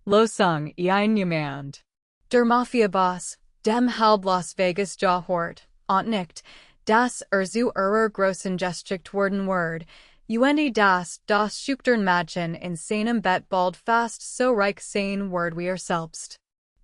Losung ein Jemand. Der Mafia-Boss, dem halb Las Vegas Jahort, und nicht, das zu großen Geschicht worden word, das schüchtern Mädchen in seinem Bett bald fast so reich sein word wie selbst.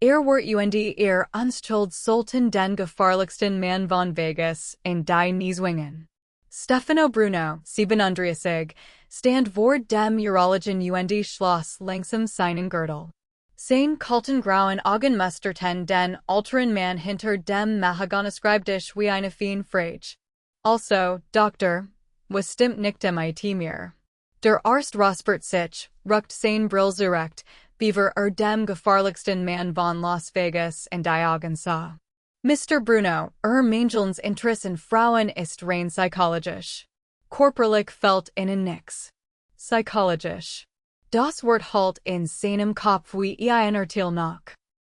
Wort ihr unschuld Sultan den gefahrlichsten Mann von Vegas in die Nieswingen. Stefano Bruno, 37, stand vor dem Urologen Schloss langsam seinen Gürtel. Sein kalten grauen Augen musterten den älteren Mann hinter dem Mahagonischreibtisch wie eine Fien Frage. Also, Doktor, was stimmt nicht mit mir? Der Arzt Rosbert sich, ruckt sein Brill zurecht, beaver dem gefahrlichsten Mann von Las Vegas in die Augen sah. Mr. Bruno, Menschens Interesse in Frauen ist rein psychologisch. Körperlich fällt ihnen nix. Psychologisch. Das Wort halt in seinem Kopf wie ein noch.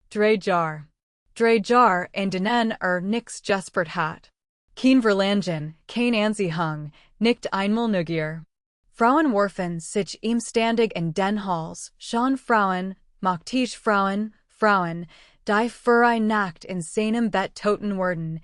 Drei Jar in denen nix gespürt hat. Kein Verlangen, kein Anziehung, nicht einmal Neugier. Frauen warfen sich ihm ständig in den Hals, schon Frauen, machtige Frauen, die für ein Nacht in seinem Bett toten wurden,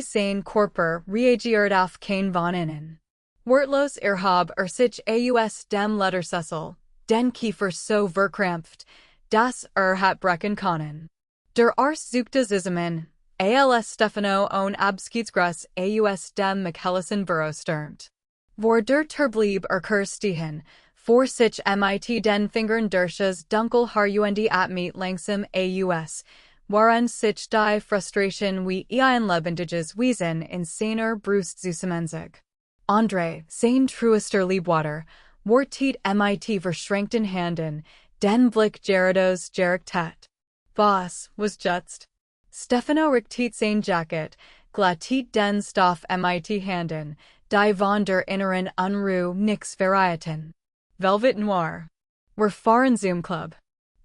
sein Körper reagiert auf kein von ihnen. Wortlos hab sich aus dem Ledersessel, den Kiefer so verkrampft, dass hat brechen können. Der Arzt suchte zusammen, als Stefano on Abschiedsgruß aus dem Michaelisen Büro stürmt. Vor der Terblieb stehen, vor sich mit den Fingern durchs Dunkel Haar atmet langsam aus, waren sich die Frustration wie ein lebendiges Wesen in seiner Brust zusammenzog. André, sein treuester Liebwater, wartet mit verschränkten Händen, den Blick Gerardos gerichtet. Was just? Stefano richtet sein Jacket, glattet den Stoff mit Händen, die von der inneren Unruhe nix verrieten. Velvet Noir. Wir fahren zum Club.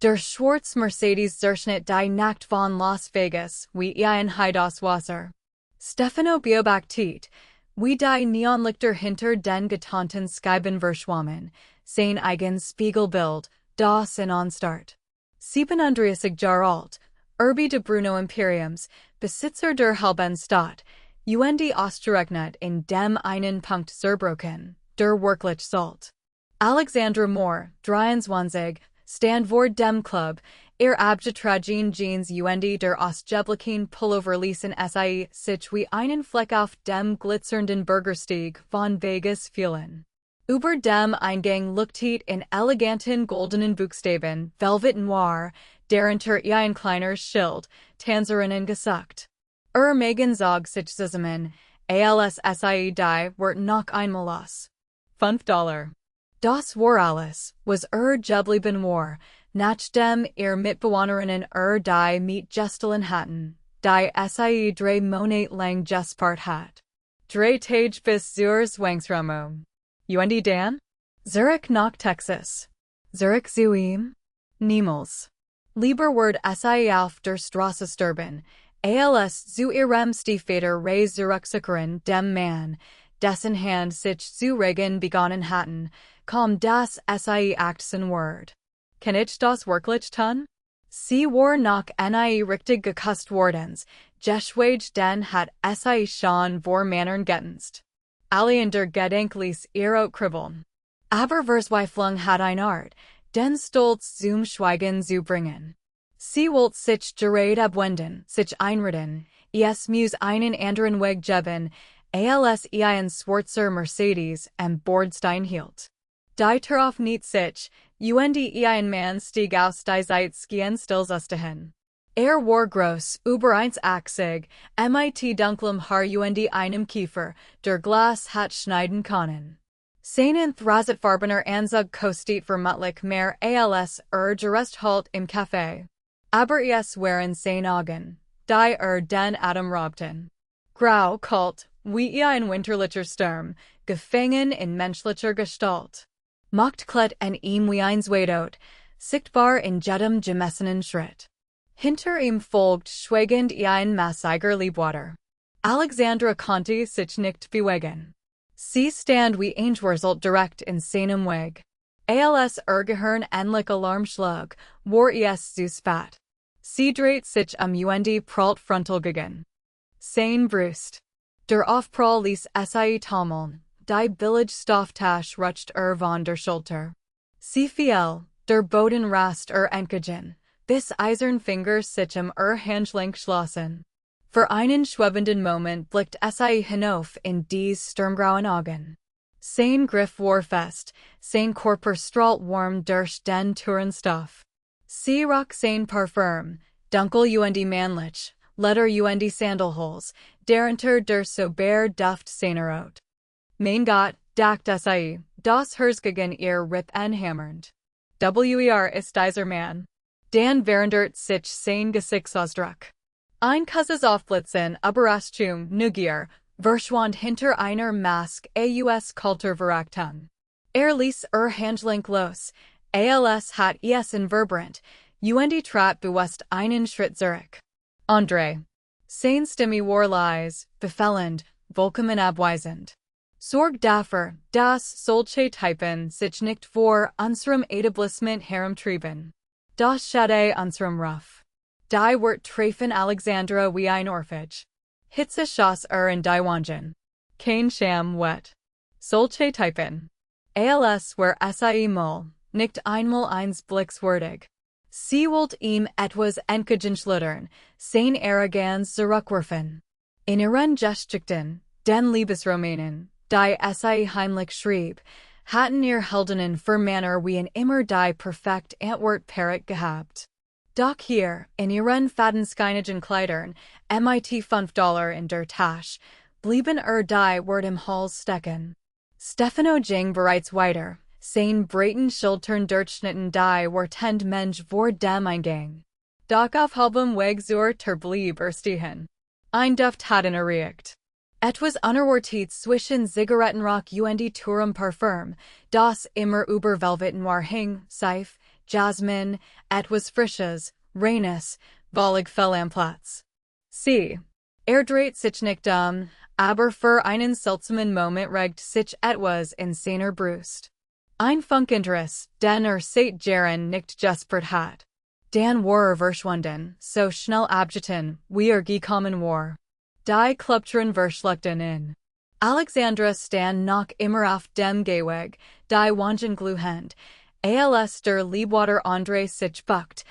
Der Schwarz Mercedes durchschnitt die Nacht von Las Vegas wie ein Heidas Wasser. Stefano beobachtet, wie die Neonlichter hinter den getonten Scheiben verschwammen, sein eigen Spiegelbild, das in Anstart. 37 Jahre alt, de Bruno Imperiums, Besitzer der halben Stadt, ausgerechnet in dem einen Punkt zerbrochen, der wirklich Salt. Alexandra Moore, 23, stand vor dem Club, abgetragen Jeans der Ostgeblichen Pullover ließen sich wie einen Fleck auf dem glitzernden Bürgersteig von Vegas fühlen. Über dem Eingang leuchtet in eleganten goldenen Buchstaben Velvet Noir, darunter ein kleiner Schild, Tanzerinnen gesucht. Megan zog sich zusammen, die wird noch einmal los. $5. Das war alles, was geblieben war, nachdem Mitbewohnerinnen die mit Gestelen hatten, die drei Monate lang gespart hat. Drei Tage bis zur Zwangsräumung. Dan? Zurück nach Texas. Zurück zu ihm? Niemals. Lieber word auf der Straße sterben, als zu ihrem Stiefvater zurückzukehren, dem Mann, dessen Hand sich zu regen begonnen hatten, kam das Aktien word. Kann ich das wirklich tun? Sie war noch nie richtig geküsst wordens, geschweige denn hat schon vor Männern getanzt. Alle der Gedenk ließ kribbeln. Aber Verzweiflung hat ein Art, den Stolz zum Schweigen zu bringen. Sie wollte sich gerade abwenden, sich einreden, muss einen anderen Weg geben, als ein schwarzer Mercedes am Bordstein hielt. Die Turauf nicht sich, ein Mann stieg aus die Zeitskien stillzustehen. War groß, über 1,80, mit dunklem Haar einem Kiefer, der Glas hat schneiden können. Seinen Thrasitfarbener Anzug kostet vermutlich mehr als gerest halt im Café. Aber es waren seine Augen, die den Atem raubten. Grau, kalt, wie ein winterlicher Sturm, gefangen in menschlicher Gestalt. Macht klet en ihm wie ein Zweidot, sichtbar in jedem gemessenen Schritt. Hinter ihm folgt schweigend ein massiger Liebwater. Alexandra konnte sich nicht bewegen. Sie stand wie eingeworselt direkt in seinem Weg. als Gehirn endlich Alarmschlag, war es zu spät. Sie dreht sich und prallt frontal gegen sein Brust. Der Aufprall ließ sie taumeln, die billige Stofftasche rutscht von der Schulter. Sie fiel, der Boden rast entgegen, bis Eisernfinger sich Handgelenk schlossen. Für einen schwebenden Moment blickt sie hinauf in dies sturmgrauen Augen. Sein Griff war fest, sein Körper strahlt warm durch den Tourenstoff. Sie roch sein Parfüm, dunkel und männlich, leder und Sandalholes, darunter der sober Duft seiner Haut. Mein Gott, dacht sie, das Herz gegen ihr Rippen hammernd. Ist dieser Mann. Dan verandert sich sein Gesichtsausdruck. Ein kurzes Aufblitzen Überraschung, Neugier, verschwand hinter einer Maske aus kalter Verachtung. Ließ Handgelenk los, als hat es vibrant, und trat bewusst einen Schritt zurück. André. Sein Stimme war leise, befehlend, vollkommen abweisend. Sorg dafür, dass solche Typen sich nicht vor unserem Etablissement herumtreiben. Das schade unserem Ruf. Die Wort treffen Alexandra wie ein Orphage. Hitze schoss in die Wangen. Kein Scham wet. Solche Typen. Als war sie mal, nicht einmal eins blickswürdig. Sie wollte ihm etwas entgegenschleudern, sein Arroganz zurückwerfen. In ihren Geschichten, den Liebesromanen, die sie heimlich schrieb, hatten ihr Heldinnen für Männer wie immer die perfekt Antwort parat gehabt. Doch hier, in ihren fadenscheinigen Kleidern, mit $5 in der Tasche, blieben die Wort im Hals stecken. Stefano ging bereits weiter, sein breiten Schultern durchschnitten die Wortend Mensch vor dem Eingang. Doch auf halbem Weg zur Tür blieb stehen. Ein Duft hatten erregt. Etwas unerwartet zwischen Zigarettenrauch und Turm Parfüm, das immer über Velvet Noir hing, Seif, Jasmin, etwas Frisches, Reines, ballig fell am Platz. Sie. Dreht sich nicht aber für einen seltsamen Moment regt sich etwas in seiner Brust. Ein Funkinteresse, den seit Jahren nicht gespürt hat. Dan war verschwunden, so schnell abgetan, wie gekommen war. Die Klubtüren verschluckten in. Alexandra stand noch immer auf dem Gehweg, die Wangen glühend, als der Liebwater André sich buckt,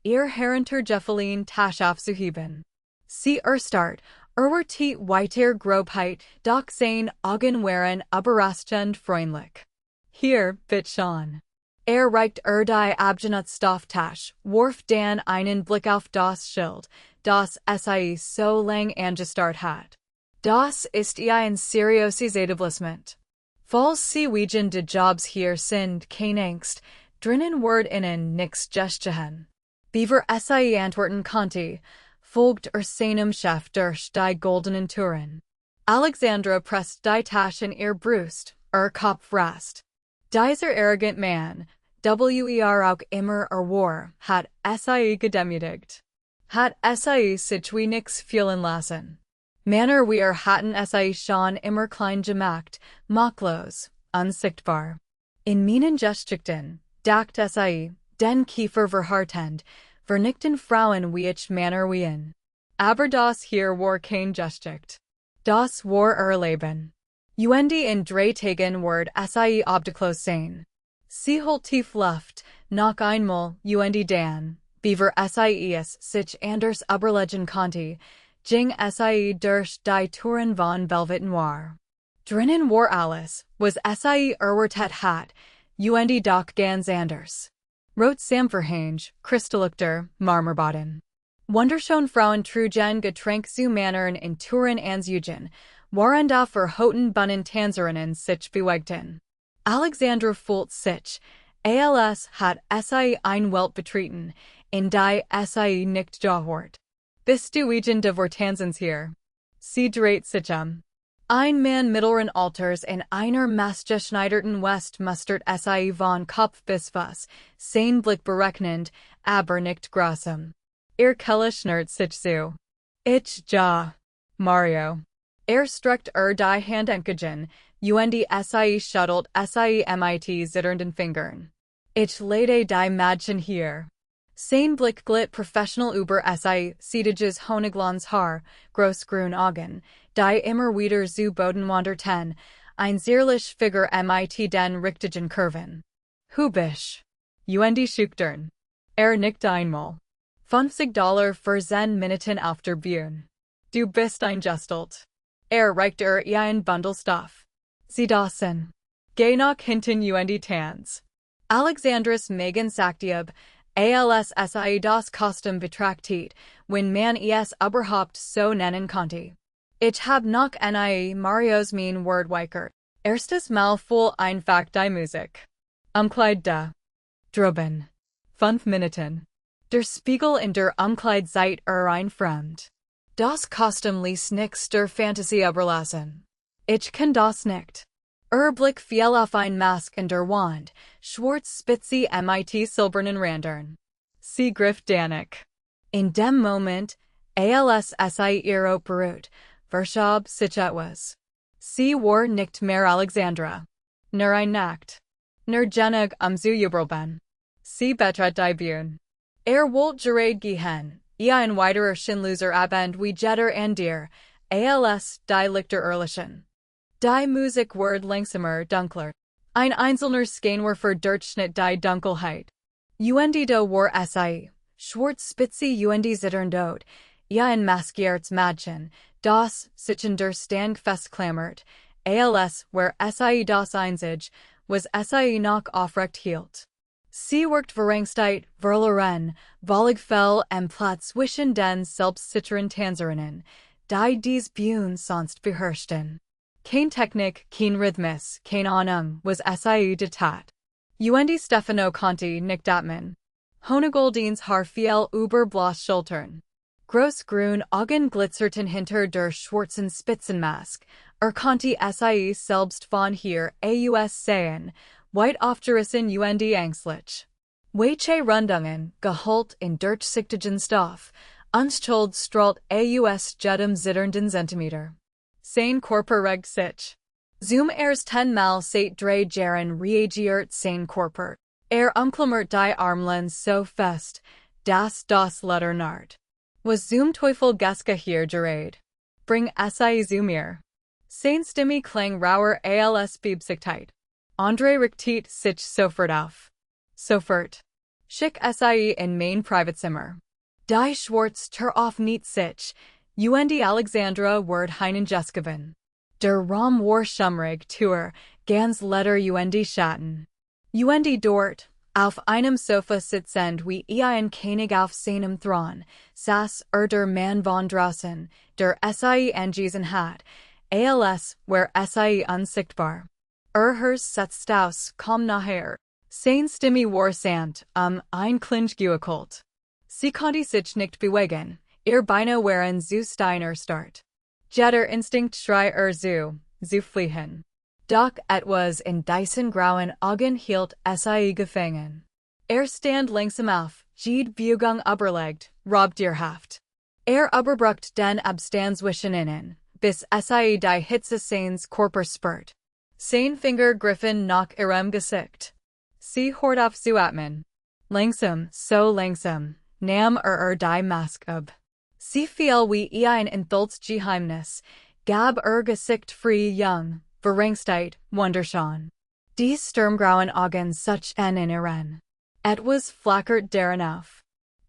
ihr heruntergefallen Tasche aufzuheben. Sie erstarrt, wird weiter Grobheit, doch sein Augen waren überraschend freundlich. Hier, bitte schon. Reicht die Abgenutstofftasche, warf dann einen Blick auf das Schild, das sie so lang angestarrt hat. Das ist ein seriöses Etablissement. Falls Sie wegen de Jobs hier sind, keine Angst, drinnen wird Ihnen nix gestehen. Beaver sie antworten konnte, folgt seinem Chef durch die goldenen Türen. Alexandra presst die Tasche in ihr Brust, Kopf rast. Dieser arrogant Mann, auch immer war, hat sie gedemütigt. Hat sie sich wie nix fühlen lassen. Männer wie hatten sie schon immer klein gemacht, machtlos, unsichtbar. In meinen Geschichten, dacht sie, den Kiefer verhartend, vernickten Frauen wie ich Männer wie in. Aber das hier war kein Geschicht. Das war Leben. In 3 Tagen wird sie obdachlos sein. Sie holt tief Luft, noch einmal, dann, beaver sie sich anders überlegen konnte, ging sie durch die Touren von Velvet Noir. Drinnen war alles, was sie erwartet hat, doch ganz anders. Rot Samverhange, Kristallukter, Marmorboden. Wunderschön Frauen trugen Getränk zu Männern in Touren anzugen, waren da verhoten Bunnen Tanzerinnen sich bewegten. Alexandra fühlt sich, als hat sie ein Welt betreten, in die sie nicht gehört. Bist du wegen de Vortanzens hier? Sie dreht sich Ein Mann mittleren Alters in einer maßgeschneiderten West mustert sie von Kopf bis Fuß, sein Blick berechnend, aber nicht grausam. Ihr Kehle schnürt sich zu. Ich ja. Mario. Er strukt die Handentgejen, sie schuttelt sie mit zitternden Fingern. Ich lade die Madchen hier. Sein Blick glit professional über sie, Siediges Honiglands Haar, großgrün Augen, die immer wieder zu Boden wanderten, ein zierlich Figur mit den richtigen Kurven. Hubisch. Schüchtern. Nickt einmal. $50 für 10 Minuten auf der Bühne. Du bist eingestelt. Reicht ein Bundle Stoff. Sie dassen. Geh nach hinten Tanz. Alexandris Megan Saktiab, sie das Kostüm betrachtet, wenn man es überhaupt so nennen konnte. Ich hab noch nie Marios mein Wort weikert. Erstes Mal voll einfach die Musik. Umkleid da. Droben. 5 Minuten. Der Spiegel in der Umkleid seid ein Fremd. Das Kostüm ließ nix der Fantasie überlassen. Ich kann das nicht. Blick fiel auf ein Mask in der Wand, schwarz spitze mit silbernen Randern. Sie griff Danik. In dem Moment, sie ihre Perut, verschob sich etwas. Sie war nicht mehr Alexandra. Nur ein Nacht. Nur genug zu jubeln. Sie betrat die Bühne. Wollt gerade gehen, ein weiterer Schindloser Abend wie jeder andere, die Lichter erlichen. Die Musik wird langsamer, dunkler. Ein einzelner Scheinwerfer durchschnitt die Dunkelheit. Da war sie, schwarz-spitze zitternd dort, ein maskiertes Mädchen, das sich in der Stand festklammert, where sie das einzig, was sie noch aufrecht hielt. Sie worked verrangsteit, verloren, Volligfell Platz zwischen den selbstsicheren Tänzerinnen, die dies Bühne sonst beherrschten. Kein Technik, kein Rhythmus, kein Ahnung, was sie getat. Stefano Conti nicht atmen. Honegoldins Haar fiel über bloß Schultern. Großgrün Augen glitzerten hinter der schwarzen Spitzenmask, konnte sie selbst von hier aus sehen, weit aufgerissen ängstlich. Weiche Rundungen, gehüllt in durchsichtigen Stoff, unschuld strahlt aus jedem zitternden Zentimeter. Sein Körper regt sich. Zum 10 Mal seit 3 Jahren reagiert sein Körper. Umklammert die Armlehnen so fest, dass das Letter naht. Was zum Teufel Geske hier gerät? Bring sie zu mir. Sein Stimme klang rauer als Biebsigkeit. André richtet sich sofort auf. Sofort. Schick sie in mein Privatzimmer. Die Schwarz Tür auf nicht sich, Alexandra wird hineingeschrieben. Der Raum war schummrig, Tour, ganz letter Schatten. Dort, auf einem Sofa sitzend wie ein König auf seinem Thron, saß der Mann von draußen, der sie angewiesen hat, where sie unsichtbar. Hers setzt aus, komm nachher. Sein Stimme war sanft, ein Klinch gewackelt. Sie konnte sich nicht bewegen, ihr Beine waren zu steiner Start. Jeder Instinkt schrie zu fliehen. Doch etwas in diesen grauen Augen hielt sie gefangen. Stand langsam auf, die Beugung überlegt, robt ihr Haft. Überbrückt den Abstand zwischen ihnen, bis sie die Hitze seines Körpers spürt. Sein Finger griffen nach ihrem Gesicht. Sie hört auf zu atmen. Langsam, so langsam, nahm die Mask ab. Sie fiel wie ein enthulltes Geheimnis, gab Gesicht frei jung, verrangsteit, wunderschön. Die sturmgrauen Augen sich in ihren. Etwas flackert darin auf.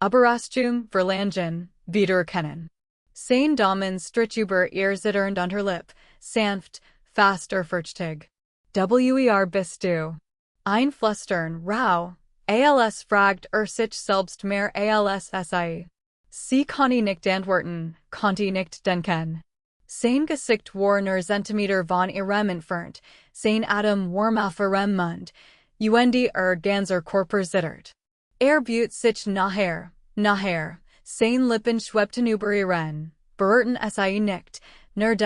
Überraschung, Verlangen, wiedererkennen. Sein Daumen strich über ihr zitternd Unterlip, sanft, fast furchtig. Wer bist du? Ein Flüstern, rau, fragt sich selbst mehr als sie. Sie konnte nicht antworten, konnte nicht denken. Sein Gesicht war nur Zentimeter von ihrem entfernt, sein Atem warm auf ihrem Mund, ganzer Körper zittert. Beut sich nachher, sein Lippen schwebten über ihren, berührten sie nicht, nur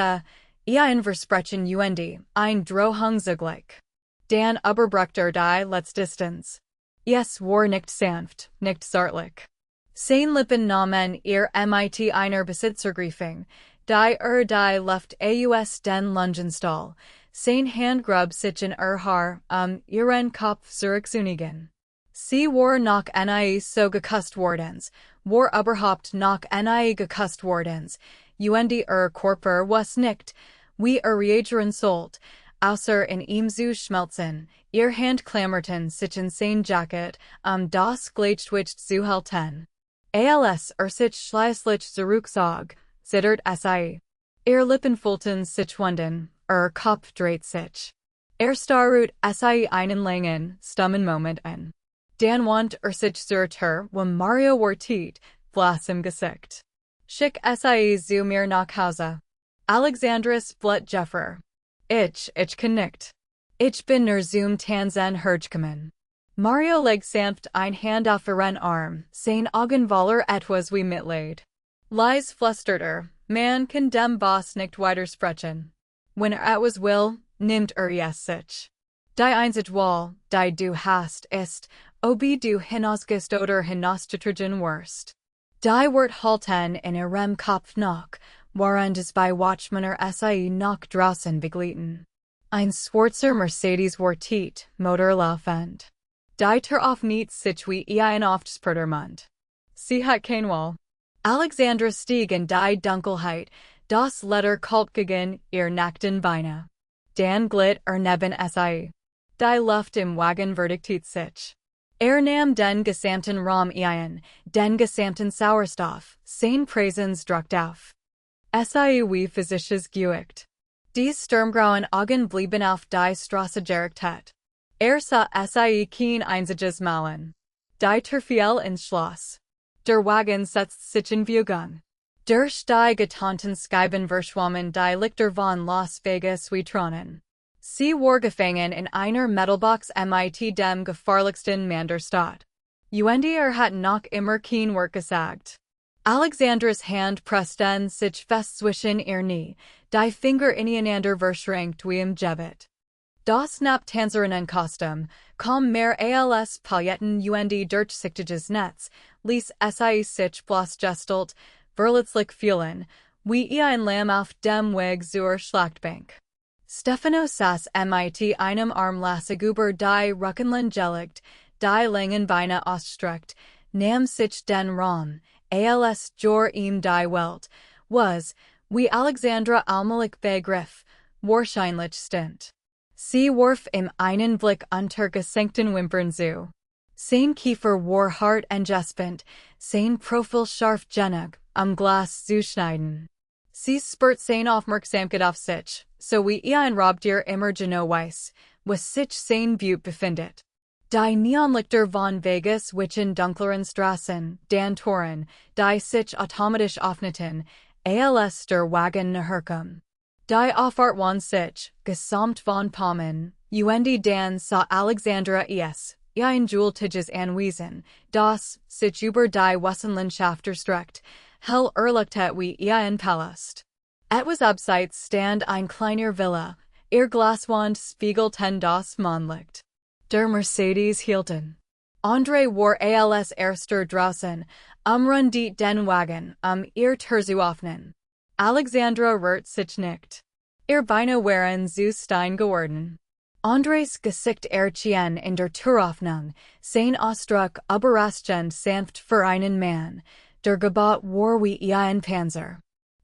ein Versprechen ein Drohung zugleich. Dan überbrückt die Letztdistanz. Es war nicht sanft, nicht zärtlich. Sein Lippen nahmen ihr mit einer Besitzergriffung, Die die left aus den Lungenstall, sein Handgrub sich in Haar, ihren Kopf zurückzunigen. Sie war noch nie so geküsst wordens, war überhaupt noch nie geküsst wordens, Körper was nicht, wie reagieren sollt, außer in ihm zu schmelzen, ihr Hand klammerten sich in sein Jacket, das Gleichgewicht zu halten. Als sich schließlich zurückzog, zittert sie. Lippen füllten sich wunden, Kopf dreht sich. Starrut sie einen langen, stummen Moment an. Dann wand sich zur Mario wartet, Blass im Gesicht. Schick sie zu mir nach Hause. Alexandras blut Jeffer. Ich kann nicht. Ich bin nur zum Tanzen hergekommen. Mario legt sanft ein Hand auf ihren Arm, sein Augen voller etwas wie Mitleid. Leise flüstert man kann dem Boss nicht widersprechen. Wenn etwas will, nimmt es sich. Die einzige Wahl, die du hast, ist, ob du hinausgehst oder hinausgetrieben wirst. Die wird halten in ihrem Kopf noch, während es bei Watchmänner sie nach draußen begleiten. Ein schwarzer Mercedes wartet, Motor laufend. Die Tür auf nicht sich wie ein Aufsperrmund. Sie hat kein Wall. Alexandra stieg in die Dunkelheit, das Leder kalt gegen ihr nackten Beine. Dann glitt neben sie. Die Luft im Wagen verdichtet sich. Nahm den gesamten Raum ein, den gesamten Sauerstoff, sein Präsens druckt auf. Sie wie physisches Gewicht. Die sturmgrauen Augen blieben auf die Straße gerichtet. Sah sie kein einziges Malen. Die Tür fiel ins Schloss. Der Wagen setzt sich in Bewegung. Durch die getarnten Scheiben verschwammen die Lichter von Las Vegas wie Tronen. Sie war gefangen in einer Metalbox mit dem gefahrlichsten Mann der Stadt. Hat noch immer kein Wort gesagt. Alexandras Hand pressten sich fest zwischen ihr Knie, die Finger ineinander verschränkt wie im Gebet. Das Napptänzerinnenkostüm, kaum mehr als Paljetten durchsichtiges Netz, ließ sie sich bloßgestellt, verletzlich fühlen, wie ein Lamm auf dem Weg zur Schlachtbank. Stefano saß mit einem Arm lassig über die Rückenlehne gelegt, die langen Beine ausstreckt, nahm sich den Raum, als jor ihm die Welt, was, wie Alexandra allmählich begriff, wahrscheinlich stimmt. Sie warf ihm einen Blick unter gesenkten Wimpern zu. Sein Kiefer war hart und gespend, sein Profil scharf genug, Glas zu schneiden. Sie spürt sein Aufmerksamkeit auf sich, so wie ein Raubtier immer genau weiß, was sich sein Blut befindet. Die Neonlichter von Vegas wischen dunkleren Straßen, den Toren, die sich automatisch öffneten, als der Wagen nachherkam. Die Auffahrt von sich, gesamt von Palmen, dann sah Alexandra ein Jultiges anwiesen, das, sich über die Wessenlandschaft erstreckt, hell erleuchtet wie ein Palast. Etwas abseits stand ein kleiner Villa, ihr Glaswand spiegelten das Mondlicht. Der Mercedes hielten. André war als erster draußen, rundet den Wagen, ihr Tür zu öffnen. Alexandra rührt sich nicht. Ihr Beine waren zu stein geworden. Andres Gesicht erschien in der Türöffnung, sein Ausdruck überraschend sanft für einen Mann, der Gebot war wie ein Panzer.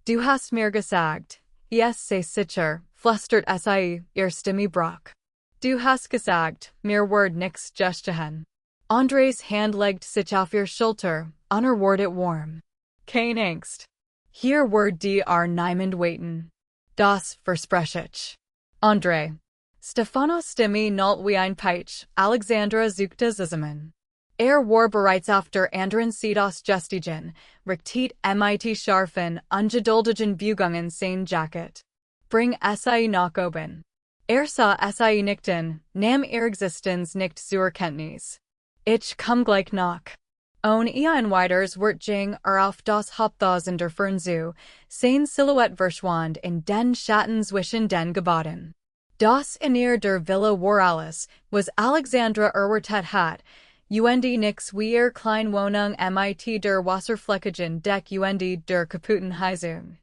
Du hast mir gesagt, sei sicher, flüstert sie, ihr Stimme brach. Du hast gesagt, mir wird nichts geschehen. Andres Hand legt sich auf ihr Schulter, wurde it warm. Kein Angst. Hier wird die niemand waiten. Das verspreche ich. André. Stefanos Stimme knallt wie ein Peitsch, Alexandra suchte zusammen. War bereits auf der anderen Seite ausgestiegen, richtet mit scharfen, ungeduldigen Bewegungen sein Jacket. Bring sie nach oben. Sah sie nickten, nahm ihre Existenz nicht zur Kenntnis. Ich komm gleich nach. Ohne ein weiteres Wort ging auf das Haupthaus der Fern zu, sein Silhouette verschwand in den Schatten zwischen den Geboten. Das Innere der Villa war alles, was Alexandra erwartet hat, nix wie ihr Kleinwohnung mit der wasserfleckigen Deck der kaputten Heizung.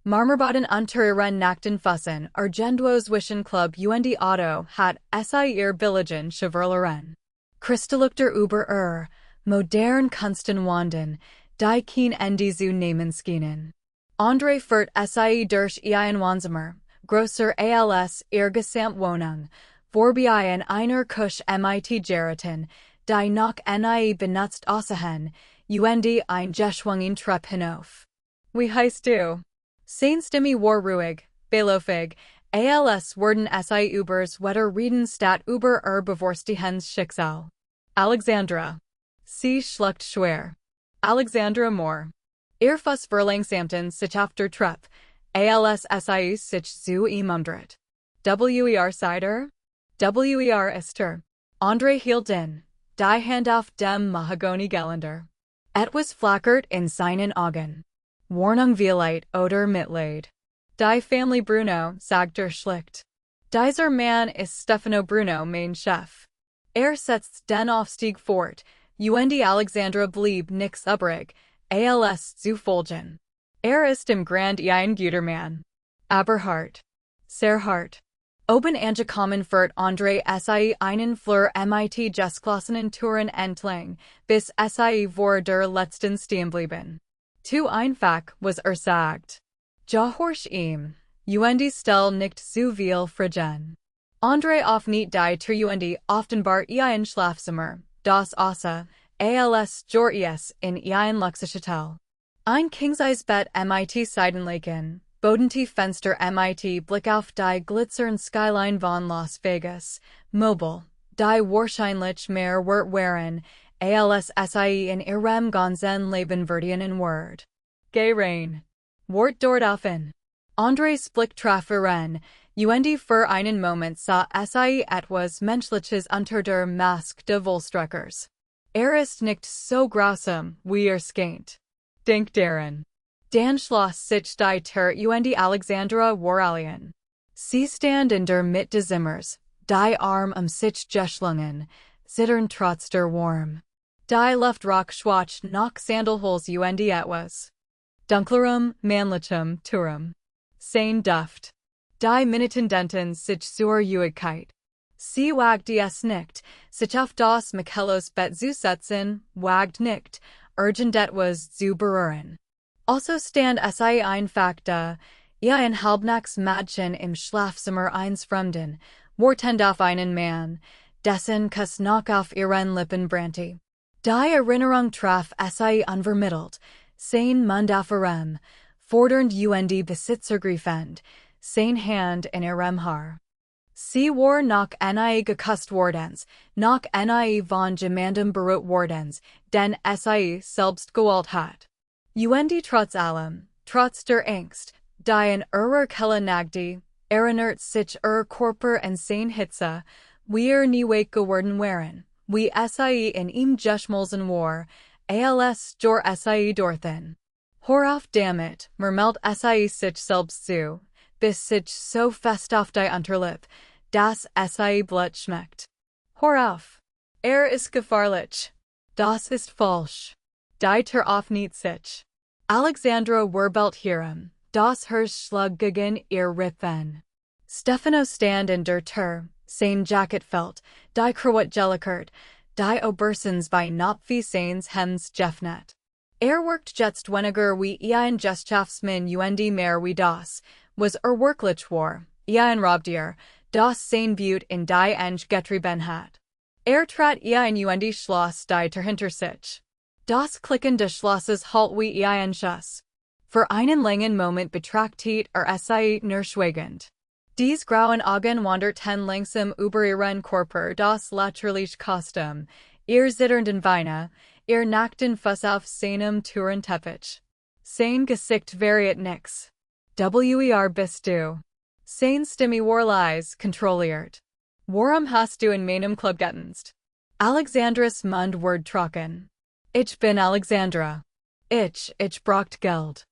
Marmerbaden unter ihren nackten Füßen, Argenduos Wischen Club und Auto hat ihr Billigen Chevrolerin. Kristallukter über modern Kunsten wanden, die kein Ende zu nehmen schienen. Andre führt durch ihren Wohnzimmer, grosser als Gesamtwohnung, vorbei an einer Küche mit Geräten, die noch nie benutzt aussehen, und ein geschwungen Treppe hinauf. Wie heißt du? Seine Stimme war ruhig, beläufig, als würden sie übers Wetter reden statt über Bevorstehens Schicksal. Alexandra. Sie schluckt schwer. Alexandra Moore. Fuss verlangsamten sich auf der Treppe, als sie sich zu ihm umdreht. Cider? Ist Andre hielt in, die Hand auf dem Mahagoni-Geländer. Etwas flackert in seinen Augen. Warnung vielleicht oder Mitleid. Die Family Bruno, sagt schlicht. Dieser Mann ist Stefano Bruno, mein Chef. Setzt den Aufstieg fort, und Alexandra blieb nix übrig, als zu folgen. Ist im Grand ein guter Mann. Aber hart. Sehr hart. Oben angekommen führt Andre sie einen Fleur mit Gestklassenen Touren entlang, bis sie vor der letzten stehen blieben. Zu einfach, was sagt. Horch ihm, und stell nicht zu viel Fragen. Andre auf nicht die Tür und offenbart ein Schlafzimmer, das außer, als Jorties in ein Luxushotel. Ein King-Size-Bett mit Seitenleken, bodentief Fenster mit Blick auf die glitzern Skyline von Las Vegas, Mobile, die wahrscheinlich mehr wert wären, als sie in ihrem ganzen Leben würden in Word. Gerein. Wort dort offen. Andres Blick traf ihren, und für einen Moment sah sie etwas Menschliches unter der Maske des Wohlstreckers. Ist nicht so grausam, wie skeint. Denk daran. Dan schloss sich die Tür und Alexandra war allein. Sie stand in der Mitte des Zimmers, die Arm sich geschlungen, zitternd trotz der Warm. Die Luft roch schwach nach Sandalholes und etwas dunklerem, männlichem Turm. Sein Duft. Die Minuten sich zur Ruhigkeit. Sie wagte es nicht, sich auf das Michelos Bett zu setzen, wagte nicht, urgent etwas zu berühren. Also stand sie einfach da, ein halbnacktes Mädchen im Schlafzimmer eines Fremden, wartend auf einen Mann, dessen Kuss noch auf ihren Lippen brannte. Die Erinnerung traf sie unvermittelt, sein Mund auf ihrem, fordernd und besitzergreifend, sein Hand in ihrem Haar. Sie war noch nie geküsst wordens, noch nie von jemandem berührt wordens, den sie selbst gewollt hat. Und trotz allem, trotz der Angst, die in ihrer Kehle nagte, erinnert sich ihr Körper an seine Hitze, wie nie wach geworden wären, wie sie in ihm geschmolzen war, als jor sie dorthin. Horauf damit, murmelt sie sich selbst zu, bis sich so fest auf die Unterlippe, dass sie Blut schmeckt. Horauf! Ist gefahrlich. Das ist falsch. Die Tür auf nicht sich. Alexandra wirbelt hierum, das Herz schlug gegen ihr Rippen. Stefano stand in der Tür, sein Jacket fällt, die Krawatte gelikert, die Obersens bei Napfi seines Hems geöffnet. Workt jetzt weniger wie ein Gesellschaftsmann und mehr wie das, was wirklich war, ein Raubtier, das sein Blut in die Enge getrieben hat. Trat ein und Schloss die Tür hinter sich. Das Klicken des Schlosses halt wie ein Schuss. Für einen langen Moment betrachtet sie nur schweigend. Dies grauen Augen wanderten langsam über ihren Körper, das lächerliche Kostüm, ihr zitternden Beine, ihr nackten Fuß auf seinem Tourenteppich. Sein Gesicht variiert nix. Bist du? Sein Stimme war leise, kontrolliert. Warum hast du in meinem Club getanzt? Alexandras Mund ward trocken. Ich bin Alexandra. Ich braucht Geld.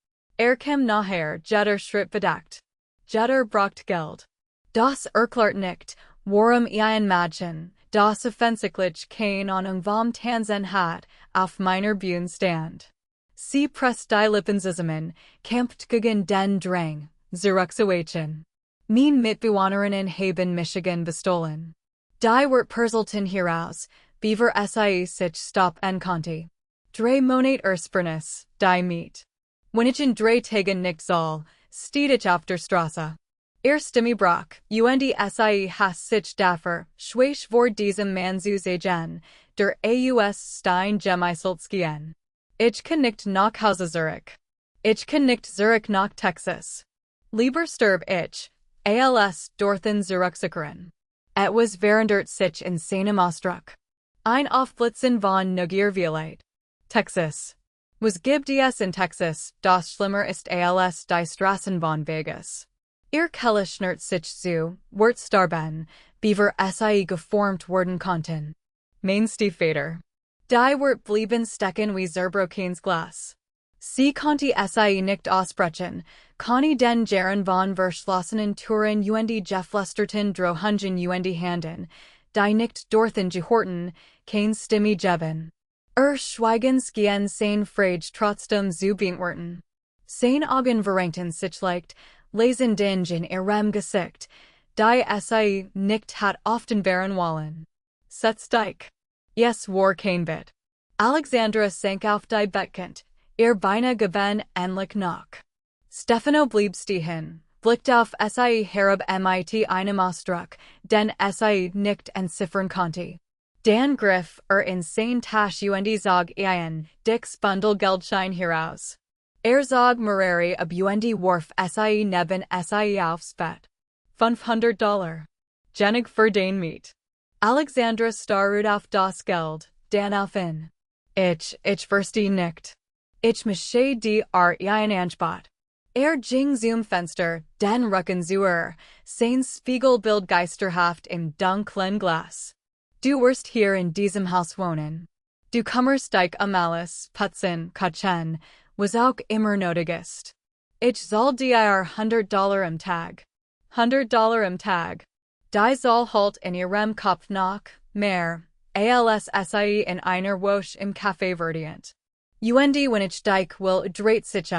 Kam nachher, jeder Schritt bedeckt. Jeder braucht Geld. Das erklärt nicht, warum ein Mädchen, das offensichtlich kein Ahnung vom Tanzen hat, auf meiner Bühne stand. Sie press die Lippen zusammen, kämpft gegen den Drang, zurückzuweichen. Mein Mitbewohnerinnen haben Michigan bestohlen. Die wird Perselton heraus, beaver sich stop en Conti. Drei Monat Ursprungs, die Miet. Wenichen drei Tagen nicht soll, steht ich auf der Straße. Stimme Brock, sich has sich dafür, schwach vor diesem Mann zu sehen, der Aus Stein gemeißeltskien. Ich kann nicht nach Hause Zurich. Ich kann nicht Zurich nach Texas. Lieber stirb ich, als dorthin zurückzukehren. Etwas verandert sich in seinem Ausdruck. Ein Aufblitzen von Neugier vielleicht. Texas. Was gibt es in Texas, das schlimmer ist als die Straßen von Vegas? Kelle schnürt sich zu, wird starben, beaver sich geformt worden konnten. Meinst die Vater. Die wird blieben stecken wie zerbrochenes Glas. Sie konnte sich nicht ausbrechen, Connie den Jaren von verschlossenen Türen geflüsterten Drohungen handen, die nicht dorthin gehorten, kein Stimme geben. Schweigens gehen sein Frage trotzdem zu beantworten. Sein Augen verrenkten sich leicht, lesen den in ihrem Gesicht, die sich nicht hat often wären wollen. Setz dich. Yes war kein Bit. Alexandra sank auf die Bettkant, beinahe gewann endlich nach. Stefano blieb stehen, blickte auf sich herab mit einem Ausdruck, den sich nicht entziffern konnte. Dan griff in sein Tasche und zog ein dickes Bundel Geldschein heraus. Zog Mareri ab warf sich neben sich aufs Bett. $500. Genig für den Miet. Alexandra starrte auf das Geld, dann auf ihn. Ich verstehe nicht. Ich mische die ein Angebot. Ging zum Fenster, den Rücken zu sein Spiegelbild geisterhaft im dunklen Glas. Du wirst hier in diesem Haus wohnen. Du kommst dich alles putzen, kachen, was auch immer nötig ist. Ich soll dir $100 am Tag. $100 am Tag. Die soll halt in ihrem Kopf noch mehr, als in einer Woche im Café verdient. Wenn ich dich will dreht sich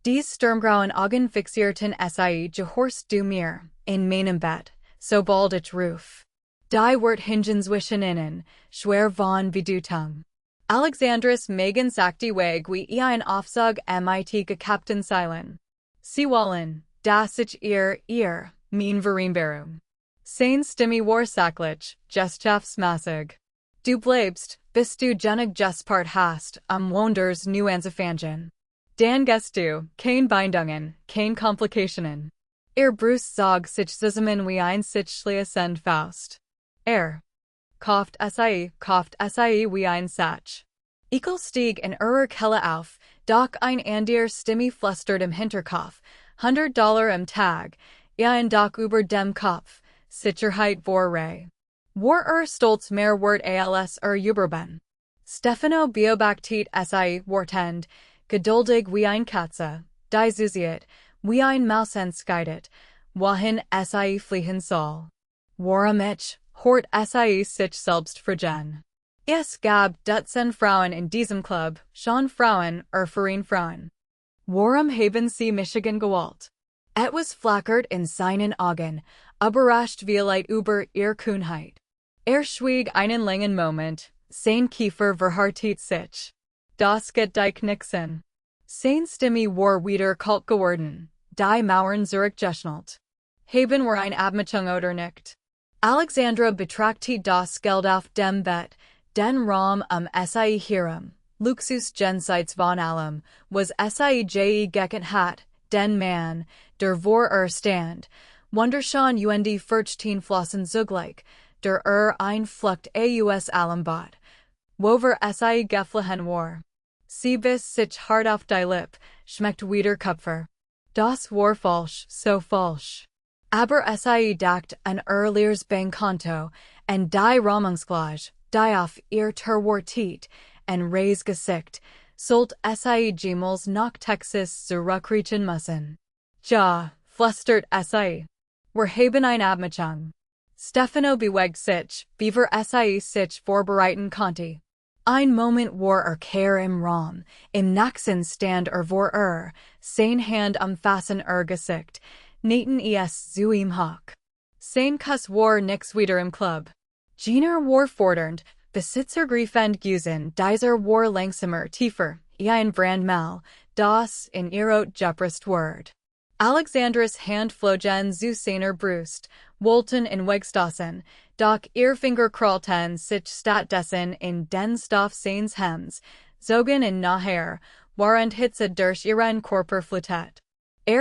die sturmgrauen Augen fixierten sich gehorst du mir, in meinem Bett, sobald ich ruf. Die wird hingen zwischen innen, schwer von Bedutung. Alexandras Megan sagte weg wie ein Aufzug mit gekappten Seilen. Sie wollen, dass ich ihr, mein Vereinbarung. Sein Stimme war sachlich, gesellschaftsmäßig. Du bleibst, bis du genug Gespart hast, Wonders nu anzufangen. Dan gehst du, kein Bindungen, kein Komplikationen. Bruce zog sich zusammen wie ein sichtliches Faust. Kauft sich wie ein Satch. Stieg in Kelle auf, doch ein Andier Stimme flüstert im Hinterkopf, $100 am Tag, ein doch über dem Kopf, Sicherheit vorrei. War stolz mehr wort als überben. Stefano beobachtet sich wartend, geduldig wie ein Katze, die zuziet, wie ein Maus entscheidet, wohin sich fliehen soll. Warum hort sich selbst fragen. Es gab Dutzend Frauen in diesem Club, schon Frauen, Verein Frauen. Warum haben sie Michigan gewollt? Etwas flackert in seinen Augen, überrascht vielleicht über ihr Kühnheit. Schwieg einen langen Moment, sein Kiefer verhärtet sich. Das geht dich nixen. Sein Stimme war wieder kalt geworden, die Mauern zurückgeschnallt. Haben wir ein Abmachung oder nicht? Alexandra betrachtet das Geld auf dem Bett, den Raum sich herum, Luxus jenseits von allem, was sich gegen hat, den Mann, der vor stand, wunderschön und 14 Flossen zugleich, der ein Flucht aus allem bot, wover sich geflohen war. Sie biss sich hart auf die Lipp, schmeckt wieder Kupfer. Das war falsch, so falsch. Aber sich dacht an leers Bankkonto, en die Rahmungsklage, die auf ihr Terwartit, en Reis Gesicht, sollt sich jemals nach Texas zurückreachen müssen. Ja, flüstert sich. Wir haben ein Abmachung. Stefano bewegt sich, beaver sich vorbereiten konnte. Ein Moment war Kehr im Raum, im Nachsen stand vor sein Hand umfassen Gesicht, Naten es zu ihm hoch. Sein Kuss war nix wieder im Club. Jener war fordernd, Besitzer griefend Gusen, dieser war langsamer, tiefer, ein Brand mal, das in Erot Juprist word. Alexandras Hand flogen zu seiner Brust, Wolten in Wegstossen, doch Finger krallten sich stattdessen in den Stoff seines Hems, zogen in nachher, warend Hitze durch ihren Körper flittet.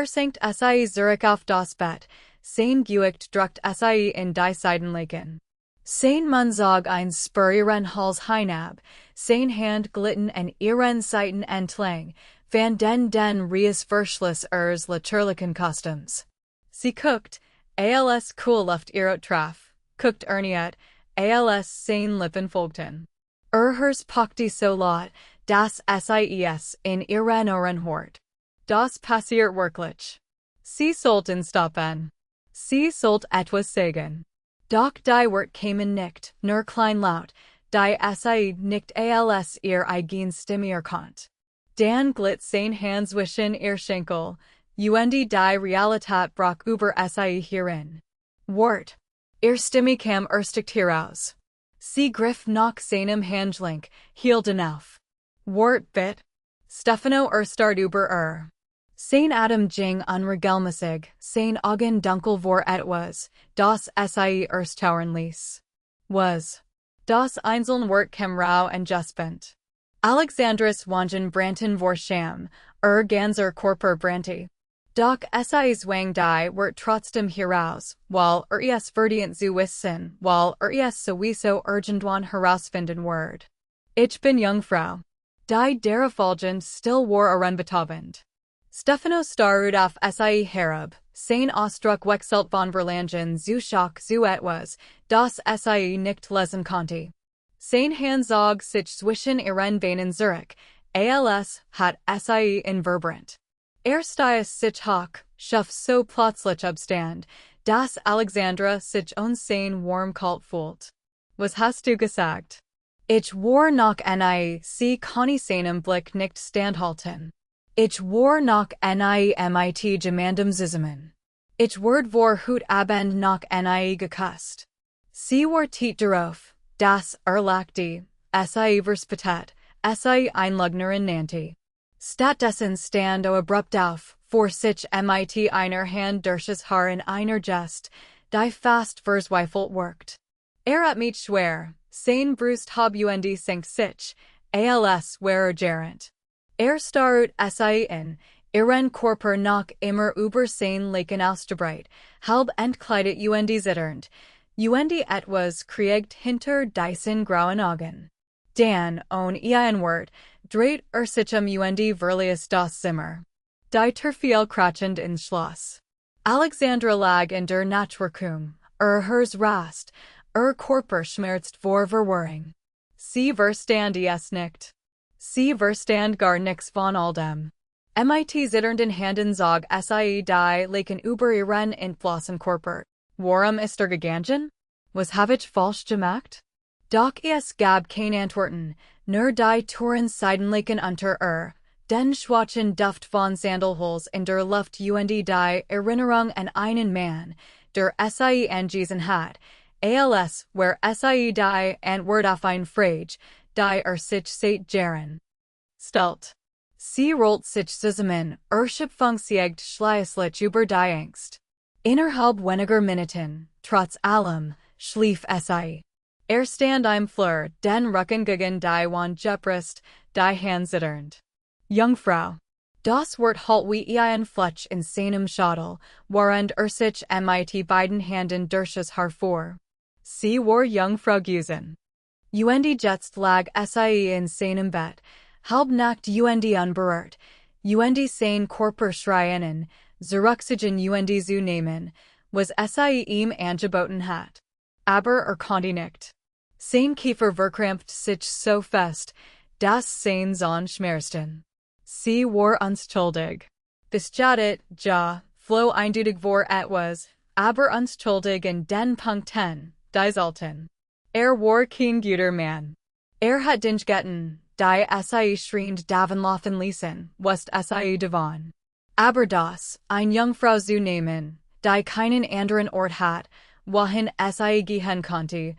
Sankt sei Zurich auf das Bett, sein Gewicht druckt sei in die Seidenleken. Sein Munzog ein Spur ihren Hals hinab, sein Hand glitten en ihren Seiten entlang, van den Reis Verschluss natürlichen Kostums. Sie guckt, als Coolluft Erot traf, guckt Erniet, als sein Lippen folgten. Hers packte so laut, das seis in ihren Ohren hort. Das passiert wirklich. Sie sollten stoppen. Sie sollt etwas sagen. Doch die Wort kamen nicht, nur kleinlaut, die sei nicht als ihr eigen Stimme erkannt. Dan glitt sein Hand zwischen ihr Schenkel, die Realität brach über sei hierin. Wort. Ihr Stimme kam erstigt heraus. Sie griff nach seinem Handgelenk, hielten auf. Wort bit. Stefano starrt über Sein Adam ging unregelmäßig, sein Augen dunkel vor etwas, das sei tauern ließ. Was. Das einzelne Wort kam rau und gespent. Alexandras Wangen Branten vor Scham, ganzer Körper brannte. Doch sei zwang die Wort trotzdem heraus, weil es verdient zu wissen, weil es sowieso irgendwann herausfinden wird. Ich bin Jungfrau. Die Derefalgen still war unbetabend. Stefano starrte auf sei herab, sein Ausdruck wechselt von Verlangen zu Schock zu etwas, das sei nicht lesen konnte. Sein Hand zog sich zwischen ihren Beinen zurück, als hat sei inverbrant. Stiess sich hoch, schuf so plötzlich abstand, dass Alexandra sich sein warm kalt fühlt. Was hast du gesagt? Ich war noch sie konnte seinem Blick nicht standhalten. Ich war noch mit gemeinsam zusammen. Ich wurde vor Hut Abend noch geküsst. Sie war tief darauf, das lachte, sei verspätet, sei Einlugnerin nannte. Stattdessen stand abrupt auf, vor sich mit einer Hand durchs Haar in einer Gest, die fast verzweifelt wirkt. Hat mich schwer, sein Brust hab senkt sich, als wäre gerent. Starrt sei in, ihren Körper noch immer über sein Leken ausgebreit, halb entkleidet zitternd, etwas kriegt hinter diesen grauen Augen. Dan, ein Wort, dreht sich verließ das Zimmer. Die Tür fiel kratschend ins Schloss. Alexandra lag in der Naturkum, Herz rast, Körper schmerzt vor Verwirrung. Sie verstand es nicht. Sie verstand gar nix von all dem. Mit zitternden Handen zog sie die Leken über ihren entblossen Körper. Warum ist gegangen? Was habe ich falsch gemacht? Doch es gab kein Antworten, nur die Touren Seidenleken unter den schwachen Duft von Sandelholz in der Luft die Erinnerung an einen Mann, der sie angewiesen hat, als where sie die Antwort auf ein Frage, die sich seit Jahren stellt. Sie rollt sich zusammen, schöpfungsjagd schließlich über die Angst. Innerhalb weniger Minuten, trotz allem, schlief sie. Stand im Flur, den Rücken gegen die Wand gepresst, die Hand zitternd. Jungfrau. Das Wort halt wie ein Fletch in seinem Schädel, während sich mit beiden Händen durchs Haar vor. Sie war Jungfrau gewesen. Jetzt lag sie in seinem Bett, halbnackt unberührt, sein Körper schreien, Zurückziehen zu nehmen, was sie ihm angeboten hat. Aber konnte nicht. Sein Kiefer verkrampft sich so fest, dass sein Zahn schmerzten. Sie war unschuldig. Beschattet, flow eindeutig vor etwas, aber unschuldig in den Punkten, die sollten. War kein guter Mann. hat dingegetten, die sie schreiend Davenlaufen ließen, wust sie davon. Aber das, ein Jungfrau zu nehmen, die keinen anderen Ort hat, wohin sie gehen konnte,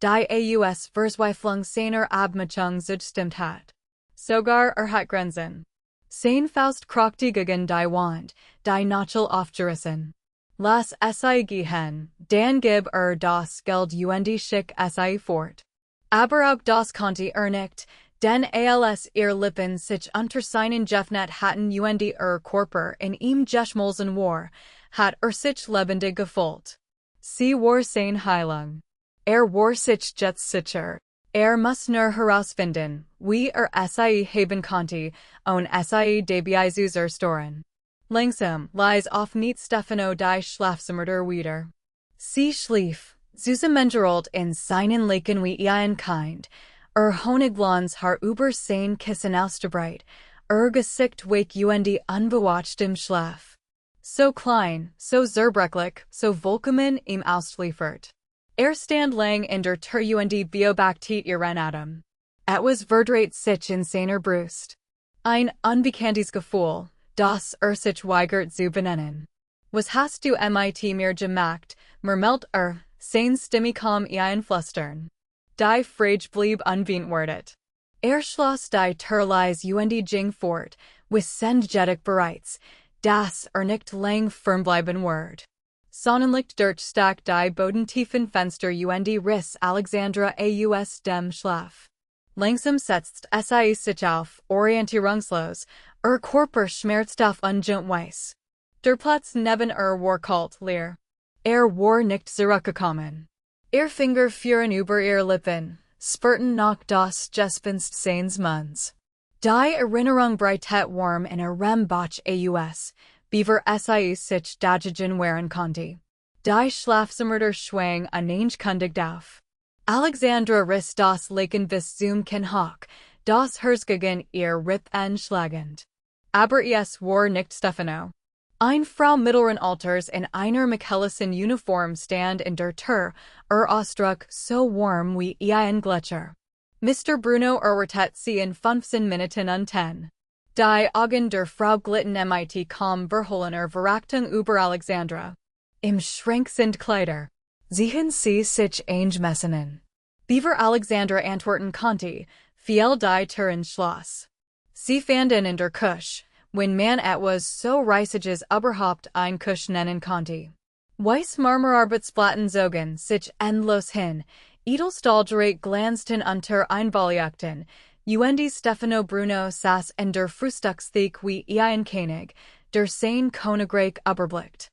die aus Verzweiflung seiner Abmachung zugestimmt hat. Sogar hat Grenzen. Sein Faust krockte gegen die Wand, die Nachel aufgerissen. Lass sie gehen, dann gib das Geld und schick sie fort. Aber auch das konnte nicht, denn als ihr Lippen sich unter seinen Jeffnet hatten und Körper in ihm geschmolzen war, hat sich lebendig gefühlt. Sie war sein Heilung. War sich jetzt sicher. Muss nur herausfinden, wie sie haben konnte, und sie dabei zu zerstören. Langsam lies auf nicht Stefano die Schlafzimmer wieder. Sie schlief, zusammengerollt in seinen Laken wie ein Kind, Honigblondes Haar über sein Kissen ausgebreitet, Gesicht wake und unbewatcht im Schlaf. So klein, so zerbrechlich, so vollkommen ihm ausliefert. Stand lang in der Tür und beobachtet ihren Atem. Was verdreht sich in seiner Brust. Ein unbekanntes Gefühl, das sich weigert zu benennen. Was hast du mit mir gemacht, murmelt sein Stimme kam ein Flüstern. Die Frage blieb unbeantwortet. Schloss die Tür leise und ging fort, wissendjetig bereits, dass nicht lang firm bleiben wird. Sonnenlicht durchstach die bodentiefen Fenster und riss Alexandra aus dem Schlaf. Langsam setzt sie sich auf, orientierungslos, Körper schmerzt auf und weiß. Der Platz neben war kalt leer. War nicht zurückgekommen. Finger fuhren über ihr Lippen, spurten nach das Gespenst seines Munds. Die Erinnerung breitet warm in ihrem Bauch aus, beaver sie sich dagegen wehren konnte. Die Schlafzimmer schwang unangekündigt auf. Alexandra riss das Laken bis zum Kinn hoch, das Herz gegen ihr Rippen schlagend. Aber es war nicht Stefano. Eine Frau mittleren Alters in einer Michelson Uniform stand in der Tür, Ausdruck so warm wie ein Gletscher. Mr. Bruno erwartet sie in 15 Minuten und 10. Die Augen der Frau glitten mit kaum verhohlener Verachtung über Alexandra. Im Schrank sind Kleider. Sehen sie sich eingemessen. Beaver Alexandra antworten konnte, fiel die Türen schloss. Sie fanden in der Küche, wenn man etwas so Reisiges überhaupt ein Küche nennen konnte. Weiß Marmorarbeitsplatten zogen sich endlos hin, Edelstahlgerät glänzten unter Einballjagden, und Stefano Bruno saß in der Frühstückstheke wie ein König, der sein Königreich überblickt.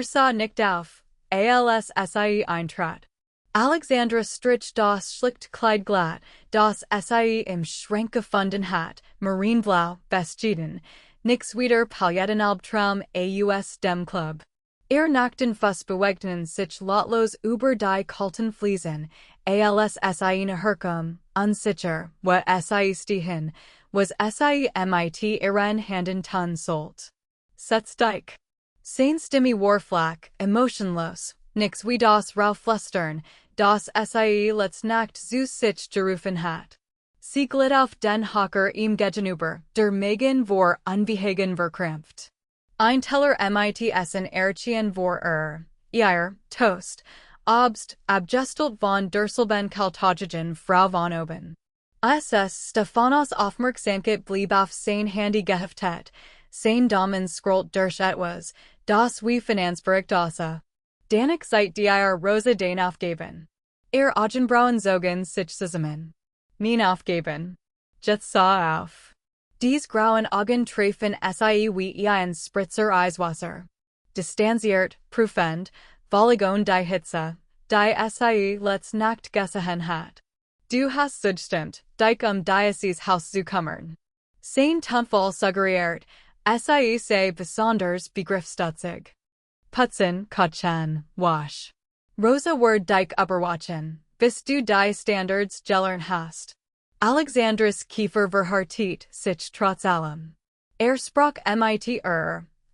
Sah nicht auf, als sie eintrat. Alexandra strich das Schlichtkleid glatt, das sie im Schrank gefunden hat, marineblau, bestiden, nix wieder Palettenalbtraum aus dem Club. Nackten Fuß bewegten sich lautlos über die kalten Fliesen, als sie herkom, unsicher, wo sie stehen, was sie mit ihren Händen tun sollt. Setz dich. Sein Stimme war flach, emotionlos, nix wie das Rauflüstern, das sie letzte Nacht zu sich gerufen hat. Sie glitt auf den Hocker ihm gegenüber, der Magen war unbehagen verkrampft. Ein Teller mit Essen erschien vor ihr, Toast, Obst, abgestelt von der selben kalthagigen Frau von oben. Stephanos Aufmerksamkeit blieb auf sein Handy geheftet, sein Daumen scrollt durch etwas, das wie Finanzbericht aussah. Danach seit dir Rosa den aufgeben. Augenbrauen zogen sich zusammen. Mein aufgeben. Jetzt sah auf. Dies grauen Augen treffen sie wie ein Spritzer Eiswasser. Distanziert, prüfend, Volligon die Hitze, die sie letzte Nacht gesehen hat. Du hast zugestimmt, dich dieses Haus zu kümmern. Sein Tonfall suggeriert, sie sei besonders begriffsstutzig. Putzen, Kotchen, Wasch. Rosa wird dich überwachen, bis du die Standards gelernt hast. Alexandras Kiefer verhartet sich trotz allem. Sprach mit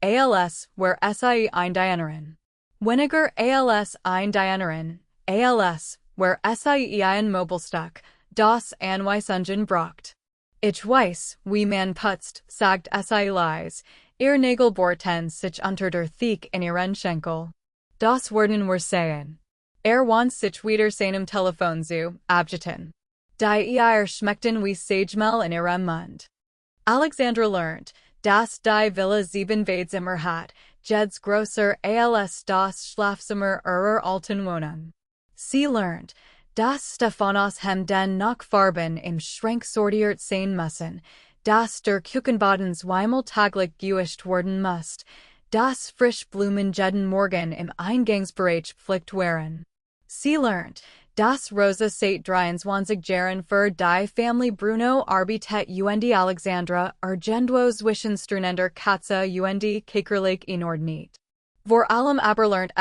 als where sie ein Dienerin. Weniger als ein Dienerin, als where sie ein Mobilstück, das Anweisungen braucht. Ich weiß, wie man putzt, sagt lies, ihr Nägelbohrten sich unter der Theke in ihren Schenkel. Das werden wir sehen. Want sich wieder seinem Telefon zu abjeten. Die ihr schmeckten wie Sagemel in ihrem Mund. Alexandra lernt, dass die Villa 7 Badezimmer hat, jeds grosser als das Schlafzimmer ihrer alten Wohnung. Sie lernt, dass Stephanos Hemden nach Farben im Schrank sortiert sein müssen, dass der Küchenboden zweimal täglich gewischt werden muss, dass Frischblumen jeden Morgen im Eingangsbereich gepflegt werden. Sie lernt, dass Rosa seit 23 Jahren für die Familie Bruno arbeitet und Alexandra Argendwo zwischenstehender Katze und Kakerlake inordnet. Vor allem aber lernt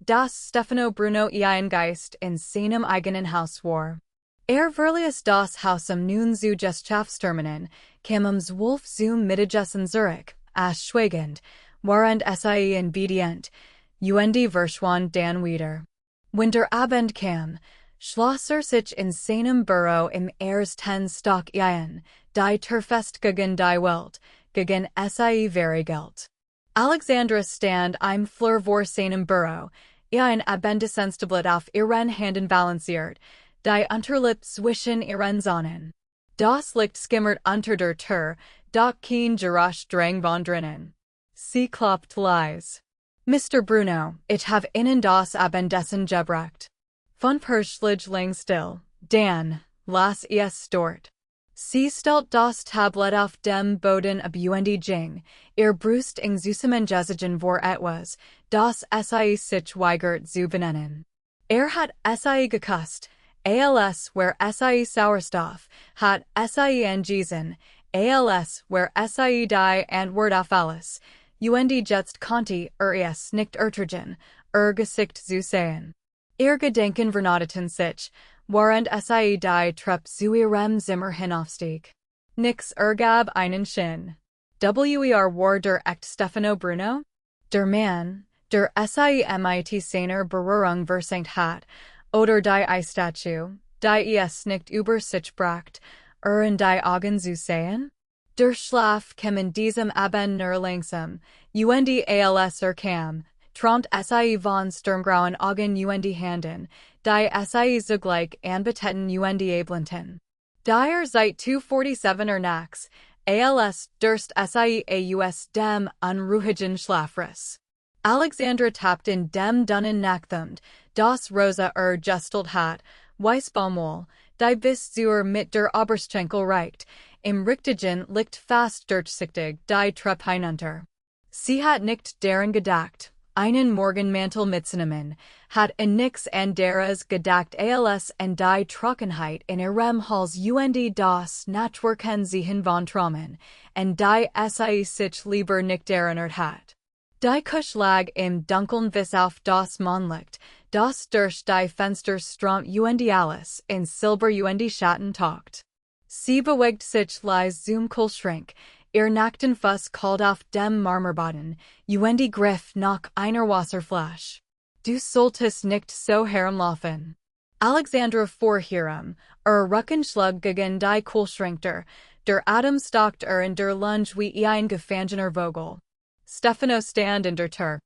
dass Stefano Bruno ihren Geist in seinem eigenen Haus war. Verlies das Haus nun zu Geschaftsterminen, kam Wolf zum Mittagessen zurück, schweigend, während in Bedient, und verschwand dann wieder. Wenn der Abend kam, schloss sich in seinem Büro im ersten Stock ein, die Turfest gegen die Welt, gegen wäre Geld. Alexandra stand im Flur vor seinem Büro, ein Abendessenstiblet auf ihren Händen balanciert, die Unterlippe zwischen ihren Sonnen. Das Licht skimmert unter der Tür, doch kein Geräusch drang von drinnen. Sie klopft leise. Mr. Bruno, ich habe Ihnen das Abendessen gebracht. 5 lang still, dann, lass es dort. Sie stellt das Tablet auf dem Boden ab und ging, ihr Brust in süßem Gesigen vor etwas, das sich weigert zu benennen. Hat geküsst, als wär Sauerstoff, hat angesen, als wär die Antwort auf alles, und jetzt konnte es nicht ertragen, Gesicht zu sehen. Ihr Gedenken vernoteten sich, während die Treppe zu ihrem Zimmer hinaufstieg. Nix gab einen Shin. War der echt Stefano Bruno? Der Mann, der mit seiner Berührung versenkt hat, oder die Statue, die es nicht über sich bracht, in die Augen zu sehen? Der Schlaf kam in diesem Abend nur langsam, und als kam, trampt von sturmgrauen Augen und Handen, die zugleich anbetetten und ablehnten. Der seit 247 nachts, als durst aus dem unruhigen Schlafriss. Alexandra tappte in dem dunnen Nachtthumd, das Rosa gestalt hat, Weißbaumwoll, die bis zur mit der Oberschenkel reicht, im richtigen Licht fast durchsichtig die Treppe hinunter. Sie hat nicht daran gedacht, einen Morgenmantel mitzunehmen, hat nix anderes gedacht als an die Trockenheit in ihrem Hals und das Nachwirken sehen von Traumen, und die sich lieber nicht erinnert hat. Die Kusch lag im Dunkeln bis auf das Mondlicht, das durch die Fenster strömt und alles in Silber und Schatten taucht. Sie bewegt sich leise zum Kühlschrank, ihr nackten Fuß kalt auf dem Marmorboden, und griff nach einer Wasserflasche. Du solltest nicht so herumlaufen. Alexandra fuhr herum, Rücken schlug gegen die Kühlschranktür, der Atem stockt in der Lunge wie ein gefangener Vogel. Stefano stand in der Tür.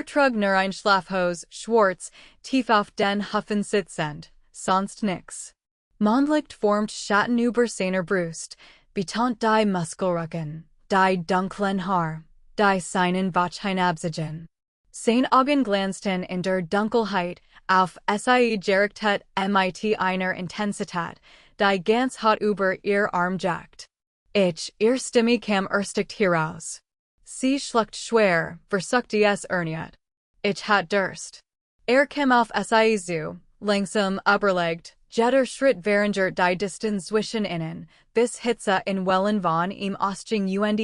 Trug nur ein Schlafhose, schwarz, tief auf den Hufen sitzend, sonst nix. Mondlicht formt Schatten über seiner Brust, betont die Muskelrücken, die dunklen Haar, die seinen Bauch hinabziehen. Seine Augen glänzten in der Dunkelheit, auf gerichtet mit einer Intensität, die ganz hart über ihr Arm jagt. Ihr Stimme kam erstigt heraus. Sie schluckt schwer, versuchte es nicht. Ich hat Durst. Kam auf zu, langsam überlegt, jeder Schritt während die Distanz zwischen ihnen, bis Hitze in Wellen von ihm ausging und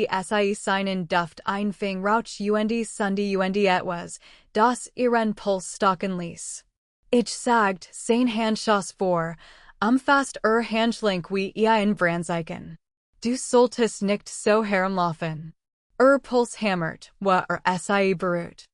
seinen Duft einfing rauch und Sunday und etwas, das ihren Puls stocken ließ. Ich sagt, sein Handschoss vor, umfasst Handschlink wie ein Brandzeichen. Du solltest nicht so herumlaufen. Puls hämmert, wa beruht.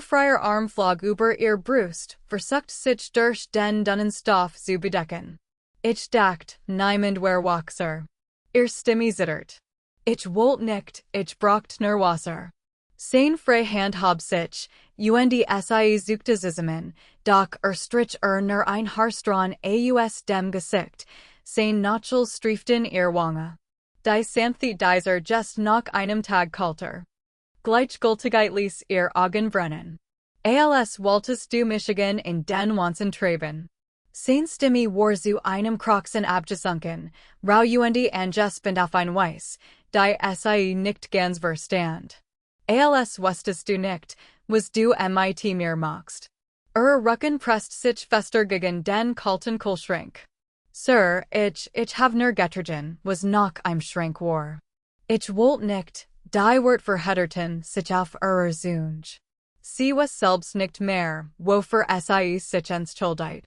Freier Arm flog über ihr Brust, versucht sich durch den dünnen Stoff zu bedecken. Ich dacht, niemand wer Waxer. Ihr Stimme zittert. Ich wollt nicht, ich braucht nur Wasser. Sein frei Handhab sich, und sie suchte zusammen, doch strich nur ein Haarstran aus dem Gesicht, sein Nachel streiften ihr Wange. Die Samthi dieser just nach einem Tag kalter. Gleichgültigkeit ließ ihr Augen brennen. Als wolltest du Michigan in den Wanzen treiben. Sein Stimme war zu einem Krochsen abgesunken, rau und angespannend auf ein Weiß, die sie nicht ganz verstand. Als wusstest du nicht, was du mit mir machst. Rücken presst sich fester gegen den kalten Kühlschrank. Sir, ich hab nur getrgen, was noch im Schrank war. Ich wollt nicht, die Wort verhedderten sich auf Zunge. Sie was selbst nicht mehr, wofür sie sich entschuldigt.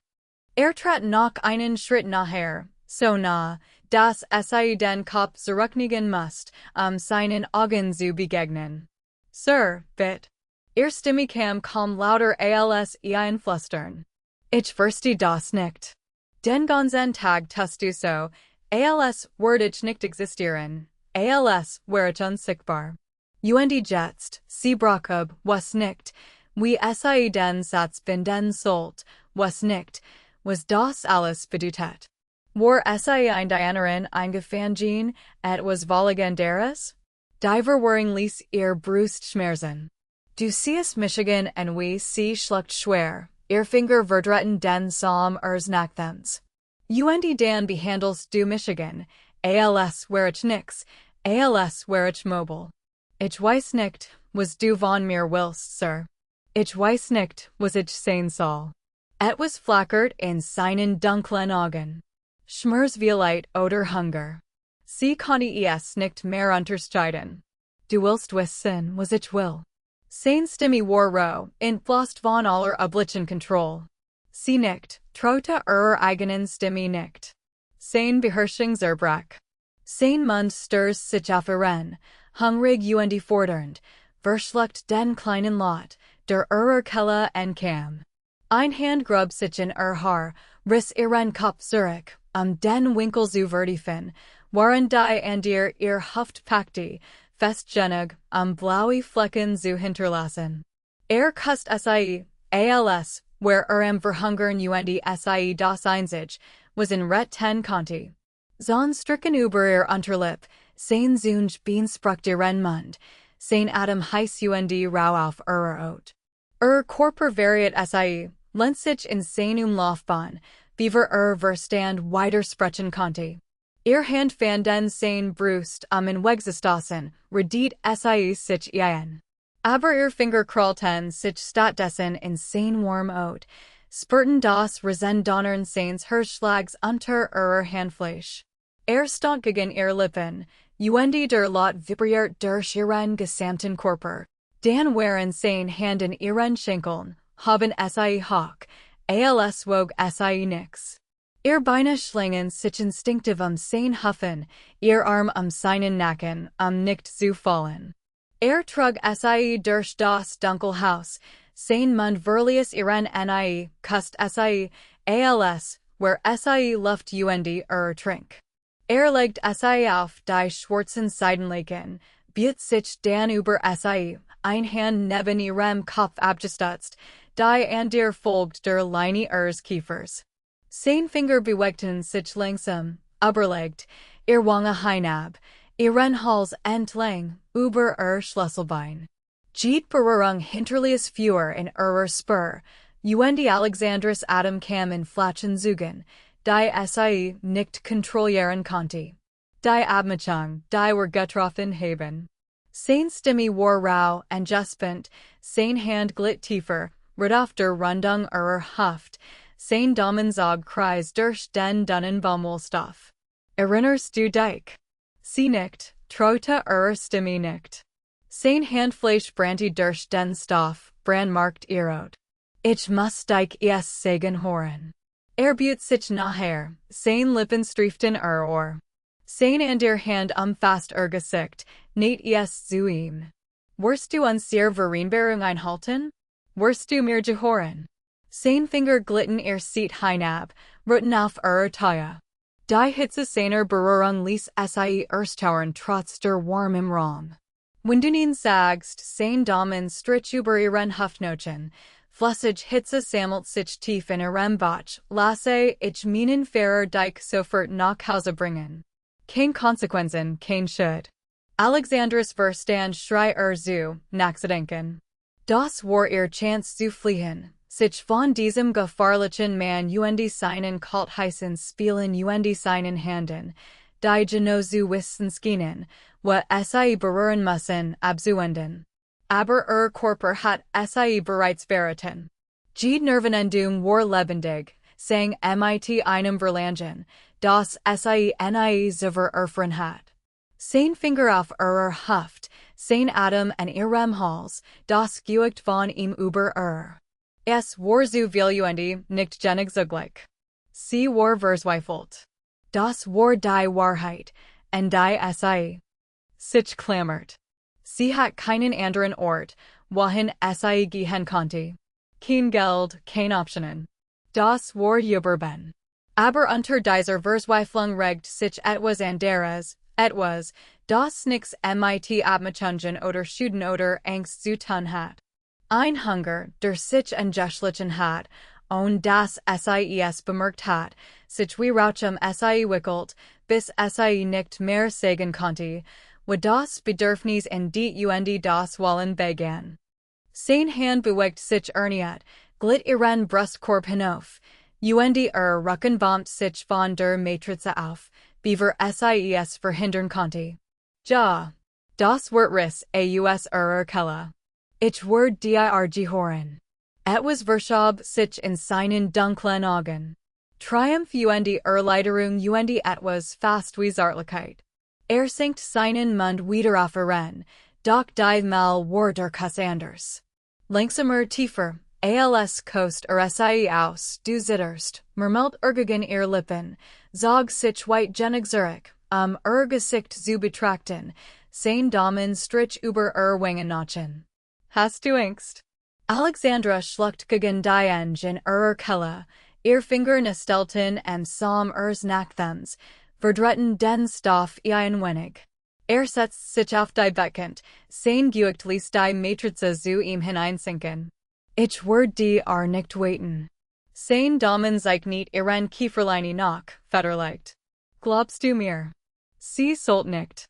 Trat noch einen Schritt nachher, so nah, dass sie den Kopf zurücknehmen musst, seinen Augen zu begegnen. Sir, bitte. Stimme kam kaum lauter als ein Flüstern. Ich verstehe das nicht. Den ganzen Tag tust du so, als würde ich nicht existieren, als wäre ich unsichtbar. Und jetzt, sie brauchen, was nicht, wie sie den Satz finden sollt, was nicht, was das alles bedeutet. War sie ein Dienerin eingefangen, etwas Legendäres? Die Verwirrung ließ ihr Brust schmerzen. Du siehst Michigan und wie sie schluckt schwer, ihr Finger verdretten den Saum Nachtens. Und dann behandelst du Michigan, als wäre ich nix, als wäre ich mobile. Ich weiß nicht, was du von mir willst, Sir. Ich weiß nicht, was ich sein soll. Etwas flackert in seinen dunklen Augen. Schmerzviolett oder Hunger. Sie konnte es nicht mehr unterscheiden. Du willst wissen, was ich will. Sein Stimme war rau, entflossen von aller üblichen Kontrolle. Sie nicht, traute eigenen Stimme nicht. Sein Beherrschung zerbrach. Sein Mund stirs sich auf ihren, hungrig und fordernd, verschluckt den kleinen Lot, der Kelle entkam. Ein Hand grub sich in Haar, riss ihren Kopf zurück, den Winkel zu vertiefen, waren die ihr Haft packte, festgenug, blaue Flecken zu hinterlassen. Kusst sie, als where verhungern und sie das Einzig, was in ten Conti. Zon stricken über ihr Unterlip, sein Zunge beansprach ihren Mund, sein Atem heiß und rau auf Ot. Körper variat sie, lent sich in seinem Laufbahn, beaver verstand weiter sprechen konnte. Ihr Hand fan den sein Brust in Wegsistassen, redet sie sich ein. Aber ihr Finger krallten sich stattdessen in sein warm Ot, spurten das Resendonnern seins Hirschschlags unter Handfleisch. Stand gegen ihr Lippen, und der Lot vibriert durch ihren gesamten Körper. Dan waren sein Hand in ihren Schenkeln, haben sie hoch, als wog sie nix. Ihr Beine schlingen sich instinktiv sein Hufen, ihr Arm seinen Nacken, nicht zu fallen. Trug sie durch das Dunkelhaus, sein Mund verließ ihren kusst sie, als where sie Luft und trink. Legt sie auf die schwarzen Seidenlaken, biet sich dann über sie, ein Hand neben ihrem Kopf abgestützt, die andere folgt der Linie ihres Kiefers. Sein Finger bewegten sich langsam, überlegt, ihr Wange hinab, ihren Hals entlang, über ihr Schlüsselbein. Jeet Berührung hinterließ Führer in ihrer Spur, und Alexandras Atem kam in flachen Zügen, die sie nicht kontrollieren konnte. Die Abmachung, die war getroffen haben. Sein Stimme war rau und gespannt, sein Hand glitt tiefer, auf der Rundung ihrer Haft, sein Daumenzog kreis durch den dünnen Baumwollstoff. Erinnerst du dich? Sie nicht, traute ihre Stimme nicht. Sein Handfleisch brannte durch den Stoff, brandmarkt ihr Ot. Ich muss dich es sagen hören. Biet sich nachher, sein Lippen streiften ihr Ohr. Sein in der Hand fast ihr Gesicht, nicht es zu ihm. Wirst du uns sehr Vereinbarung einhalten? Wirst du mir gehören? Sein Finger glitten ihr Seat hinab, rütten auf ihre Taille. Die Hitze seiner Berührung ließ sie Ersttauern trotz der warmen Raum. Wenn du ihn sagst, sein Damen strich über ihren Hüftnochen, Flüssig Hitze sammelt sich tief in ihrem Bauch, lasse ich meinen Fahrer dich sofort nach Hause bringen. Keine Konsequenzen, kein Schuld. Alexandras Verstand schrei zu, nachzudenken. Das war ihr Chance zu fliehen, sich von diesem gefahrlichen Mann seinen kalt heißen Spielen seinen Handen, die genau zu wissen schienen, was sie berühren müssen, abzuwenden. Aber Körper hat sie bereits verraten. Die Nervenendung war lebendig, sang mit einem Verlangen, das sie nie zuvor erfahren hat. Sein Finger auf ihrer Hüft, sein Atem an ihrem Hals, das Gewicht von ihm über ihr. Es war so viel nicht genig zugleich. Sie war verzweifelt. Das war die Wahrheit, und die sie sich klammert. Sie hat keinen anderen Ort, wohin sie gehen konnte. Kein Geld, kein Optionen. Das war überben. Aber unter dieser Verzweiflung regt sich etwas anderes, etwas, das nix mit Abmachungen oder Schulden oder Angst zu tun hat. Ein Hunger, der sich entschlichen hat, und das sie bemerkt hat, sich wie Rauchem sie wickelt, bis sie nicht mehr sagen konnte, wo das Bedürfnis in die das Wollen begann. Sein Hand bewegt sich erneut, glitt ihren Brustkorb hinauf, Rücken bäumt sich von der Matrize auf, beaver ses verhindern konnte. Ja, das wird Riss ihrer Kelle. Ich werde dir gehoren. Etwas verschob sich in seinen dunklen Augen. Triumph Erleiderung etwas fast wie Zärtlichkeit. Senkt seinen Mund wieder auf ihren, doch die Mal war der Kuss anders. Langsamer tiefer, als Kost sie aus, du zitterst, murmelt gegen ihr Lippen, zog sich weit genig zurück, Gesicht zu betrachten, sein Daumen strich über Wangen nachen. Hast du Angst? Alexandra schluckt gegen die in ihrer Kelle, ihr Finger nestelten and som Nachthums, verdretten den Stoff ein wenig. Setzt sich auf die Beckend, sein Gewicht ließ die Matrize zu ihm hineinsinken. Ich werde dir nicht waiten. Sein Daumen sich nicht ihren Kieferlein nach, federleicht. Glaubst du mir? Sie sollt nicht.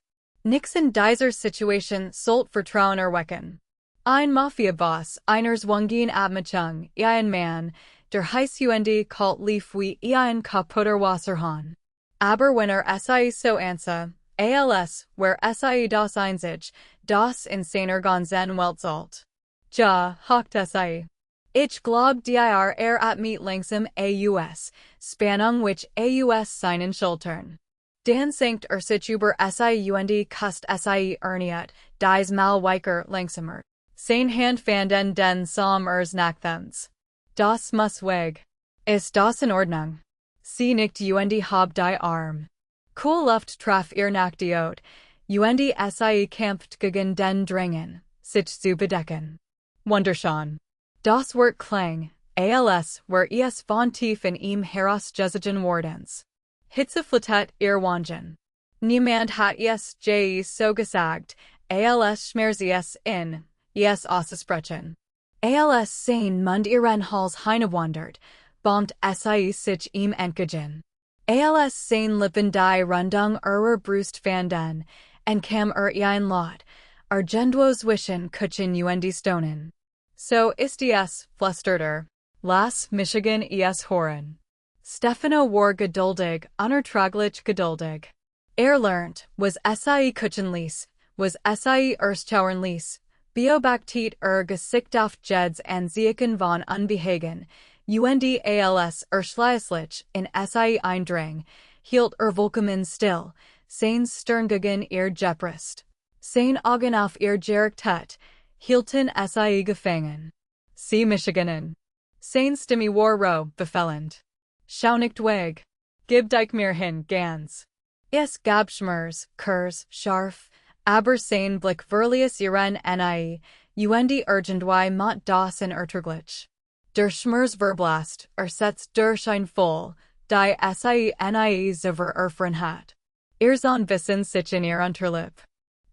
Nix in dieser Situation sollt Vertrauen erwecken. Ein Mafia-Boss, einers Wangin Abmachung, ein Mann, der heiß kalt lief wie ein kaputter Wasserhahn. Aber wenn sie so ansa, als where sie das einzig, das in seiner ganzen Welt sollt. Ja, hockt sie. Ich glaub dir at meet langsam aus, Spannung which aus seinen Schultern. Dan sankt sich über sie kust sie erniet, dies mal weicher langsamer. Sein Hand fanden den som Nachthuns. Das muss weg. Ist das in Ordnung? Sie nickt hab die Arm. Cool Luft traf ihr nach die Haut, sie kämpft gegen den Drängen, sich zu bedecken. Wunderschön. Das Wort klang, als wär es von tief in ihm herausgesiegen wardens. Hitze flittet ihr Wangen. Niemand hat es so gesagt, als schmerz es in, es auszusprechen. Als sein Mund ihren Hals hinewandert, bombt sie sich ihm entgegen. Als sein Lippen die Rundung ihrer Brust fanden, und kam ein Lot, argenduos wischen kutschen stonen. So ist es, flüsterte, Las Michigan es horen. Stefano war geduldig, unerträglich geduldig. Lernt, was sie kutschen ließ, was sie erstauern ließ, beobachtet Gesicht auf Jeds and Zieken von Unbehagen, als schleißlich in sie eindrang, hielt Willkommen still, sein Stern gegen ihr Gebrust. Sein Augen auf ihr gerichtet, hielten sie gefangen. Sie Michiganen. Sein Stimme war roh, befellend. Schau nicht weg. Gib dich mir hin, ganz. Es gab Schmers, Kurs, scharf, aber sein Blick verließ ihren nie, irgendwie mot das in Ertraglich. Der Schmers verblast, setzt der Schein voll, die seine Ziver Erfrenhat. Irzon Wissen sich in ihr Unterlip.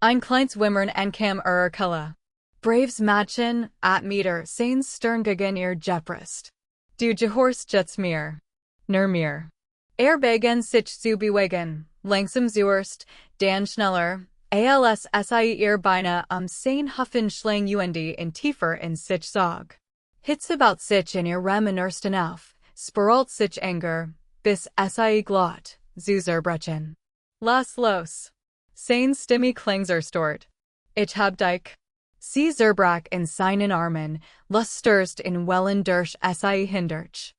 Ein kleines Wimmern enkam Kella. Braves Matchen, at Meter, Sains Stern gegen ihr Jeprist. Du Gehorst Jets mir. Mir. Beginn sich zu bewegen, langsam zuerst, dann schneller, als sie ihr beinahe sein Huffen schlang in tiefer in sich Sog. Hitze about sich in ihr Remen ersten auf, spiralt sich Anger, bis sie glott, zu zerbrechen. Las los. Sein Stimme Klangserstort. Ich hab dich. Sie zerbrach in seinen Armen, lustürst in Wellen durch sie hindurch.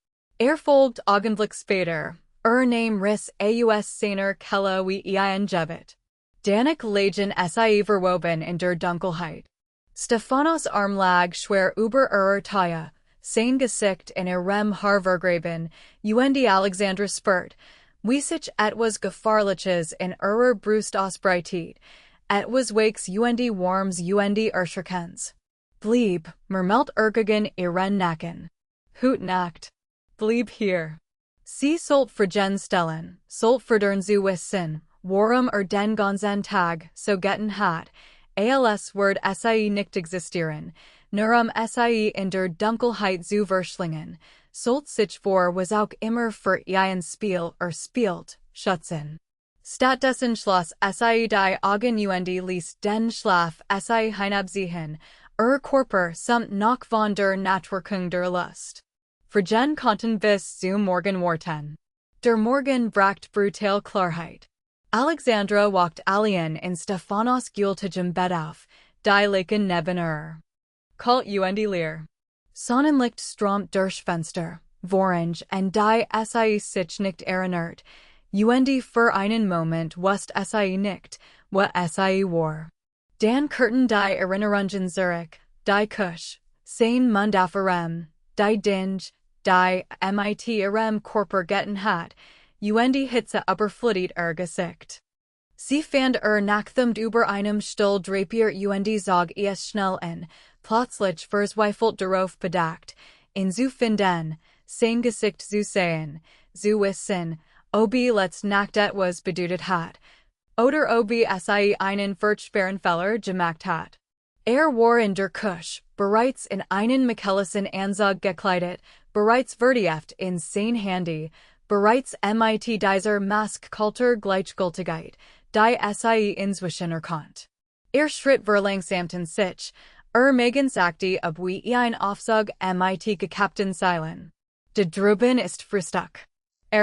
Folgt Augenblick später, Name Riss aus seiner Kelle wie ein Jebet. Danik Legion sie verwoben in der Dunkelheit. Stephanos Arm lag schwer über Taya, sein Gesicht in ihrem Haar vergraben, Alexandra spurt, wie sich etwas Gefahrliches in Brust ausbreitet, etwas Wakes Warms Erschreckens. Blieb, murmelt gegen ihren Nacken. Hut Nacht. Blieb hier. Sie sollt vergen stellen, sollt verdern zu wissen, warum den ganzen Tag so getten hat, als word sie nicht existieren, nur sie in der Dunkelheit zu verschlingen, sollt sich vor was auch immer für ein Spiel spielt, schützen. Stattdessen schloss sie die Augen ließ den Schlaf sie hinabziehen, Körper samt noch von der Nachwirkung der Lust. Vergen konnten bis zu Morgen warten. Der Morgen bracht brutal Klarheit. Alexandra walked alien in Stephanos gültigem Bett auf, die Laken neben Kalt leer. Sonnenlicht strömt durch Fenster, Vorange und die sie sich nicht erinnert, für einen Moment wusst sie nicht, what sie war. Dan Curtin die Erinnerungen zurück, die Kusch, sein Mund auf die Dinge, die mit Körper getten hat, Hitze überflutet Gesicht. Sie fand nachdem über einem Stuhl drapiert zog es schnell in, plötzlich verzweifelt darauf bedacht, in zu finden, sein Gesicht zu sehen, zu wissen, ob let's Nacht etwas bedeutet hat, oder ob sie einen furchtbaren Fehler gemacht hat. War in der Kusch, bereits in einen Michelson Anzug gekleidet, bereits vertieft in sein Handy, bereits mit dieser Maskkultur Gleichgültigkeit, die sie inzwischen erkannt. Schritt verlangsamten sich, Megan sagte ob wie ein Aufzug mit gekappten Seilen. De drüben ist Frühstück.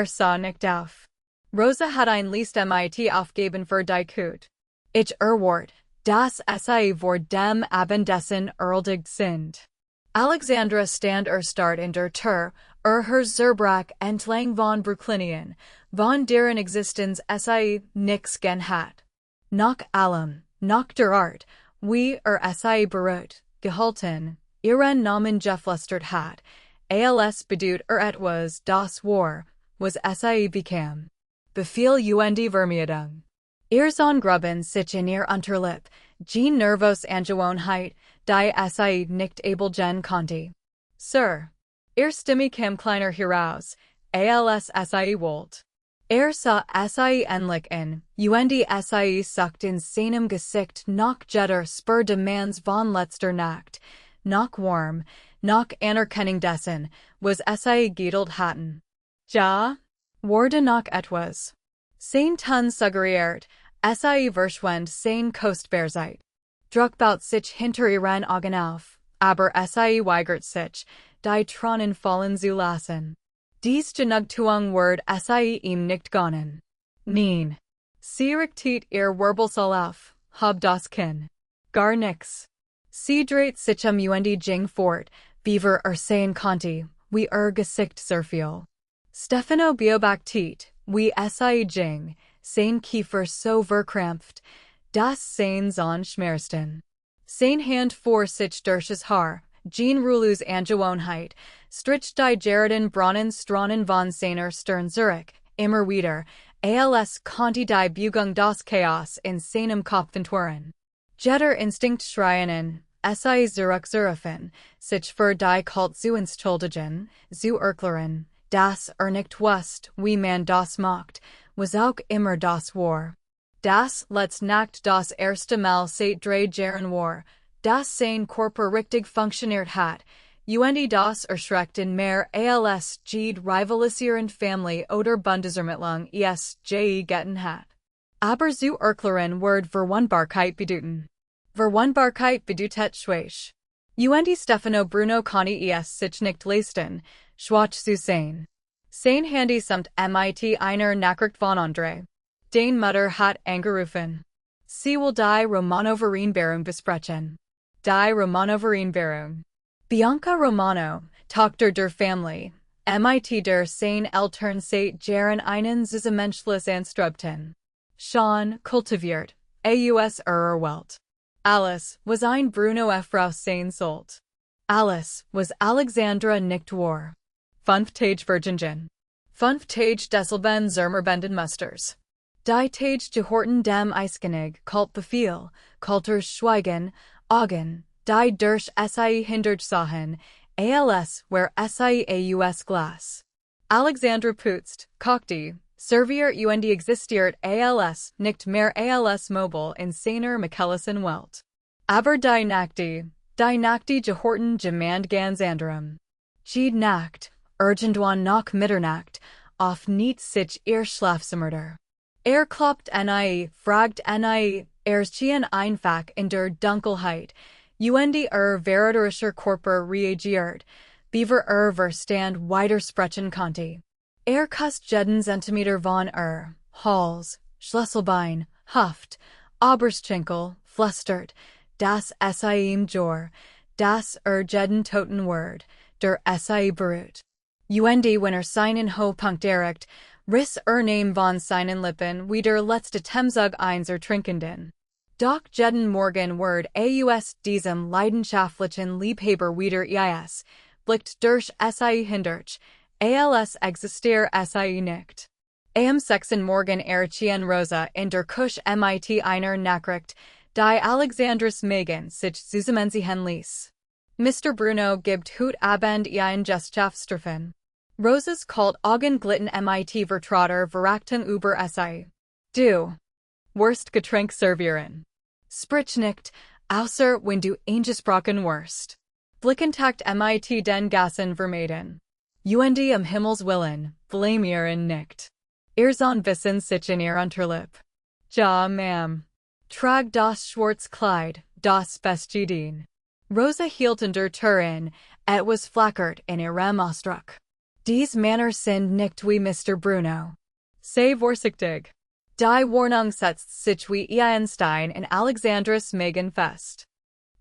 Sah nicht auf. Rosa hat ein Liest mit aufgeben für die Kut. Ich wort, dass sie vor dem Abendessen erledigt sind. Alexandra stand start in der Tür, her zerbrach entlang von Brooklynien, von deren Existenz sie nix gen hat. Nach allem, nach der Art, wie sie beruht, gehalten, ihren Namen geflüstert hat, als bedeut etwas, das war, was sie bekam. Befehl Vermeidung. Irzon Gruben sich in ihr Unterlip, Jean Nervos Angewohnheit, die sie nicht able gen konnte. Sir. Stimme kam kleiner heraus, als sie wollt. Sah sie endlich in, sie sucht in seinem Gesicht nach Jetter spur demands von letzter Nacht, nach warm, nach Anerkennung dessen, was sie geduld hatten. Ja? Wurde nach etwas. Sein Ton suggeriert, sie verschwand sein Kostbarzeit. Druckbaut sich hinter ihren Augen auf, aber sie weigert sich, die Tronen fallen zu lassen. Dies Genugtuung word sie ihm nicht gönnen. Nein. Sie richtet ihr Wirbelsal auf, hab das Kinn. Gar nix. Sie dreht sich jing fort, beaver sein Conti, wie Gesicht sehr viel. Stefano beobachtet, wie sie jing, sein Kiefer so verkrampft, dass sein Zahn schmersten. Sein Hand vor sich durchs Haar, Jean Rulus Angewohnheit, strich die Gerarden Bronnen Stronnen von seiner Stern Zurich, immer wieder, als Conti die Bugung das Chaos in seinem Kopfenturen. Jetter Instinkt schreien, sie zurückzurufen, sich für die Kalt zu entschuldigen, zu erklären, das nicht wust, wie man das macht, was auch immer das war. Das letzte Nacht das erste Mal seit 3 Jahren war, das sein Körper richtig funktioniert hat, und das erschreckten mehr als jede rivalisierende Familie oder Bundesermittlung je getten hat. Aber zu erklären wird Verwundbarkeit bedeuten. Verwundbarkeit bedeutet Schwach. Und Stefano Bruno Conti sich nicht leisten, schwach zu sein. Sein Handy samt mit einer Nachricht von Andre. Dein Mutter hat angerufen. Sie will die Romano-Vereinbarung besprechen. Die Romano-Vereinbarung. Bianca Romano, Tochter der Familie, mit der sein Eltern seit Jahren einen zusammenschluss anstrebten. Schon kultiviert, aus Welt. Alice was ein Bruno Frau sein sollt. Alice was Alexandra nicht war. 5 Tage Virgingen. 5 Tage Desselben Zermerbenden Musters. Die Tage gehorten dem Eiskönig, kalt Befehl, kalter Schweigen, Augen, die durch sie hindert sahen, als where sie aus Glas. Alexandra putzt, kochte, serviert und existiert als nicht mehr als mobile in seiner Michaelisen Welt. Aber die Nachte gehorten gemand ganz anderem. Jede Nacht, irgendwann nach Mitternacht, auf nicht sich ihr Schlafzimmer. Kloppt fragt schien einfach in der Dunkelheit, und verräterischer Körper reagiert, beaver Verstand widersprechen konnte. Kust jeden Zentimeter von Hals, Schlüsselbein, Hüft, Oberschenkel, flüstert, das ihm Jor, das jeden toten Word, der berührt. Und wenn seinen Höhepunkt erreicht, riss Name von seinen Lippen wie der letzte Temzug eins trinkenden. Doch jeden Morgen Word aus diesem leidenschaftlichen Liebhaber wieder blickt durch sie hindurch, als existiert sie nicht. Am 6. Morgen erschien Rosa in der Küche mit einer Nachricht, die Alexandras Megan sich zusammenziehen ließ. Mr. Bruno gibt heute Abend ein Gesellschaftstreffen. Rosas kalt Augen glitten mit Vertrater verachten über sie. Du wirst Getränk servieren. Sprich nicht, außer wenn du angesprochen wirst. Blickentakt mit den Gassen vermeiden. Und Himmels willen, blamieren nicht. Son wissen sich in ihr Unterlip. Ja, ma'am. Trag das Schwarzkleid, das Bestgedien. Rosa hielt in der Tür in, was flackert in ihrem Ausdruck. Dies Männer sind nicht wie Mr. Bruno. Sei vorsichtig. Die Warnung setzt sich wie Einstein in Alexandras Megan fest.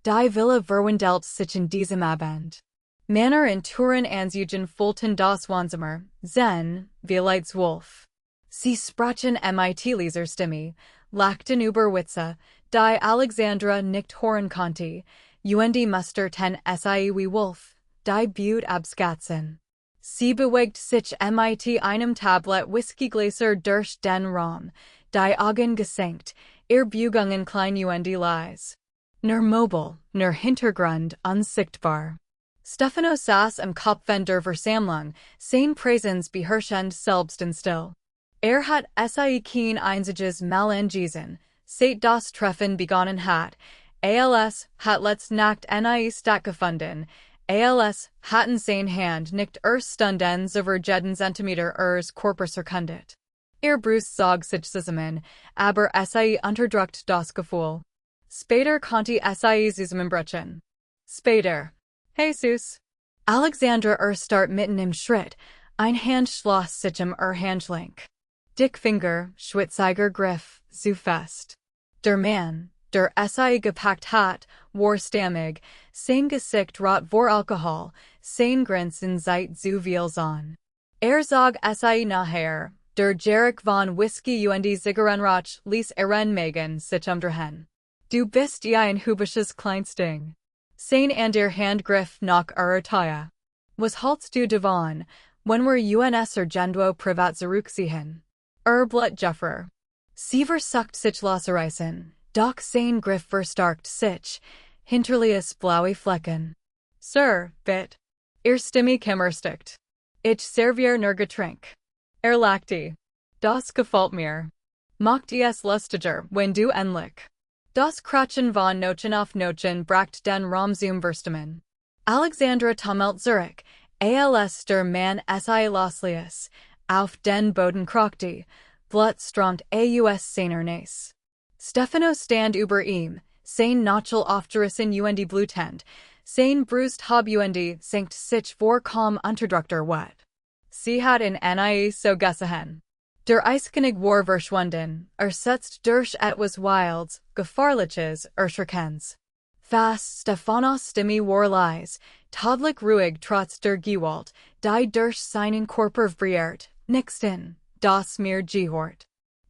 Die Villa verwandelt sich in diesem Abend. Männer in Turin anzugen Fulton das Wohnzimmer, sein, wie Wolf. Sie sprachen mit leiser Stimme, lachten über Witze, die Alexandra nicht hören konnte, und musterten sie wie Wolf, die Beaut abskatzen. Sie bewegt sich mit einem Tablet Whiskygläser durch den Raum, die Augen gesenkt, ihr Bewegungen klein und leise. Nur mobil, nur Hintergrund unsichtbar. Stefano saß am Kopf der Versammlung, sein Präsenz beherrschend selbst und still. Hat sie kein einziges Mal angewiesen, seit das Treffen begonnen hat, als hat letzte Nacht stattgefunden, als hatten sein Hand nicht Stunden über jeden Zentimeter Körpers erkundet. Brust zog sich zusammen, aber sie unterdrückt das Gefühl. Später konnte sie zusammenbrechen. Später. Jesus. Alexandra start mitten im Schritt, ein Hand schloss sich Handgelenk. Dickfinger, Schwitziger Griff, zu fest. Der Mann, der sie gepackt hat, war stammig, sein Gesicht rot vor Alkohol, sein Grinsen seit zu viel an. Zog sie nachher, der Jarek von Whisky und Zigarettenrauch ließ Megan sich umdrehen. Du bist ein hübsches Kleinstding. Sein an der Handgriff nach Taya. Was haltst du davon, wenn wir uns Urgendo privat zurückziehen? Blut Jeffrer. Sie versucht sich loszureißen, doch sein Griff verstärkt sich, hinterließ blaue Flecken. Sir, bitte. Stimme kämmerstickt. Ich servier nur Getränk. Lachti. Das gefällt mir. Macht es lustiger, wenn du endlich. Das Kratchen von Nochen auf Nochen bracht den Raum zum Verstamen. Alexandra Tummelt Zurich, als der Mann sei loslius, auf den Boden krockte, blut strömt aus seiner Nase. Stefano stand über ihm, sein Nachel aufgerissen und blutend, sein Brust hab und senkt sich vor kaum unterdrückter Wut. Sie hat in nie so gesehen. Der Eiskönig war verschwunden, ersetzt durch etwas Wilds, Gefahrliches, Erschreckens. Fast Stefanos Stimme war leise, tadlich ruhig trotz der Gewalt, die durch seinen Körper vibriert, nixten, das mir gehört.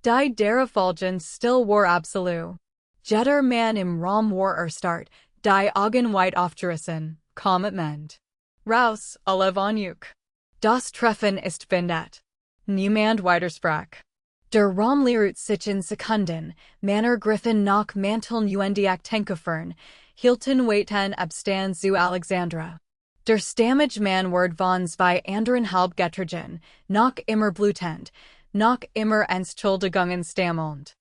Die der Effulgence still war absolut. Jeder Mann im Raum war erstarrt, die Augen weit aufgerissen, Commitment. Raus, alle von Juk. Das Treffen ist beendet. Niemand widersprach. Der Raum leert sich in Sekunden, Männer griffen nach Manteln und Aktenkofern, hielten Waiten Abstand zu Alexandra. Der stammige Mann ward von zwei anderen halbgetrigen, noch immer blutend, noch immer Entschuldigungen stammelnd.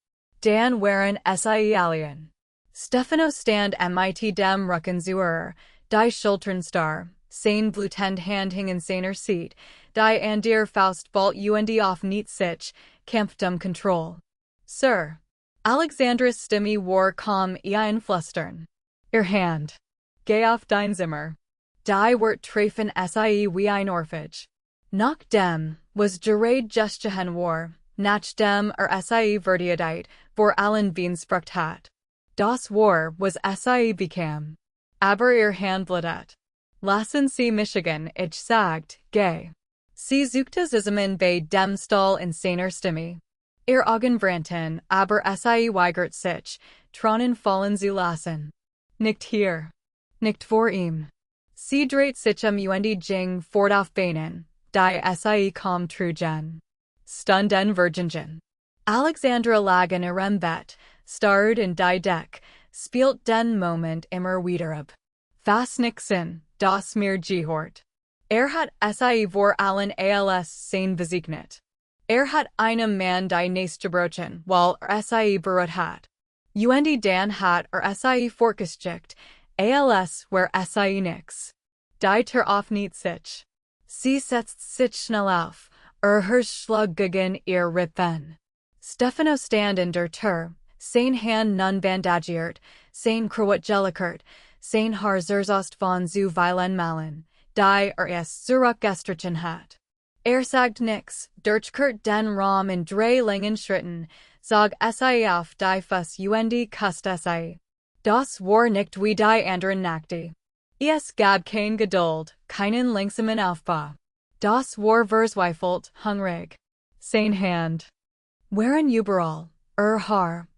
Dan waren sie alien. Stefano stand mit dem Rücken zur, die Schultern starr, sein blutend Hand hing in seiner Seat, die an der Faust bald und auf nicht sich, kämpftem Kontroll. Sir. Alexandras Stimme war kaum ein Flüstern. Ihr Hand. Geh auf dein Zimmer. Die Wort treffen sie wie ein Orphage. Nach dem, was gerade gestehen war, nach dem sie verdiedeit, vor allen Wienspracht hat. Das war, was sie bekam. Aber ihr Hand blutet. Lassen Sie Michigan, ich sagt, geh. Sie suchte Zusammen bei dem Stall in seiner Stimme. Ihr Augen brannten, aber sie weigert sich, Tronen fallen zu lassen. Nicht hier. Nicht vor ihm. Sie dreht sich und ging fort auf Beinen, die sie kaum trugen. Stunden Virgingen. Alexandra lag in ihrem Bett, starred in die Deck, spielt den Moment immer wieder ab. Fast nixen, das mir gehört. Hat sie vor allen als sein besegnet. Hat einem Mann die Nase gebrochen, weil sie berührt hat. Und dann hat sie fortgeschickt, als wär sie nix. Die Tür auf nicht sich. Sie setzt sich schnell auf, Hirschschlag gegen ihr Rippen. Stefano stand in der Tür, sein Hand nun bandagiert, sein Krawatt gelikert, sein Haar zerzost von zu vielen Malen, die es zurückgestrichen hat. Sagt nix, durchkert den Raum in drei langen Schritten, zog sie auf die Fuss und kusst sie. Das war nicht wie die anderen Nachte. Es gab kein Geduld, keinen langsamen Aufbau. Das war verzweifelt, hungrig. Sein Hand. Waren überall, Haar,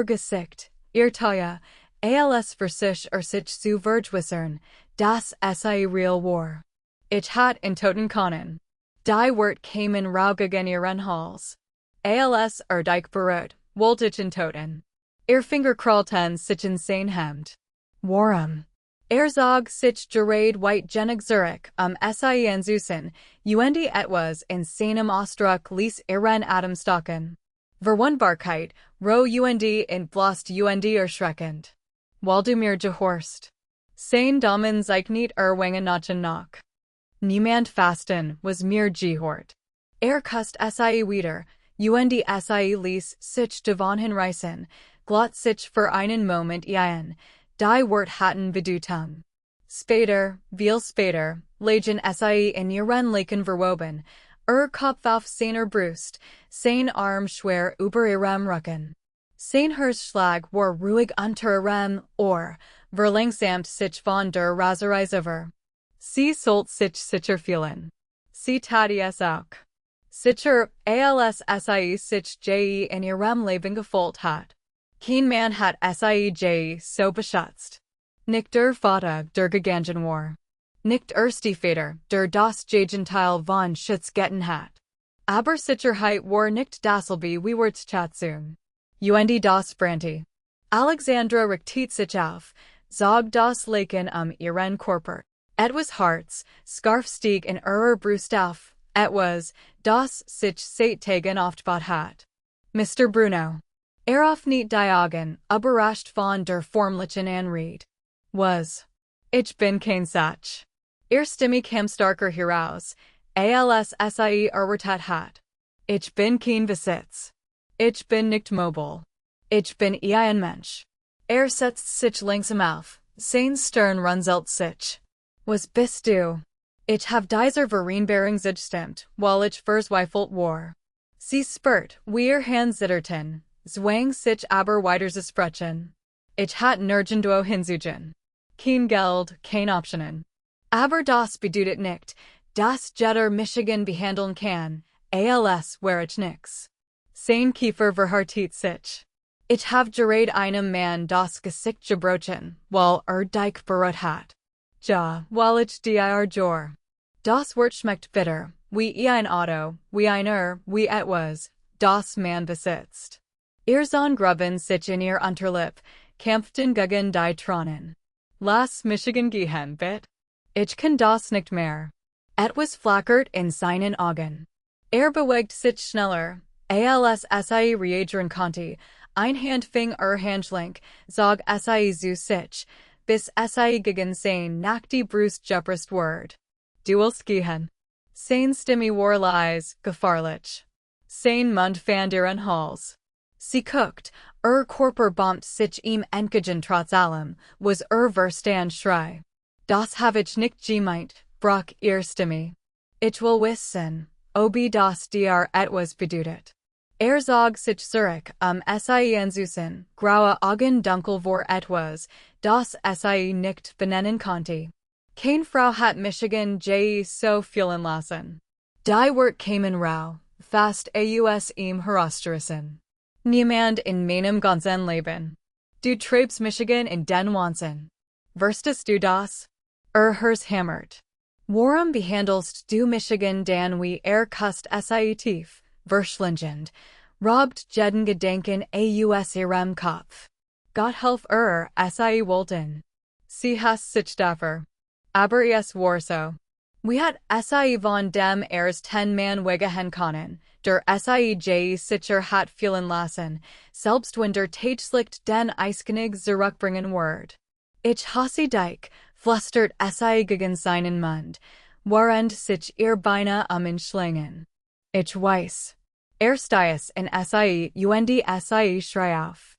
Gesicht, Taille, als für sich sich zu vergewissern, dass sie real war. Ich hat in toten können. Die Wort kämen rau gegen ihren Hals. Als dich berührt, wollte ich in toten. Ihr Finger krallten sich in sein Hemd. Warum? Zog sich gerade weit genig Zurich sie anzusen, und etwas in seinem Ausdruck ließ ihren Atem stocken. Verwundbarkeit, roh und in blost und erschreckend. Weil du mir gehorst. Sein Damen sich nicht wangen nachen nach. Niemand fasten, was mir gehört. Kusst sie wieder, und sie ließ sich davon hinreißen, glott sich für einen Moment ein, die Wort hatten Bedeutung. Später, viel später, lagen sie in ihren Laken verwoben, Kopf auf seiner Brust, sein Arm schwer über ihrem Rücken. Sein Herzschlag war ruhig unter ihrem Ohr, verlangsamt sich von der Raserei über. Sie sollt sich sicher fühlen. Sie tat es auch. Sicher, als sie sich in ihrem Leben gefühlt hat. Kein Mann hat sie so beschützt. Nicht der Vater, der gegangen war. Nicht die Vater, der das Gegenteil von Schutz getten hat. Aber Sicherheit war nicht dasselbe wie Wertschätzung. Und das brannte. Alexandra richtet sich auf, zog das Laken ihren Körper. Etwas Herz, Scarfstieg in Brust auf, etwas, das sich seit Tagen oft bot hat. Mr. Bruno. Auf niet die Augen, überrascht von der formlichen Anrede. Was. Ich bin kein Sach. Stimme kam starker heraus, als sie erwartet hat. Ich bin kein Besitz. Ich bin nicht mobil. Ich bin ein Mensch. Setzt sich langsam auf, sein Stirn runzelt sich. Was bist du? Ich hab dieser Vereinbarung zugestimmt, weil ich verzweifelt war. Sie spürt, wir Hand zitterten, zwang sich aber weiter zu sprechen. Ich hat nirgendwo hinzugen. Kein Geld, kein Optionen. Aber das bedeutet nicht, dass jeder Michigan behandeln kann, als wäre ich nix. Sein Kiefer verhärtet sich. Ich hab gerade einem Mann das Gesicht gebrochen, weil dich berührt hat. Ja, weil ich dir jor. Das Wort schmeckt bitter, wie ein Auto, wie wie etwas, das man besitzt. Son Gruben sich in ihr Unterlip, kämpften gegen die Tronen. Lass Michigan gehen, bit. Ich kann das nicht mehr. Etwas flackert in seinen Augen. Bewegt sich schneller, als sie reagieren konnte, ein Hand fing Handschlenk, zog sie zu sich, bis sie gegen sein nach die Brust gepresst ward. Du willst gehen. Sein Stimme war leise, gefahrlich. Sein Mund fand ihren Hals. Sie guckt, Körper bombt sich ihm entgegen trotz allem, was Verstand schrei. Das hab ich nicht gemeint, brach ihr Stimme. Ich will wissen, ob das dir etwas bedeutet. Zog sich zurück, sie anzusen, graue Augen dunkel vor etwas, das sie nicht benennen konnte. Keine Frau hat Michigan so fühlen lassen. Die Wort kamen rau, fast aus ihm herausgerissen. Niemand in meinem ganzen Leben. Du treibst Michigan in den Wahnsinn. Wirstest du das? Herz hämmert. Warum behandelst du Michigan dann wie kust sie tief, verschlingend, robbt jeden Gedanken aus ihrem Kopf. Gott helf sie wollten. Sie hast sich dafür. Aber es war so. Wie hat sie von dem 10 Mann wegehen können, der sie sicher hat fühlen lassen, selbst wenn der Tageslicht den Eiskönig zurückbringen wird. Ich hasse dich, flüstert sie gegen seinen Mund, während sich ihr Beine entschlingen. Ich weiß. Stiess in sie schrei auf.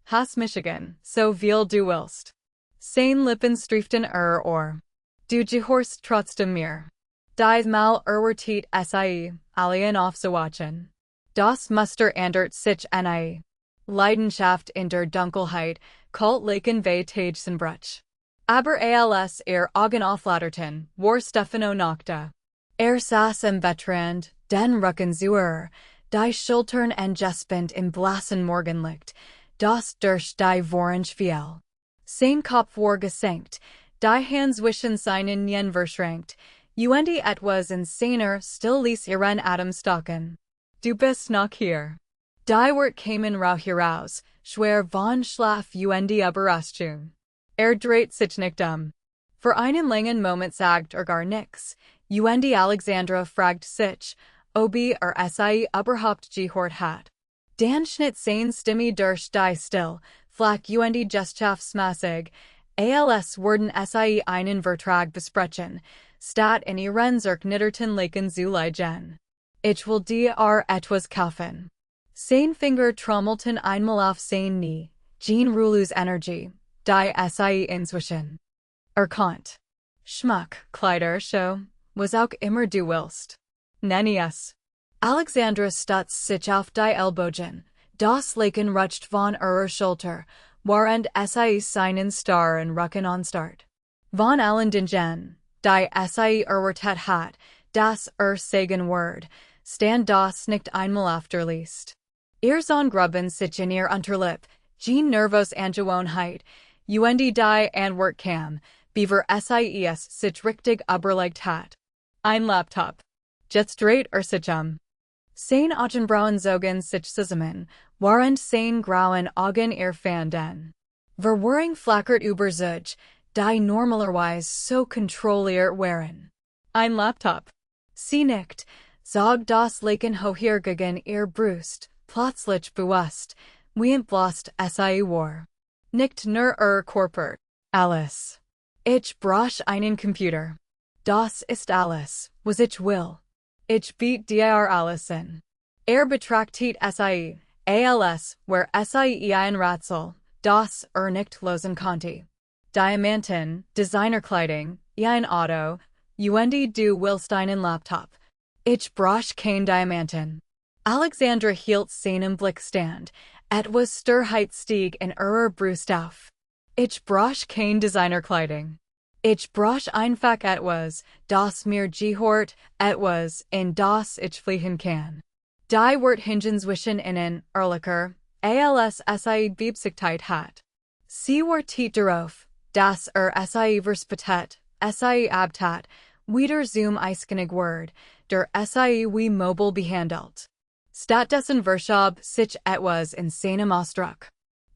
Has Michigan, so viel du willst. Sein Lippen streiften Ohr. Du gehorst trotzdem mir. Dies Mal erwartet sie, allen aufzuwatchen. Das Muster ändert sich an Leidenschaft in der Dunkelheit, kalt leken wie Tagesenbrutsch. Aber als Augen auflatterten, war Stefano nackte. Saß im Bettrand, den Rücken zu die Schultern angespent im blassen Morgenlicht, das durch die Orange fiel. Sein Kopf war gesenkt, die Hand zwischen seinen Nien verschränkt, etwas insaner still ließ ihren Atem stocken. Du bist noch hier. Die Wort kamen rau heraus, schwer von Schlaf Überraschung. Dreht sich nicht Für einen langen Moment sagt gar nix, Alexandra fragt sich, ob sie überhaupt gehört hat. Dan schnitt sein Stimme durch die still, flach geschaffsmäßig, als würden sie einen Vertrag besprechen, statt in ihren zerknitterten Laken zu liegen. Ich will dir etwas kaufen. Sein Finger trommelten einmal auf sein Knie, Jean Rulus Energie, die sie inzwischen. Konnte. Schmuck, Kleider, Show, was auch immer du willst. Nenn es. Alexandra stutzt sich auf die Ellbogen, das Laken rutscht von ihrer Schulter, während sie seinen starren Rücken anstart. Von allen Dingen, die sie erwartet hat, das sagen wird, stand das nicht einmal afterliest. Son Gruben sich in ihr Unterlip, Jean nervos Angewohnheit, die Antwort kam, beaver ses sich richtig überlegt hat. Ein Laptop. Jetzt dreht sich Sein Augenbrauen zogen sich zusammen, während sein grauen Augen ihr fanden. Verwirrung flackert über sich, die normalerweise so kontrolliert waren. Ein Laptop. Sie nicht, zog das Laken hoher gegen ihr Brust, plötzlich bewusst, wie entblößt sie war. Nicht nur Körper. Alles. Ich brauche einen Computer. Das ist alles, was ich will. Ich biete dir alles in. Betrachtet sie, als wär sie ein Rätsel, das nicht lösen konnte. Diamanten, Designerkleidung, ein Auto, du willst einen Laptop. Ich brauche kein Diamanten. Alexandra hielt seinen Blick stand, etwas Sturheit stieg in ihrer Brust auf. Ich brauche kein Designerkleidung. Ich brauche einfach etwas, das mir gehört, etwas, in das ich fliehen kann. Die Wort hingen zwischen ihnen, ehrlicher, als sie Beabsichtigkeit hat. Sie wartet darauf, dass sie verspätet, sie abtat, wieder zum eiskenig Word, der sie wie mobile behandelt. Stattdessen verschob sich etwas in seinem Ausdruck.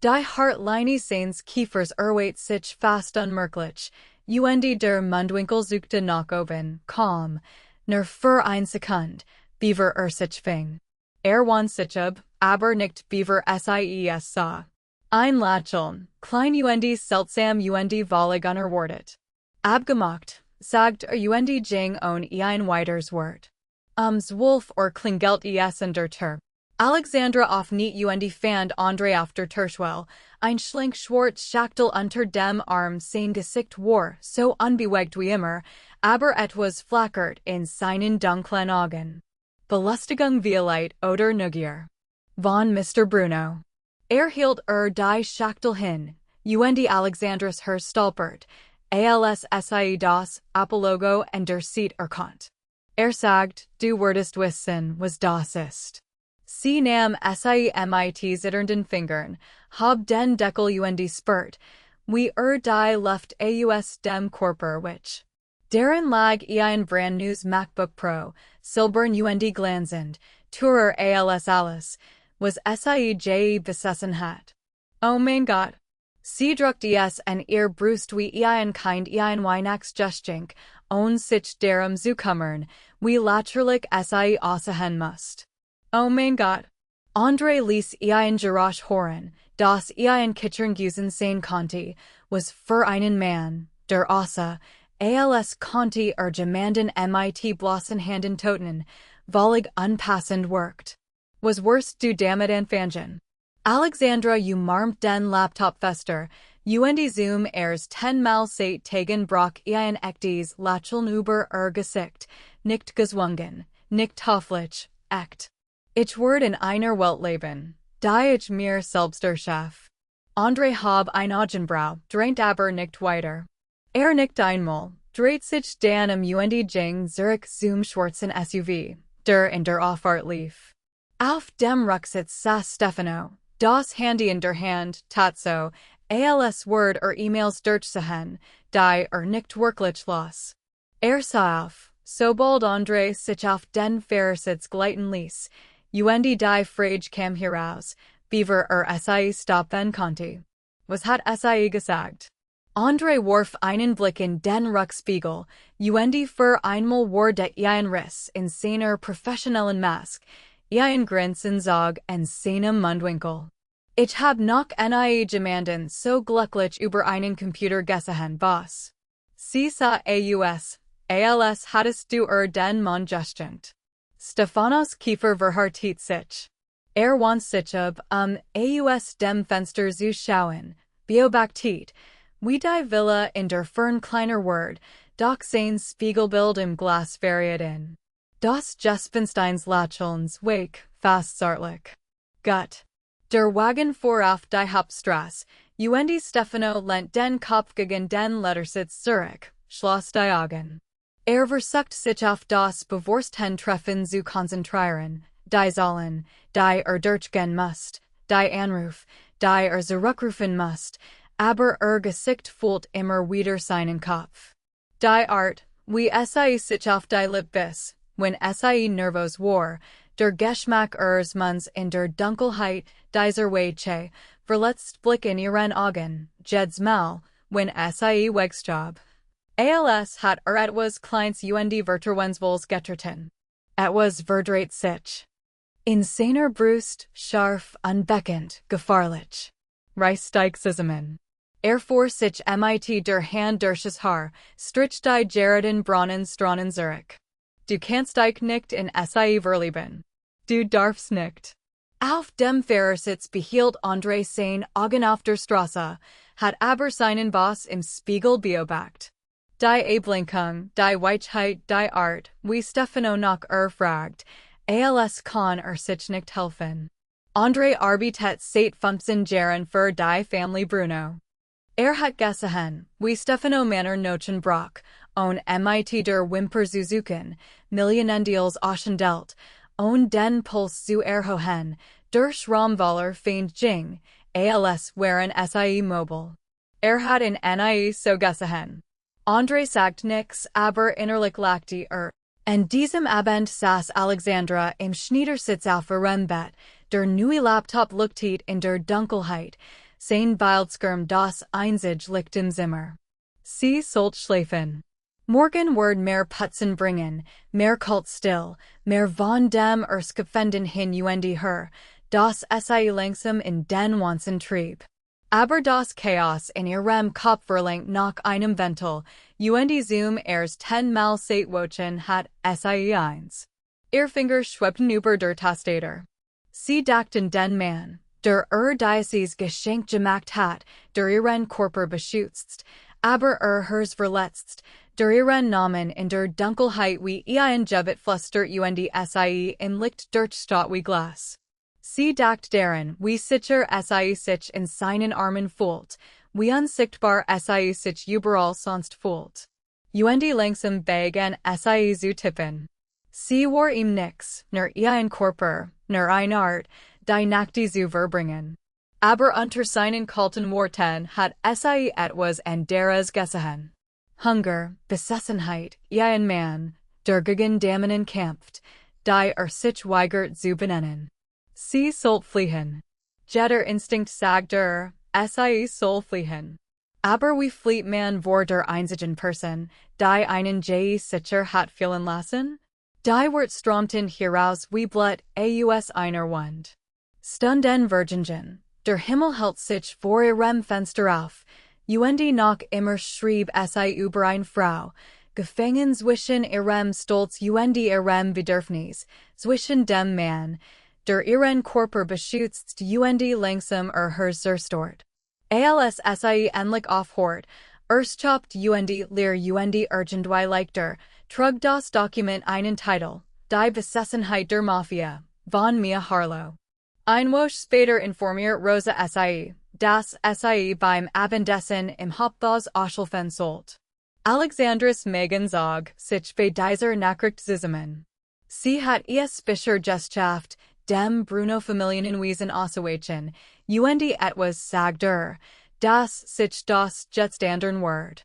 Die Hartlinie seines Kiefers sich fast unmerklich, der Mundwinkel suchte nach oben, kaum, nur für eine Sekunde, beaver sich fing. Wann sich ab, aber nicht beaver ses sah. Ein Lächeln, klein seltsam wollig unerwartet. Abgemacht, sagt jing on ein weiters Wort. Wolf klingelt es in der Tür. Alexandra auf niet fand Andre auf der Türschwell, ein schlank schwarz Schachtel unter dem Arm sein Gesicht war so unbewegt wie immer, aber etwas flackert in seinen dunklen Augen. Belustigung violett oder Neugier. Von Mr. Bruno. Hielt die Schachtel hin, Alexandras stolpert, als sie das Apologo en der Seat erkannt. Sagt, du würdest wissen, was das ist. Sie nahm sie mit zitternden Fingern, hab den Deckel spurt, wie die Luft aus dem Körper which. Darin lag ein brandnews MacBook Pro, silbern glanzend, teurer als alles, was sie besessen hat. Oh mein Gott. Sie druckt es an ihr Brust wie ein Kind Weihnachtsgeschenk, ohne sich darum zu kümmern, wie lächerlich sie aussehen muss. Oh mein Gott. Andre ließ ein Geräusch hören, das ein Kichern Gusen sein konnte, was für einen Mann, der außer, als konnte jemanden mit bloßen Händen töten, völlig unpassend wirkt. Was wirst du damit anfangen? Alexandra umarmt den Laptop fester, zoom 10-mal seit Tagen brach ein echtes Lächeln über Gesicht, nicht gezwungen, nicht hoffentlich, echt. Ich werde in einer Welt leben, die ich mir selbst erschaffe. Andre hab ein Augenbrau, dreht aber nicht weiter. Nicht einmal, dreht sich dann jing Zurich zum schwarzen SUV, der in der Auffahrt lief. Auf dem Rücksitz saß Stefano, das Handy in der Hand, Tatso, als Word E-Mails durchzuhören, die nicht wirklich los. Sah auf, sobald Andre sich auf den Fahrersitz gleiten ließ, die Frage kam heraus, beaver sie stoppen konnte. Was hat sie gesagt? Andre warf einen Blick in den Rückspiegel, für einmal wurde ein Riss in seiner professionellen Mask, ein Grinsen zog en seinem Mundwinkel. Ich hab noch nie jemanden so glücklich über einen Computer gesehen, Boss. Sie sah als hattest du den Mund gestrengt. Stefanos Kiefer verhartet sich. Want sich aus dem Fenster zu schauen, beobachtet, wie die Villa in der Fern kleiner Word, doch sein Spiegelbild im Glas variiert. Das Gespensteins Lächelns weich, fast zärtlich. Gut. Der Wagen fuhr auf die Hauptstrasse, Stefano lehnt den Kopf gegen den Ledersitz zurück, schloss die Augen. Versucht sich auf das Bevorstehen-Treffen zu konzentrieren, die Zahlen, die durchgehen musst, die Anruf, die zurückrufen musst, aber Gesicht fühlt immer wieder seinen Kopf. Die Art, wie sich auf die Lippe biss, wenn nervös war, der Geschmack Manns in der Dunkelheit dieser Weiche, verletzt Blick in ihren Augen, jedes Mal, when sie Wegsjob. Als hat etwas Kleins und Verterwensvols getreten. Etwas verdreht sich. In seiner Brust, scharf, unbekannt, gefahrlich. Reichsteig zusammen. Vor sich mit der Hand durchs Haar, strich die Geraden Braunen Stranen Zurich. Du kannst dich nicht in sie verlieben. Du darfst nicht. Auf dem Fahrersitz behielt André seine Augen auf der Straße, hat aber seinen Boss im Spiegel beobachtet. Die Ablenkung, die Weichheit, die Art, wie Stefano nach fragt, als kann sich nicht helfen. André arbeitet seit 15 Jahren für die Familie Bruno. Hat gesehen, wie Stefano Manner Nochen brach, und mit der Wimper zu suchen, Millionendeals auschendelt, und den Puls zu erhohen, durch Raumwaller feind ging, als waren sie mobil. Hat in nie so gesehen. André sagt nix, aber innerlich lachte and diesem Abend saß Alexandra im Schneidersitz auf ihrem Bett, der neue Laptop leuchtet in der Dunkelheit, sein Bildschirm das einzige Licht im Zimmer. Sie sollt schlafen. Morgen wird mehr Putzen bringen, mehr kalt still, mehr von dem Erskepfenden hin und her, das sie langsam in den Wanzen trieb. Aber das Chaos in ihrem Kopf verlangt nach einem Ventil, und zum 10 Mal seit Wochen hat sie eins. Ihr Finger schwebten über der Tastatur. Sie dachten den Mann, der dieses Geschenk gemacht hat, der ihren Körper beschützt, aber hers verletzt, der ihren Namen in der Dunkelheit wie ein Jebet flüstert und sie im Licht durchstatt wie Glas. Sie dacht daran, wie sicher sie sich in seinen Armen fühlt, wie unsichtbar sie sich überall sonst fühlt. Und langsam begann sie zu tippen. Sie war ihm nix, nur ein Körper, nur eine Art, die Nacht zu verbringen. Aber unter seinen kalten Worten hat sie etwas anderes gesehen. Hunger, Besessenheit, ein Mann, der gegen Dämonen kämpft, die sich weigert zu benennen. Sie sollt fliehen. Jeder Instinkt sagt sie soll fliehen. Aber wie flieht man vor der einzigen Person, die einen sicher hat fühlen lassen? Die wird strömten heraus wie Blut aus einer Wand. Stunden Virgingen, der Himmel hält sich vor ihrem Fenster auf, und noch immer schrieb sie über eine Frau, gefangen zwischen ihrem Stolz und ihrem Bedürfnis, zwischen dem Mann, der ihren Körper beschützt und langsam hers zerstört. Als sie endlich aufhört, erstchopt und leer und irgendwie leichter, trug das Dokument einen Titel, Die Besessenheit der Mafia, von Mia Harlow. Ein Woche später informiert Rosa sie, dass sie beim Abendessen im Haupthaus ausschlafen sollt. Alexandras Megan zog sich bei dieser Nachricht zusammen. Sie hat es bisher geschafft, dem Bruno Familienanwesen auszuweichen, und etwas sagt das sich das jetzt ändern wird.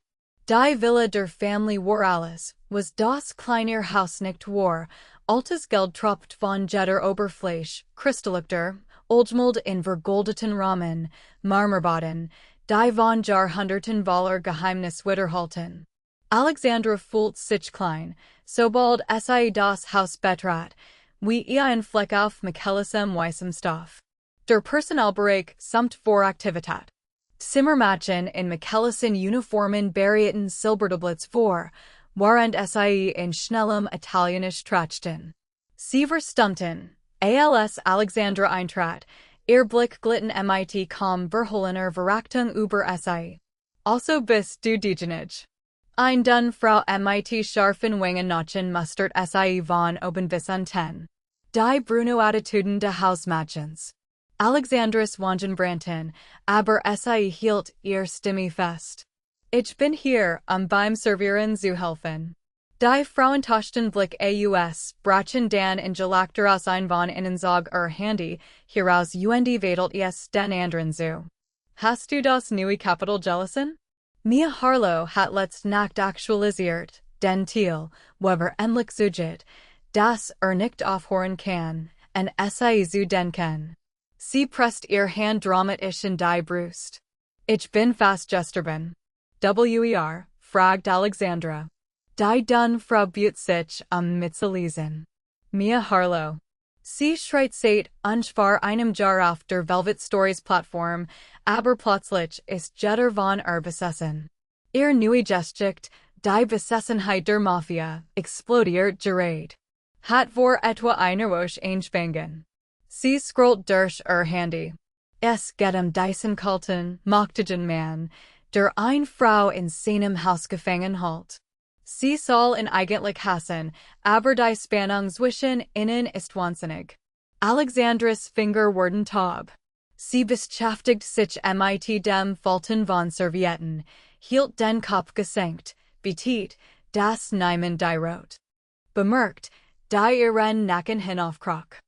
Die Villa der Familie war alles, was das kleine Haus nicht war, altes Geld tropft von jeder Oberfläche, Kristallichter, Oldmold in vergoldeten Rahmen, Marmorboden, die von Jahrhunderten voller Geheimnis widerhalten. Alexandra fühlt sich klein, sobald sie das Haus betrat, wie ein Fleck auf Michaelisem weißem Stoff. Der Personalbereich samt vor Aktivität. Zimmermädchen in Michaelisen Uniformen bereiten Silbertablets vor, während sie in schnellem Italienisch tratschten. Sie verstummten, als Alexandra eintrat, ihr Blick glitten mit kaum verhohlener Verachtung über sie. Also bist du diejenige. Ein Dun Frau mit scharfen Wangen Notchen mustert sie von oben bis unten. Die Bruno-Attituden des Hausmädchens. Alexandras Wangenbrandten, aber sie hielt ihr Stimme fest. Ich bin hier, beim Servieren zu helfen. Die Frauen tauschten Blick brachen dann in Gelagter aus ein von innen zog Handy, heraus und wedelt es den anderen zu. Hast du das neue Kapital gelesen? Mia Harlow hat letzt Nacht aktualisiert, den Thiel, Weber endlich zuget, das nicht aufhören kann, en sie zu denken. Sie presst ihr Hand dramatisch in die Brust. Ich bin fast gestorben. fragt Alexandra. Die Dun Frau Butzich Mitzalesen. Mia Harlow. Sie schreit seit vor einem Jahr auf der Velvet Stories Plattform, aber plötzlich ist jeder von besessen. Ihr neue Geschichte, die Besessenheit der Mafia, explodiert gerade. Hat vor etwa einer Woche eingefangen. Sie scrollt durch Handy. Es geht diesen kalten, mächtigen Mann, der eine Frau in seinem Haus gefangen hält. Sie soll ihn eigentlich hassen, aber die Spannung zwischen ihnen ist wahnsinnig. Alexandras Finger wurden taub. Sie beschäftigt sich mit dem Falten von Servietten, hielt den Kopf gesenkt, betet, dass niemand die Rot bemerkt, die ihren Nacken hinaufkroch.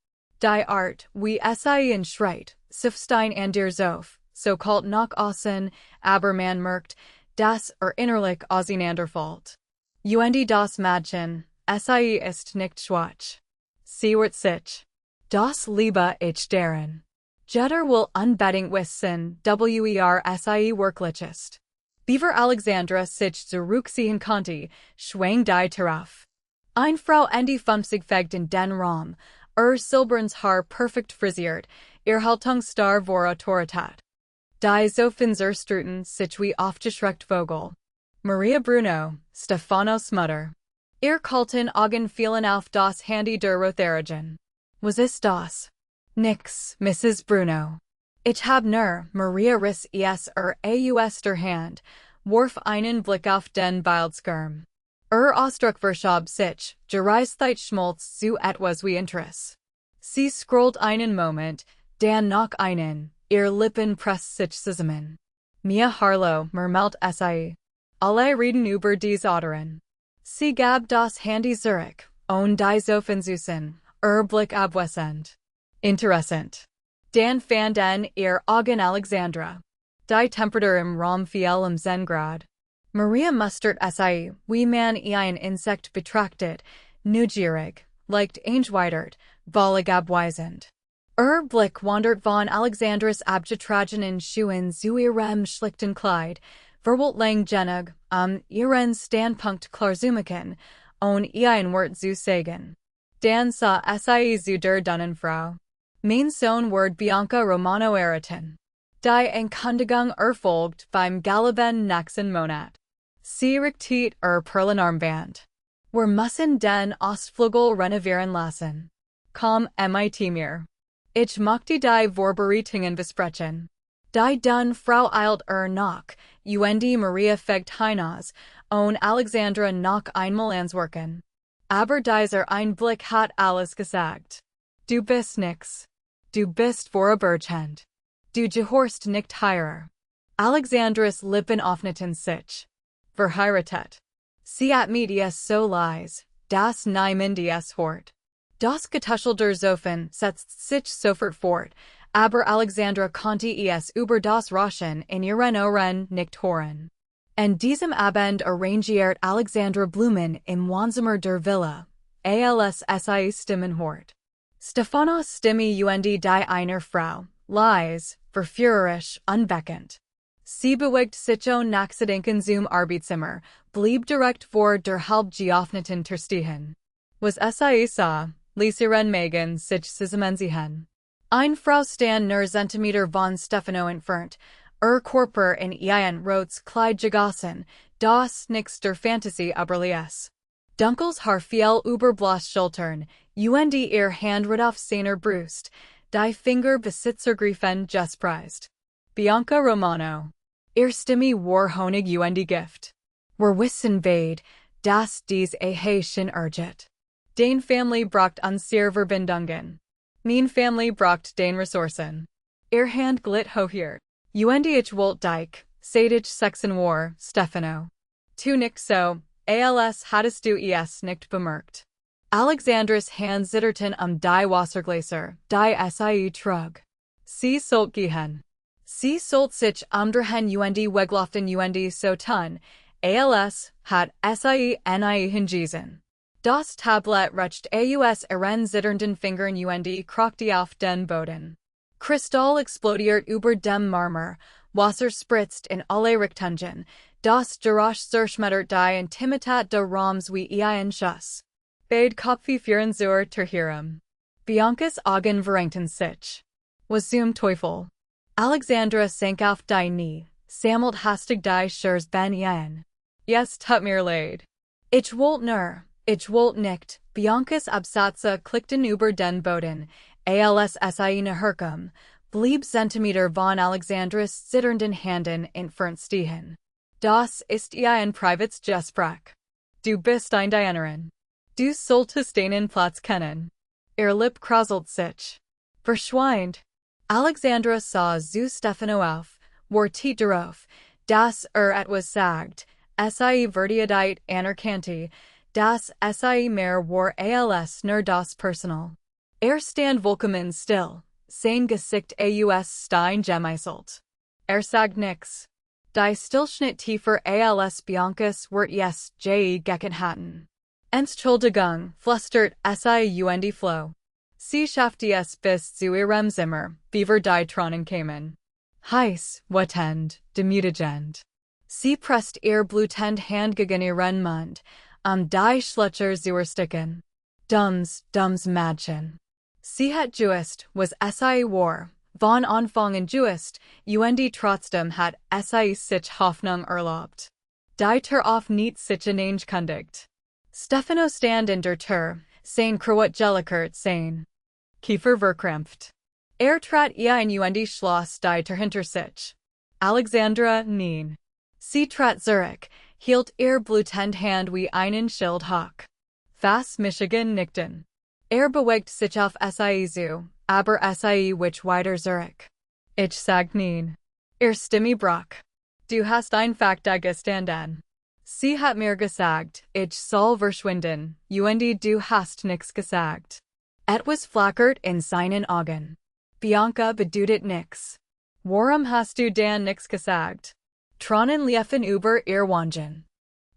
Die Art, wie sie schreit, Sifstein an der Zof, so kalt nach außen, aber man merkt, dass innerlich auseinanderfällt. Das Mädchen, sie ist nicht schwach. Sie wird sich. Das Liebe ich darin. Jeder will unbedingt wissen, sie wirklich ist. Beaver Alexandra sich zurückziehen konnte, schwang die Tarauf. Eine Frau die 50 fegt in den Raum, silbernes Haar perfekt frisiert, ihr Haltungsstar vor Autorität. Die Sofinserstruten sich wie aufgeschreckt Vogel. Maria Bruno, Stefanos Mutter. Ihr kalten Augen fielen auf das Handy der Rotherigen. Was ist das? Nix, Mrs. Bruno. Ich hab nur, Maria riss aus der Hand, warf einen Blick auf den Bildschirm. Ausdruck verschob sich, Gereiztheit schmolz zu etwas wie Interesse. Sie scrollt einen Moment, dann noch einen, ihr Lippen presst sich zusammen. Mia Harlow murmelt sie. Alle reden über dies Autoren. Sie gab das Handy zurück, und die Sofen Blick abwesend. Interessant. Dan fanden ihr Augen Alexandra. Die Temperatur im Raum fiel Zengrad. Maria mustert sie, wie man ein Insekt betrachtet, neugierig, leicht eingeweitert, wollig abweisend. Blick wandert von Alexandras abgetragenen Schuhen zu ihrem schlichten Kleid, verwollt lang genug, ihren Standpunkt klarzumachen, und ein Wort zu sagen. Dan sah sie zu der Dunnenfrau. Mein Sohn wird Bianca Romano erraten. Die Ankündigung erfolgt beim Galeben nächsten Monat. Sie rückt Perlenarmband. Wir müssen den Ostflügel renovieren lassen. Komm mit mir. Ich möchte die Vorbereitungen besprechen. Die Frau eilt nach, Maria fegt hinaus, und Alexandra noch einmal ans Werken. Aber dieser Einblick hat alles gesagt. Du bist nix. Du bist vorübergehend. Du gehorchst nicht hierer. Alexandras Lippen öffneten sich. Verheiratet. Sie hat mit so leise, dass niemand hört. Das Getuschel der Zofen setzt sich sofort fort, aber Alexandra konnte über das Rauschen in ihren Ohren nicht hören. An diesem Abend arrangiert Alexandra Blumen im Wohnzimmer der Villa, als sie Stimmen hört. Stefanos Stimme die einer Frau, leise, verführerisch, unbekannt. Sie bewegt sich nach Gedenken zum Arbeitszimmer, blieb direkt vor der halb geöffneten Tür stehen. Was sie sah, ließ ihren Magen sich zusammenziehen. Eine Frau stand nur Zentimeter von Stefano entfernt, Körper in ein rotes Kleid gegossen, das nix der Fantasie überließ. Dunkles Haar fiel über bloß Schultern, ihr Hand ruht auf seiner Brust, die Finger besitzergriffen gespreist. Bianca Romano. Ihr Stimme war Honig Gift. Wir wissen beid, dass dies Haitian urget. Den Family braucht unsere Verbindungen. Mein Family braucht den Ressourcen. Ihr Hand glitt hoch. Ich wollt dich, seit sexen war, Stefano. Tu nicht so, als hattest du es nicht bemerkt. Alexandras Hand zitterten die Wassergläser, die sie trug. Sie sollt gehen. Sie sollt sich umdrehen weglaufen so tun, als hat sie hingewiesen. Das Tablet rutscht aus ihren zitternden Fingern krochte auf den Boden. Kristall explodiert über dem Marmor, Wasser spritzt in alle Richtungen, das Geräusch zerschmettert die Intimität der Raums wie ein Schuss. Beide Kopfe führen zur Terhirung. Bianca's Augen verengten sich. Was zum Teufel? Alexandra sank auf die Knie, sammelt hastig die Schurz ben ein. Yes, tut mir leid. Ich wollt nicht. Bianca's Absätze klickten über den Boden, als eine Herkum, blieb Zentimeter von Alexandras zitternden Händen entfernt stehen. Das ist ein privates Gespräch. Du bist ein Dienerin. Du solltest deinen Platz kennen. Ihr Lip kräuselt sich. Verschwind. Alexandra sah zu Stefano auf, wartet darauf, dass etwas sagt, sie Verdiadite anerkannte, dass sie mehr war als nur das Personal. Stand vollkommen still, sein Gesicht aus Stein gemeißelt. Sagt nix. Die Stillschnitt tiefer als Biancas wird gegen hatten. Entschuldigung, flüstert sie Flow. Sie schaffte es bis zu ihrem Zimmer, beaver die Tronen kamen. Heiß, wütend, demütigend. Sie presst ihr blutend Hand gegen ihren Mund, die Schlöcher zu ersticken. Dummes Mädchen. Sie hat gewusst, was sie war, von Anfang an gewusst, trotzdem hat sie sich Hoffnung erlaubt. Die Tür auf nicht sich angekündigt. Stefano stand in der Tür, sein Kraut gelikert sein. Kiefer verkrampft. Trat in Schloss die Tür hinter sich. Alexandra, nein. Sie trat zurück, hielt ihr blutend Hand wie einen Schild hoch. Fast Michigan nickten. Bewegt sich auf sie zu, aber sie wich weiter zurück. Ich sag nein. Stimme brach. Du hast einfach da gestanden. Sie hat mir gesagt, ich soll verschwinden, du hast nix gesagt. Etwas flackert in seinen Augen. Bianca bedeutet nix. Warum hast du dann nix gesagt? Tronen liefen über ihr Wangen.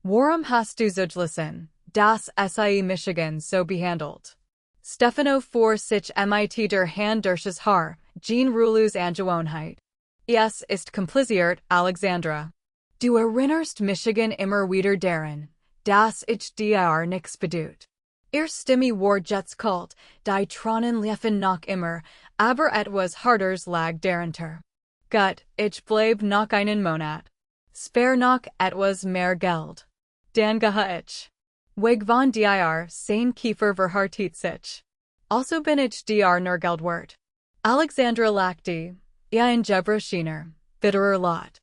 Warum hast du zugelassen, dass sie Michigan so behandelt? Stefano fuhr sich mit der Hand durchs Haar, Jean Rulus Angewohnheit. Es ist kompliziert, Alexandra. Du erinnerst Michigan immer wieder daran, dass ich dir nix bedeut. Stimme war jetzt kalt, die Tronen liefen noch immer, aber etwas Harters lag darunter. Gut, ich bleib noch einen Monat. Spare noch etwas mehr Geld. Dann gehe ich. Weg von dir, sein Kiefer verhärtet sich. Also bin ich dir nur Geld wert. Alexandra lachte, ein Gebrochener, bitterer Lot.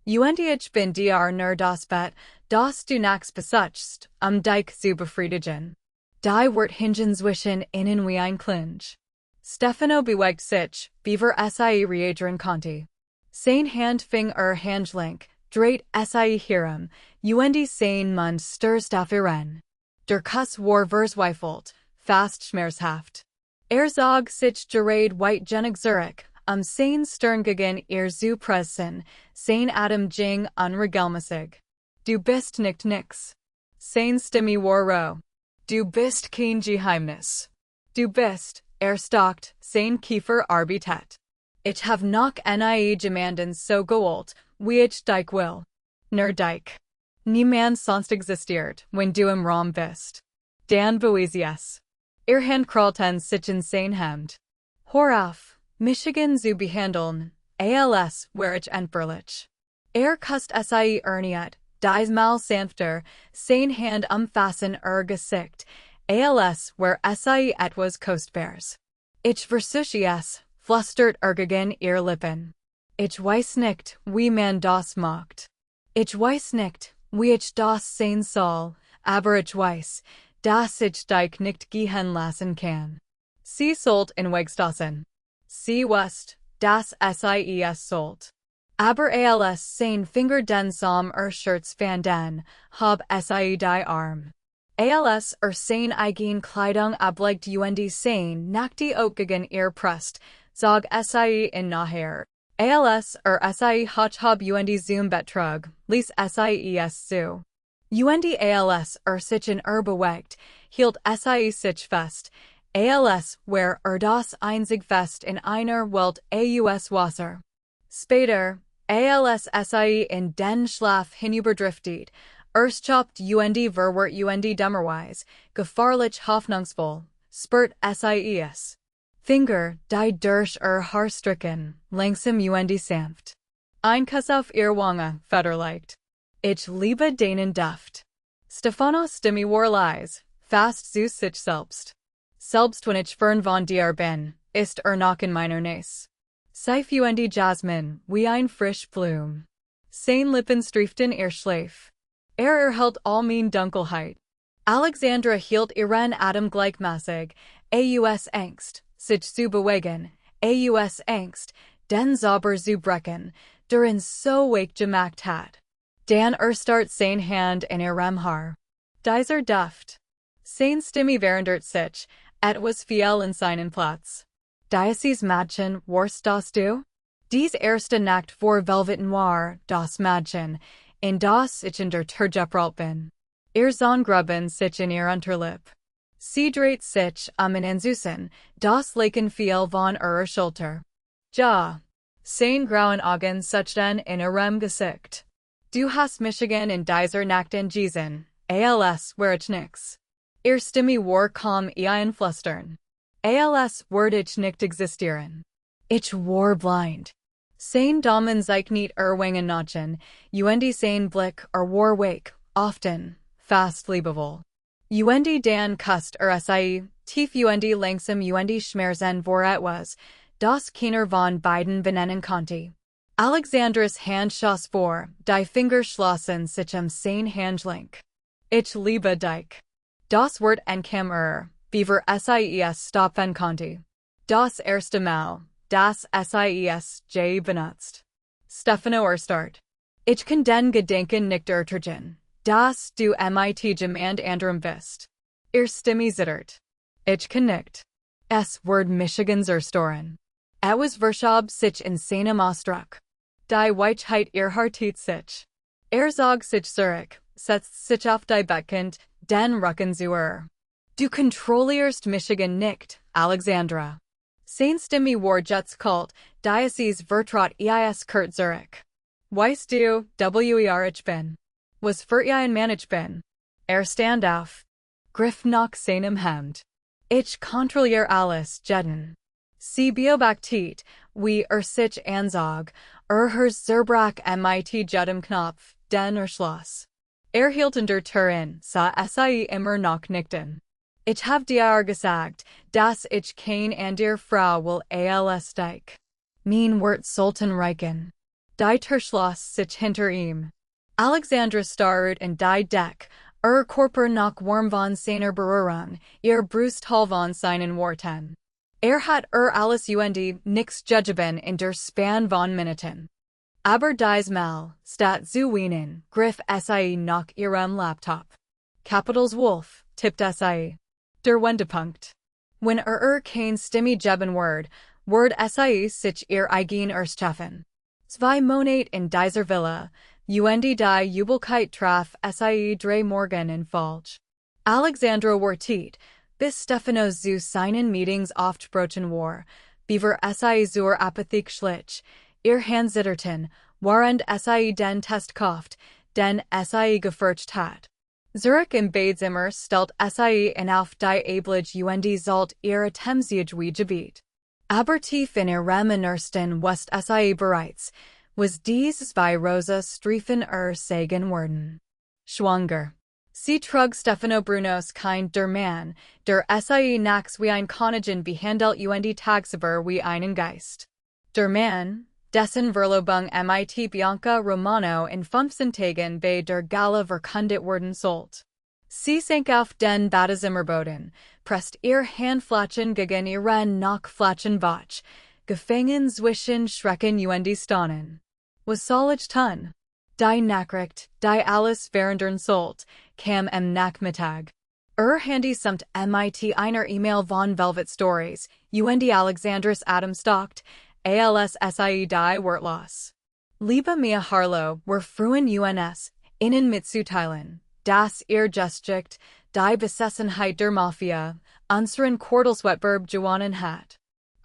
Ich bin dir nur das Bett, das du nachts besitzt, dich zu befriedigen. Die Wort hingen zwischen ihnen wie ein Clinch. Stefano bewegt sich, beaver reagieren konnte. Sein Hand fing Handgelenk, dreht hierum, sein Mund stürzt auf ihren. Der Kuss war verzweifelt, fast schmerzhaft. Zog sich gerade weitgenig zurück, sein Stirn gegen ihr zu pressen, sein Atem ging unregelmäßig. Du bist nicht nix. Sein Stimme war roh. Du bist kein Geheimnis. Du bist, stockt, sein Kiefer arbeitet. Ich hab noch nie jemanden so gewollt, wie ich dich will. Nur dich. Niemand sonst existiert, wenn du im Raum bist. Dan beweise es. Hand krallten sich in sein Hemd. Hör auf, Michigan zu behandeln, als wär ich entbehrlich. Kusst sie erniet, diesmal sanfter, sein Hand umfassen Gesicht, als wär sie etwas Kostbares. Ich versuche es, flüstert gegen ihr Lippen. Ich weiß nicht, wie man das macht. Ich weiß nicht, wie ich das sein soll, aber ich weiß, dass ich dich nicht gehen lassen kann. Sie sollt in wegstoßen. Sie wusst, dass sie es sollt. Aber als sein Finger den Saum Shirts fanden, hab sie die Arm. Als sein eigen Kleidung ablegt sein nackte auch gegen ihr Brust, zog sie in nachher. Als sie hab zum Bett trug, ließ sie es zu. Als sich in bewegt, hielt sie sich fest, als wär das einzig Fest in einer Welt aus Wasser. Später, als sie in den Schlaf hinüberdriftet, erstchopt und verwirrt und dummerweise, gefahrlich hoffnungsvoll, spurt sies. Finger, die durch Haar stricken, langsam und sanft. Ein Kuss auf ihr Wange, federleicht. Ich liebe deinen Duft. Stefano Stimme war leise, fast zu sich selbst. Selbst wenn ich fern von dir bin, ist noch in meiner Nähe. Seif und Jasmin, wie ein frisch Blume. Seine Lippen streiften ihr Schleif. Erhält all mein Dunkelheit. Alexandra hielt ihren Atem gleichmäßig, aus Angst, sich zu bewegen, aus Angst, den Zauber zu brechen, der so wake gemacht hat. Dan start sein Hand in ihrem Haar. Dieser Duft. Seine Stimme verändert sich, etwas fiel in seinen Platz. Dieses Mädchen, warst das du? Dies erste Nacht vor Velvet Noir, das Mädchen, in das ich in der Turgepralt bin. Ihr Sonnengruben sich in ihr Unterlip. Sie dreht sich in Süßen, das Laken fiel von ihrer Schulter. Ja. Sein grauen Augen suchten in ihrem Gesicht. Du hast Michigan in dieser Nacht entschieden, als wär ich nix. Ihr Stimme war kaum ein Flüstern. Als würde ich nicht existieren. Ich war blind. Sein Daumen sich nicht Wangen notchen, und sein Blick war wake, often, fast liebevoll. Und Dan kust sie, tief und langsam und schmerzen vor etwas, das keiner von beiden benennen konnte. Alexandras Hand schoss vor, die Finger schlossen sich sein Handgelenk. Ich liebe dich. Das Wort enkam beaver ses stoppen konnte. Das erste Mal, das ses j benutzt. Stefano start. Ich kann den Gedanken nicht ertragen, dass du mit jemand anderem bist. Stimme zittert. Ich kann nicht. Es Wort Michigans storen. Etwas verschob sich in seinem Ausdruck. Die Weichheit erhärtet sich. Zog sich zurück, setzt sich auf die Bettkant, den Rücken zu ihr. Du kontrollierst Michigan nicht, Alexandra. Seine Stimme war jetzt kalt, dieses vertrat kurt zurück. Weißt du, wer ich bin? Was für ein Mann ich bin? Stand auf. Griff nach seinem Hemd. Ich kontrolliere alles, jeden. Sie beobachtet, wie sich anzog, hers Zerbrach mit jedem Knopf, den Schloss. Hielt in der Tür in, sah sie immer noch nickten. Ich hab dir gesagt, dass ich kein andere Frau will als dich. Mein Wort sollten reichen. Die Tür schloss sich hinter ihm. Alexandra starrt in die Deck, Körper noch warm von seiner Berührung, ihr Brust voll von seinen Worten. Hat alles und nix judgeben in der Span von Minuten. Aber dies Mal, statt zu weinen, griff sie nach ihrem Laptop. Capitals Wolf, tippt sie. Der Wendepunkt. Wenn kein Stimme geben Word sie sich ihr eigen erschaffen. Zwei Monate in dieser Villa, und die Jubelkeit traf sie drei Morgen in Falsch. Alexandra war tiet, bis Stefano zu seinen Meetings oft brochen war, beaver sie zur Apathik schlich, ihr Hand zitterten, während sie den Test kauft, den sie gefurcht hat. Zurück im Badezimmer stellt sie in auf die Ablage und sollt ihr Themsiage wie Gebiet. Aber tief in ihrem Innersten west sie bereits, was dies zwei rosa Streifen sagen worden. Schwanger. Sie trug Stefano Brunos kind der Mann, der sie nachts wie ein Konagin behandelt und tagsüber wie einen Geist. Der Mann, dessen Verlobung mit Bianca Romano in 15 Tagen bei der Gala verkündet worden sollt. Sie sank auf den Badezimmerboden, presst ihr Handflächen gegen ihren Nackflächen Botch, gefangen zwischen Schrecken und Staunen. Was soll ich tun? Die Nachricht, die alles verändern sollt, kam am Nachmittag. Handy samt mit einer E-Mail von Velvet Stories, und Alexandras Adam stalkt, als sie die Wortlos. Liebe mir Harlow were frühen uns, innen mitzuteilen, dass ihr Gesticht, die Besessenheit der Mafia, unseren Quartelswettbewerb gewonnen hat.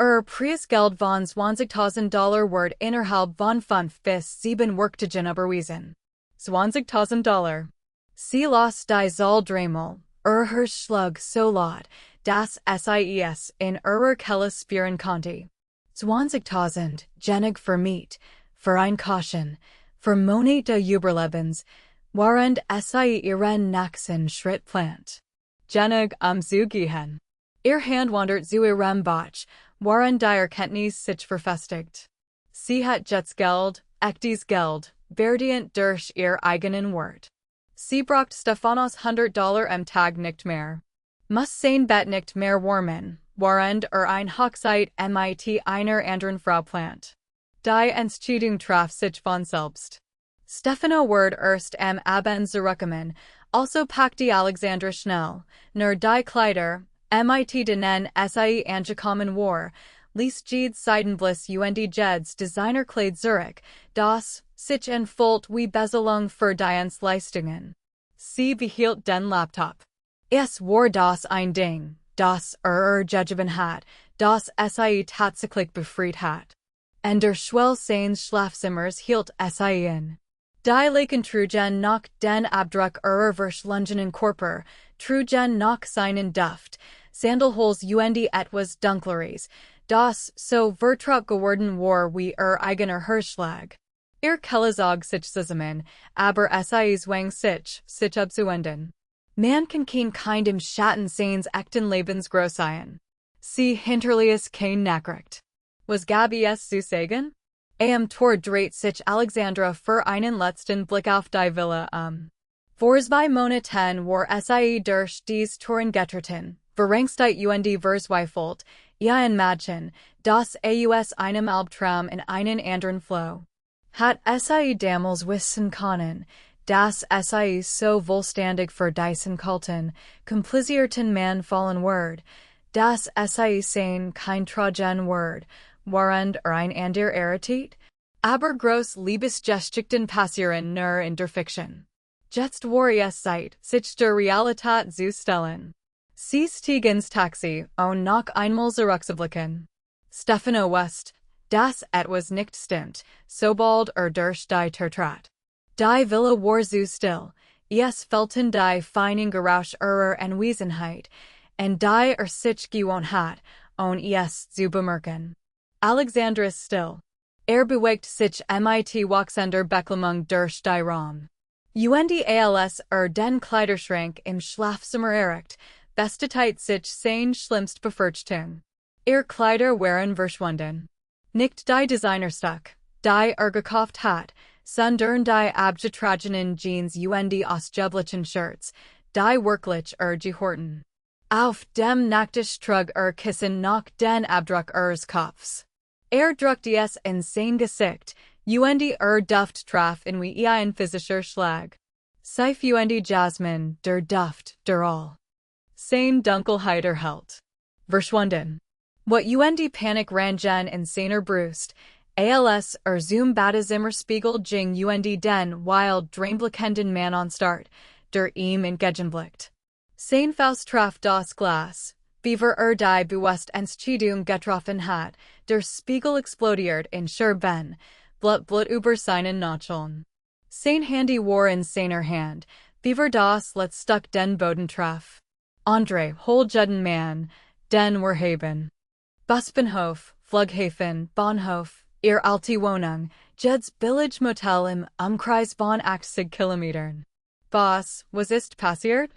Preisgeld von 20.000 Dollar Word innerhalb von 5 bis 7 Werktagen überwiesen. 20.000 Dollar. Sie las die Zahl dreimal, Hirschschlag so laut, das SIES in ihrer Kehle spüren konnte. 20.000, Genig für Miet, für ein Caution, für Monat des Überlebens, während Sie ihren nächsten Schritt plant. Genig zu gehen. Ihr Hand wandert zu ihrem Bach, während die Erkenntnis sich verfestigt. Sie hat jetzt Geld, echtes Geld, verdient durch ihr eigenen Wort. Sie braucht Stefanos $100 am Tag nicht mehr. Muss sein Bett nicht mehr warmen, während ein Hochzeit mit einer anderen Frau plant. Die Entscheidung traf sich von selbst. Stefano Word erst am Abend zurückkommen, also packte Alexandra schnell, nur die Kleider, mit denen sie angekommen war, ließ Jeds Seidenbliss und Jeds Designerkleid Zurich, das sich entfüllt wie Bezahlung für Dienstleistungen. Sie behielt den Laptop. Es war das ein Ding, das gegeben hat, das sie tatsächlich befreit hat. In der Schwelle seines Schlafzimmers hielt sie in. Die Laken trugen nach den Abdruck verschlungenen Körper, trugen nach seinen Duft, Sandalholes und etwas Dunkleres, das so vertraut geworden war wie eigener Hirschschlag. Ihr Kehle zog sich zusammen, aber sie zwang sich abzuwenden. Man kann kein Kind im Schatten seines echten Lebens groß sein. Sie hinterließ kein Nachricht. Was gab es zu sagen? Tor dreht sich Alexandra für einen letzten Blick auf die Villa Vor 2 Monaten war sie durch dies Touren getreten, verrängsteit und verzweifelt, ein Mädchen, das aus einem Albtraum in einen anderen floh. Hat sie damals wissen können, dass sie so vollständig für diesen kalten, komplizierten Mann fallen ward, dass sie sein kein tragen ward, während ein ander erwartet, aber groß Liebesgeschichten passieren nur in der Fiction. Jetzt war es Zeit, sich der Realität zu stellen. Sie stieg ins Taxi, noch einmal zurückzublicken. Stefano wusste, dass etwas nicht stimmt, sobald durch die Tür trat. Die Villa war so still, es fehlten die feinen Geräusche ihrer Anwesenheit, und die sich gewohnt hat, es zu bemerken. Alexandra ist still. Bewegt sich mit wachsender Beklemung durch die Raum. Und als den Kleiderschrank im Schlafzimmer erreicht, bestätigt sich sein schlimmst Befürchtung. Ihr Kleider waren verschwunden. Nicht die Designerstück, die gekauft hat, sondern die abgetragenen Jeans und ausgeblichen Shirts, die wirklich gehorten. Auf dem Nachttisch trug Kissen nach den Abdruck ihres Kopfs. Druckte es in sein Gesicht, und Duft traf in wie ein physischer Schlag. Seif und Jasmin, der Duft, der all. Sein Dunkelheit erhellt. Verschwunden. What und Panik rangen in seiner Brust, als zum Badezimmer Spiegel ging und den wild dreamblickenden Mann on Start, der ihm entgegenblickt. Sein Faust traf das Glas, Beaver die Bewusstsetzung getroffen hat, der Spiegel explodiert in Scherben, Blut über seinen Nacheln. Sein Handy war in seiner Hand, Beaver das letztstück den Boden traf. Andre, Holgeden Mann, den Warhaben. Busbahnhof, Flughafen, Bahnhof, ihr alte Wohnung, Jeds Village Motel im Umkreis von 80 Kilometern. Was ist passiert?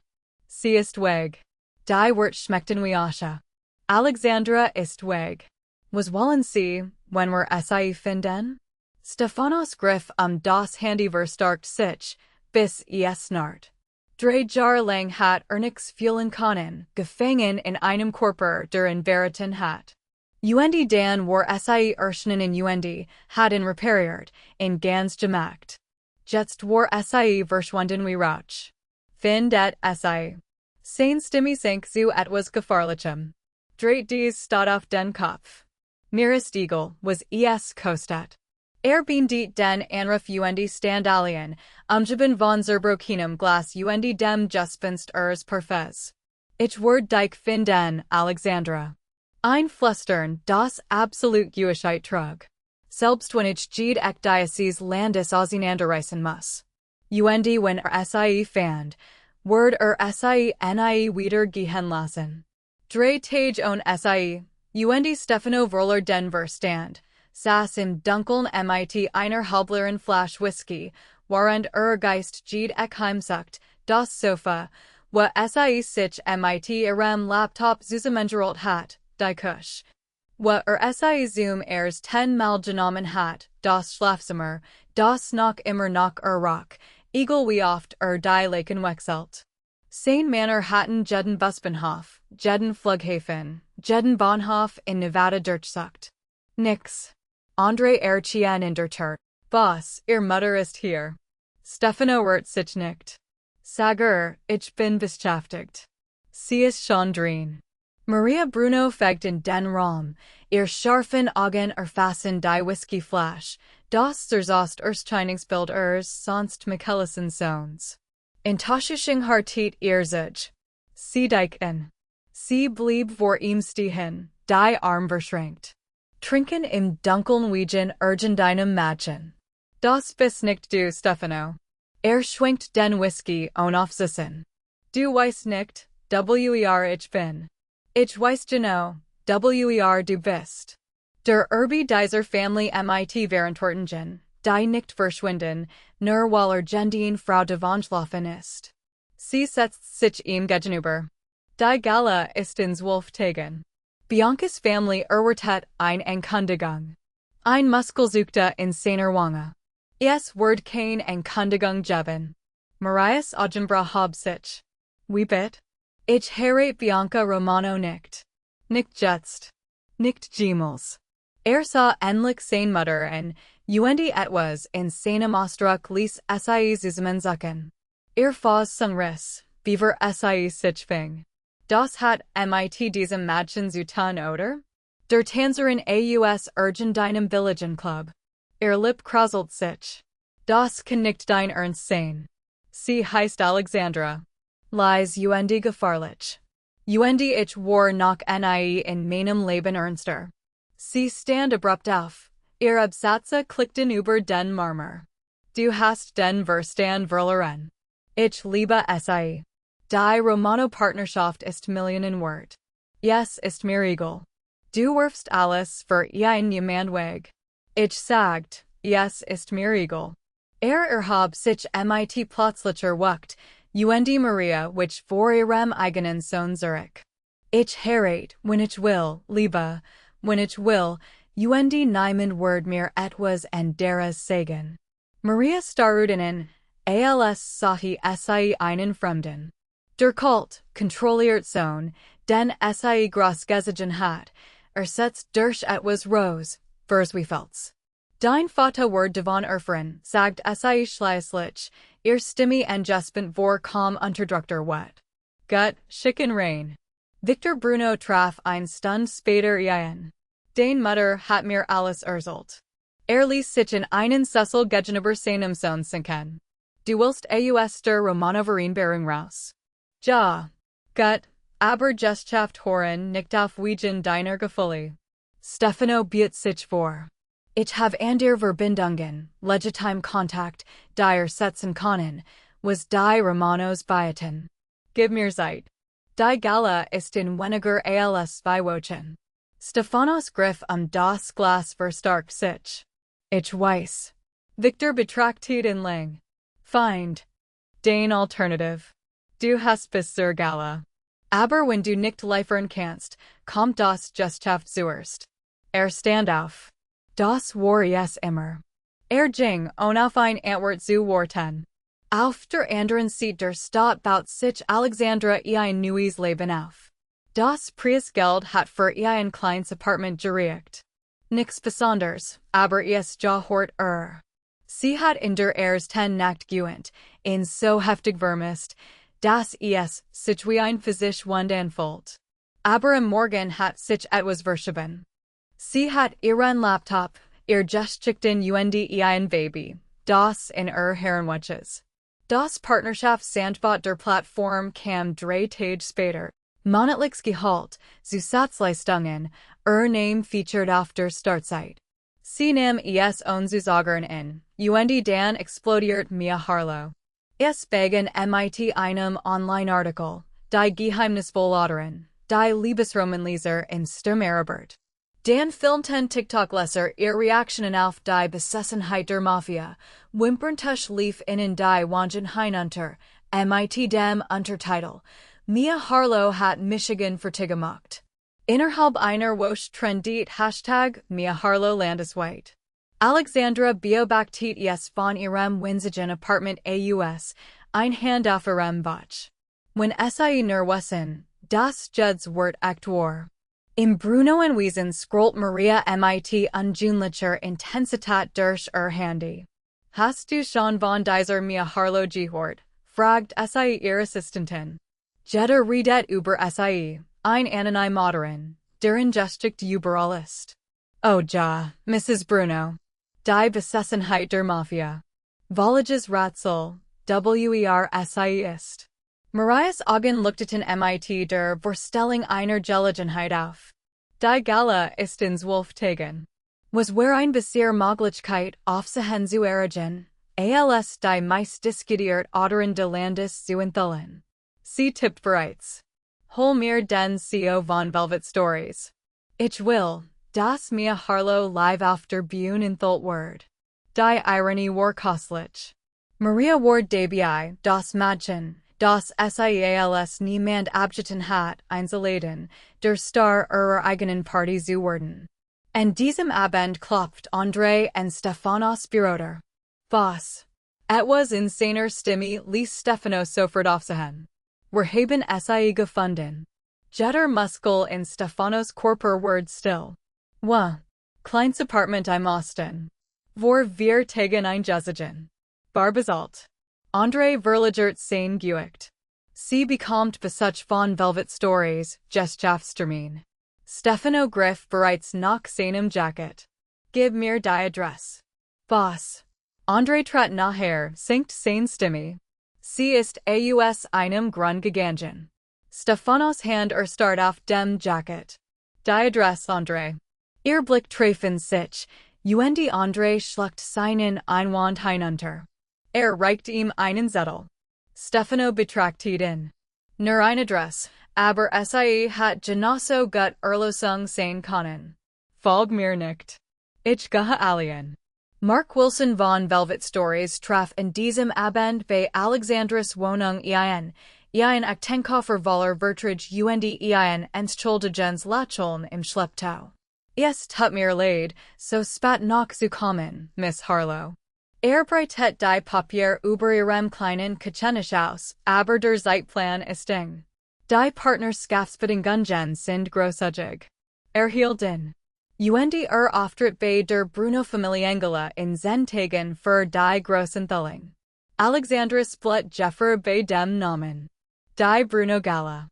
Sie ist weg. Die Wort schmeckten wie Asche. Alexandra ist weg. Was wollen Sie, wenn wir sie finden? Stefanos griff das Handy verstarkt sich, bis es snart. 3 Jahre lang hat nix fühlen können, gefangen in einem Körper, der in Veritan hat. Und dann war sie erschienen in und hatten repariert, in ganz gemacht. Jetzt war sie verschwunden wie Rauch. Findet sie. Sein Stimme sank zu etwas Gefahrlichem. Dreht dies stad auf den Kopf. Miristiegel was es kostet. Bindet den Anruf und Standalien, umgeben von zerbrochenem Glas und dem Justfinst Perfes. Ich werde dich finden, Alexandra. Ein Flüstern, das absolut Gewissheit trug. Selbst wenn ich Gede ek Diocese Landes auseinanderreißen muss. Und wenn sie fand, word sie nie wieder gehen lassen. Drei Tage on sie, und Stefano Voller den Verstand, saß im Dunkeln mit einer halbleren Flasch Whisky, während Geist Gede ek heimsucht, das Sofa, wo sie sich mit ihrem Laptop zusammengerollt hat, die Küche. Wo sie Zoom 10-mal genommen hat, das Schlafzimmer, das noch immer noch Rock, egal wie oft die Laken wechselt. Seine Männer hatten jeden Busbahnhof, jeden Flughafen, jeden Bahnhof in Nevada durchsucht. Nix. Andre Chien in der Tat. Boss, ihr Mutter ist hier. Stefano wird sich nicht. Sager, ich bin beschäftigt. Sie ist schon drin. Maria Bruno fegt in den Raum, ihr scharfen Augen erfassen die Whiskyflasch, das zerzaust Erscheinungsbild sonst Michaelisen Sohns. In Taschusching hartit ihr sich. Sie deichen. Sie blieb vor ihm stehen, die Arm verschränkt. Trinken im Dunkeln Wegen deinem Mädchen. Das bist nicht du, Stefano. Schwenkt den Whisky auf Sissen. Du weißt nicht, wer ich bin. Ich weiß genau, wer du bist. Der dieser Family mit Verantwortungen, die nicht verschwinden, nur weil Gendien Frau davongelaufen ist. Sie setzt sich ihm gegenüber. Die Gala ist in 12 Tagen. Bianca's Family erwartet eine Ankündigung. Ein Muskelsuchte in seiner Wange. Es wird keine Ankündigung geben. Marias Augenbraue hab sich. Wie bitte? Ich heirate Bianca Romano nicht. Nicht jetzt. Nicht jemals. Sah endlich seine Mutter und etwas in seinem Ausdruck ließ sie zusammenzucken. Fas Sungriss, Beaver sich fing. Das hat mit diesem Mädchen zu tun, oder? Der Tänzerin aus deinem Villagenclub. Lip krauselt sich. Das kann nicht dein Ernst sein. Sie heißt Alexandra. Lies gefahrlich. Ich war noch nie in meinem Leben ernster. Sie stand abrupt auf. Ihr Absatze klickten über den Marmor. Du hast den Verstand verloren. Ich liebe sie. Die Romano-Partnerschaft ist Millionen wert. Yes, ist mir egal. Du wirfst alles für jemand weg. Ich sagt, yes, ist mir egal. Erhab sich mit plötzlicher Wucht, Maria, which vor ihrem eigenen Sohn zurück. Ich heirate, wenn ich will, Liebe, wenn ich will, niemand wird mir etwas anderes sagen. Maria Starudinen, als sahi einen Fremden. Der Kult, kontrolliert Sohn, den sie großgesehen hat, setzt durch etwas Rose, verswiefelts. Dein Vater wird davon erfahren, sagt sie schließlich, ihr Stimme Adjustment vor kaum unterdrückter Wut. Gut, schicken rein. Victor Bruno traf ein Stund später ein. Dein Mutter hat mir alles erzählt. Ließ sich in einen Sessel gegenüber seinem Sohn sinken. Du willst der Romanoverin Bering raus. Ja. Gut, aber Gesellschaft hören nicht auf wegen deiner Gefühle. Stefano bietet sich vor. Ich habe andere Verbindungen, legitim Kontakt, die setzen können, was die Romanos beiten. Gib mir Zeit. Die Gala ist in weniger als 2 Wochen. Stefanos Griff das Glas verstärkt sich. Ich weiß. Victor betrachtet in lang. Find. Den Alternative. Du hast bis zur Gala. Aber wenn du nicht liefern kannst, kommt das Gesellschaft zuerst. Stand auf. Das war es immer. Ging auf ein Antwort zu warten. Auf der anderen Seite der Stadt baut sich Alexandra ein neues Leben auf. Das Preisgeld hat für ein kleines Apartment gericht. Nix Besonders, aber es gehört Sie hat in der ersten Nacht geweint, in so heftig vermisst, dass sich wie ein Physisch Wund anfühlt. Aber am Morgen hat sich etwas verschoben. Sie hat ihren Laptop, ihr geschickten ein Baby, das in Herrenwatches. Das Partnerschaftsangebot der Plattform kam 3 Tage später. Monatlichs Gehalt, zu Satzleistungen, Name featured after Startzeit. Sie nam es unzusagen in, dann explodiert mir Harlow. Es wegen mit einem Online-Artikel, die Geheimnisvollerin, die Liebesromanleser in Sturmerabert. Dan filmten TikTok-Leser ihr Reaktionen auf die Besessenheit der Mafia, Wimperntusch lief innen die Wangen hinunter, mit dem Untertitel, Mia Harlow hat Michigan fertiggemacht. Innerhalb einer Woche trendiert Hashtag Mia Harlow landesweit. Alexandra beobachtet es von ihrem winzigen Apartment aus, ein Hand auf ihrem Bauch. Wenn sie nervösen, das Juds wird Aktor. Im Brunnenwesen scrollt Maria mit ungewöhnlicher Intensität durch ihr Handy. Hast du schon von dieser Mia Harlow gehört? Fragt sie ihre Assistentin. Jeder redet über sie, ein Anonymoterin, deren Geschichte überall ist. Oh ja, Mrs. Bruno. Die Besessenheit der Mafia. Volliges Rätsel, sie ist. Marias Augen leuchteten mit der Vorstellung einer Gelegenheit auf. Die Gala ist in 12 Tagen. Was wäre ein bisher Möglichkeit aufzuhören zu erregen, als die meist diskutiert Autoren des Landes zu enthüllen. Sie tippt bereits. Hol mir den CEO von Velvet Stories. Ich will, dass Mia Harlow live auf der Bühne enthüllt wird. Die Ironie war köstlich. Maria war dabei, das Mädchen, das als niemand abgetan hat, einzuladen, der Star ihrer eigenen Party zu werden. An diesem Abend klopft André und Stefanos Büroter. Was? Etwas in seiner Stimme ließ Stefanos sofort aufsehen. Wir haben sie gefunden. Jeder Muskel in Stefanos Körper wird still. Kleines Apartment im Osten. Wir tagen ein Gesigen. Barbazalt. André verlagert sein Gewicht. Sie bekommt Besuch von Velvet Stories, Geschaftstermin. Stefano griff bereits nach seinem Jacket. Gib mir die Adresse. Was? André tritt nachher, sinkt seine Stimme. Sie ist aus einem Grund gegangen. Stefanos Hand starrt auf dem Jacket. Die Adresse, André. Ihr Blick treffen sich, und André schluckt seinen Einwand hinunter. Reicht ihm einen Zettel. Stefano betrachtet ihn. Nur eine Adresse, aber sie hat genauso gut Erlösung sein können. Folg mir nicht. Ich gehe allein. Mark Wilson von Velvet Stories traf in diesem Abend bei Alexandras Wohnung ein Aktenkoffer voller Vertrag und entschuldigens Lacheln im Schlepptau. Es tut mir leid, so spät noch zu kommen, Miss Harlow. Breitet die Papier über ihrem kleinen Kitchenisch aus, aber der Zeitplan ist eng. Die Partnerschaftsbedingungen sind großzügig. Hielt in. Und Auftritt bei der Bruno-Familiengala in 10 Tagen für die Großenthüllung. Alexandras Blut Jeffer bei dem Namen. Die Bruno-Gala.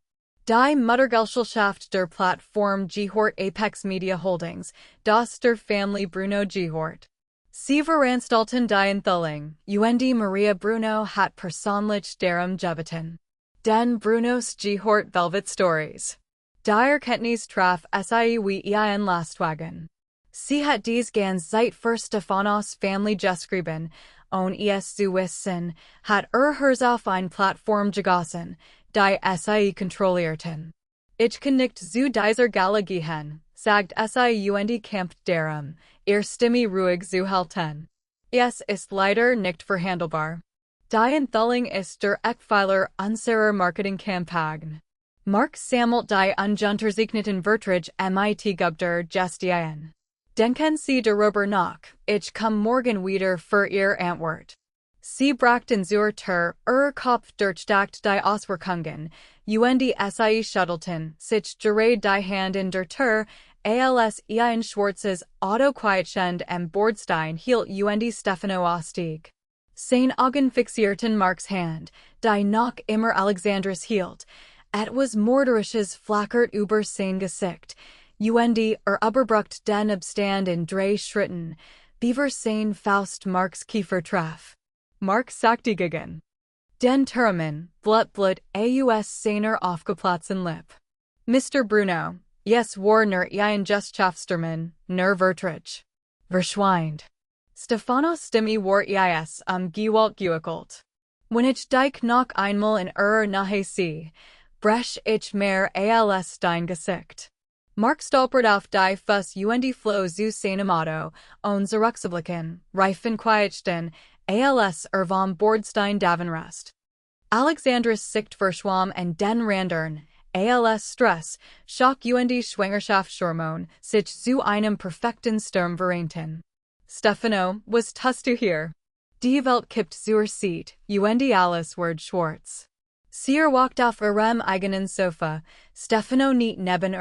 Die Muttergesellschaft der Plattform gehört Apex Media Holdings, das der Family Bruno gehört. Sie veranstalten die Enthüllung, und Maria Bruno hat persönlich darum gebeten. Den Brunos gehört Velvet Stories. Die Erkenntnis traf sie wie ein Lastwagen. Sie hat dies ganz Zeit für Stefanos Family geschrieben, es zu wissen, hat hers auf eine Plattform gegossen, die sie kontrollierten. Ich kann nicht zu dieser Gala gehen, sagt sie und kämpft darum, ihr Stimme ruhig zu halten. Es ist leider nicht verhandelbar. Die Enthüllung ist der Eckpfeiler unserer Marketingkampagne. Mark sammelt die ununterzeichneten Verträge mit Gubder Gestien. Denken Sie darüber nach, ich komme morgen wieder für Ihr Antwort. Sie brachten zur Kopf durchdacht die Auswirkungen, und sie schüttelten sich gerade die Hand in der Tür, als ein schwarzes Auto quietschend am Bordstein hielt und Stefano ausstieg. Seine Augen fixierten Marks Hand, die noch immer Alexandras hielt. Etwas Mörderisches flackert über sein Gesicht, und überbrückt den Abstand in 3 Schritten, bevor sein Faust Marks Kiefer traf. Mark sagte gegen den Termin, Blut aus seiner aufgeplatzten Lippe. Mr. Bruno, yes Warner ein Geschaftstermin, nur Vertrich. Verschwind. Stephanos Stimmi war is Gewalt gewickelt. Wenn ich dich noch einmal in Nahe see, brech ich mehr als dein Gesicht. Mark stolpert auf die Fuss und Flow zu seinem Auto, und zurückzublicken, reifen Quietsten, als vom Bordstein Davenrest. Alexandras Sicht verschwam und den Randern, als Stress, Schock und Schwangerschaftshormon, sich zu einem perfekten Sturm vereinten. Stefano, was tust du hier? Die Welt kippt zur Seat, und alles wird schwarz. Sie walkt auf ihrem eigenen Sofa, Stefano nicht neben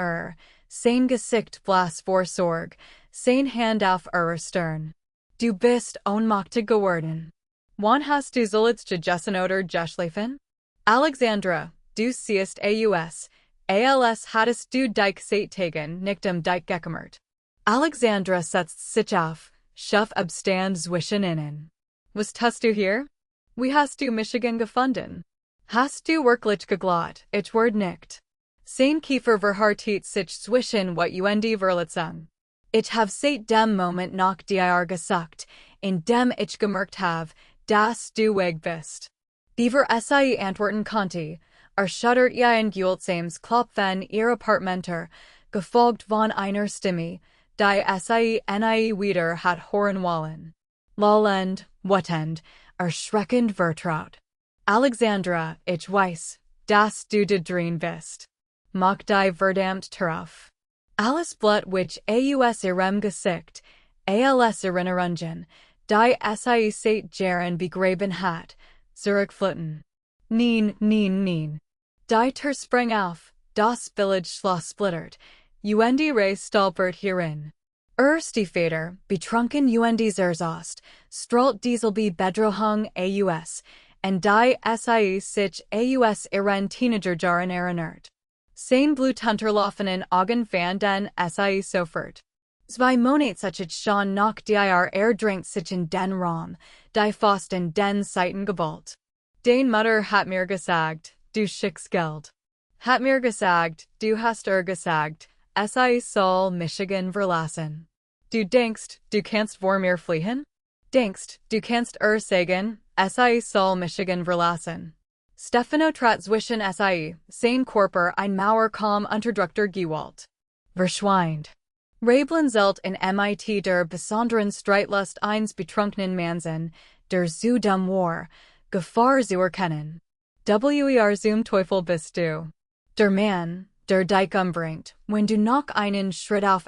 sein Gesicht blass vor Sorg, sein Hand auf ihrer Stirn. Du bist ohnmächtig geworden. Wann hast du zuletzt gegessen oder geschlafen? Alexandra, du siehst als hattest du dich seit Tagen nicht dich gekümmert. Alexandra setzt sich auf, Schuff abstand zwischen ihnen. Was tust du hier? Wie hast du Michigan gefunden? Hast du wirklich geglaubt, ich werde nicht? Sein Kiefer verhartet sich zwischen what und Verletzung. Ich have seit dem Moment nach dir gesagt, in dem ich gemerkt have, dass du weg bist. Beaver sie antworten konnte, erschüttert in Gultsames Klopfen ihr Apartmenter, gefolgt von einer Stimme, die sie nie wieder hat hören wollen. Lallend, wütend, erschreckend vertraut. Alexandra, ich weiß, dass du de drin bist. Mach die verdammt Tarauf. Alles Blut which aus ihrem Gesicht, als Erinnerungen, die sie seit Jahren begraben hat, zurückfluten. Nein. Die Tür sprang auf, das Village Schloss splittert, und Ray stolpert hierin. Stiefvater, betrunken und zerzaust, strahlt dieselbe Bedrohung aus, und die sie sich aus ihren Teenagerjahren erinnert. Sein Blutunterlaufenen Augen van den sie sofort. Zwei Monate sich schon nach dir dringt sich in den Raum, die Faust in den Seiten geballt. Dein Mutter hat mir gesagt, du schickst Geld. Hat mir gesagt, du hast gesagt, sie soll Michigan verlassen. Du denkst, du kannst vor mir fliehen? Denkst, du kannst sagen, sie soll Michigan verlassen. Stefano trat zwischen sein Körper ein Mauer kaum unterdrückter Gewalt. Verschwind. Rebeln zelt in mit der besonderen Streitlust eines betrunkenen Mansen, der zu dem war, Gefahr zu erkennen. Zum Teufel bist du. Der Mann, der dich umbringt, wenn du noch einen Schritt auf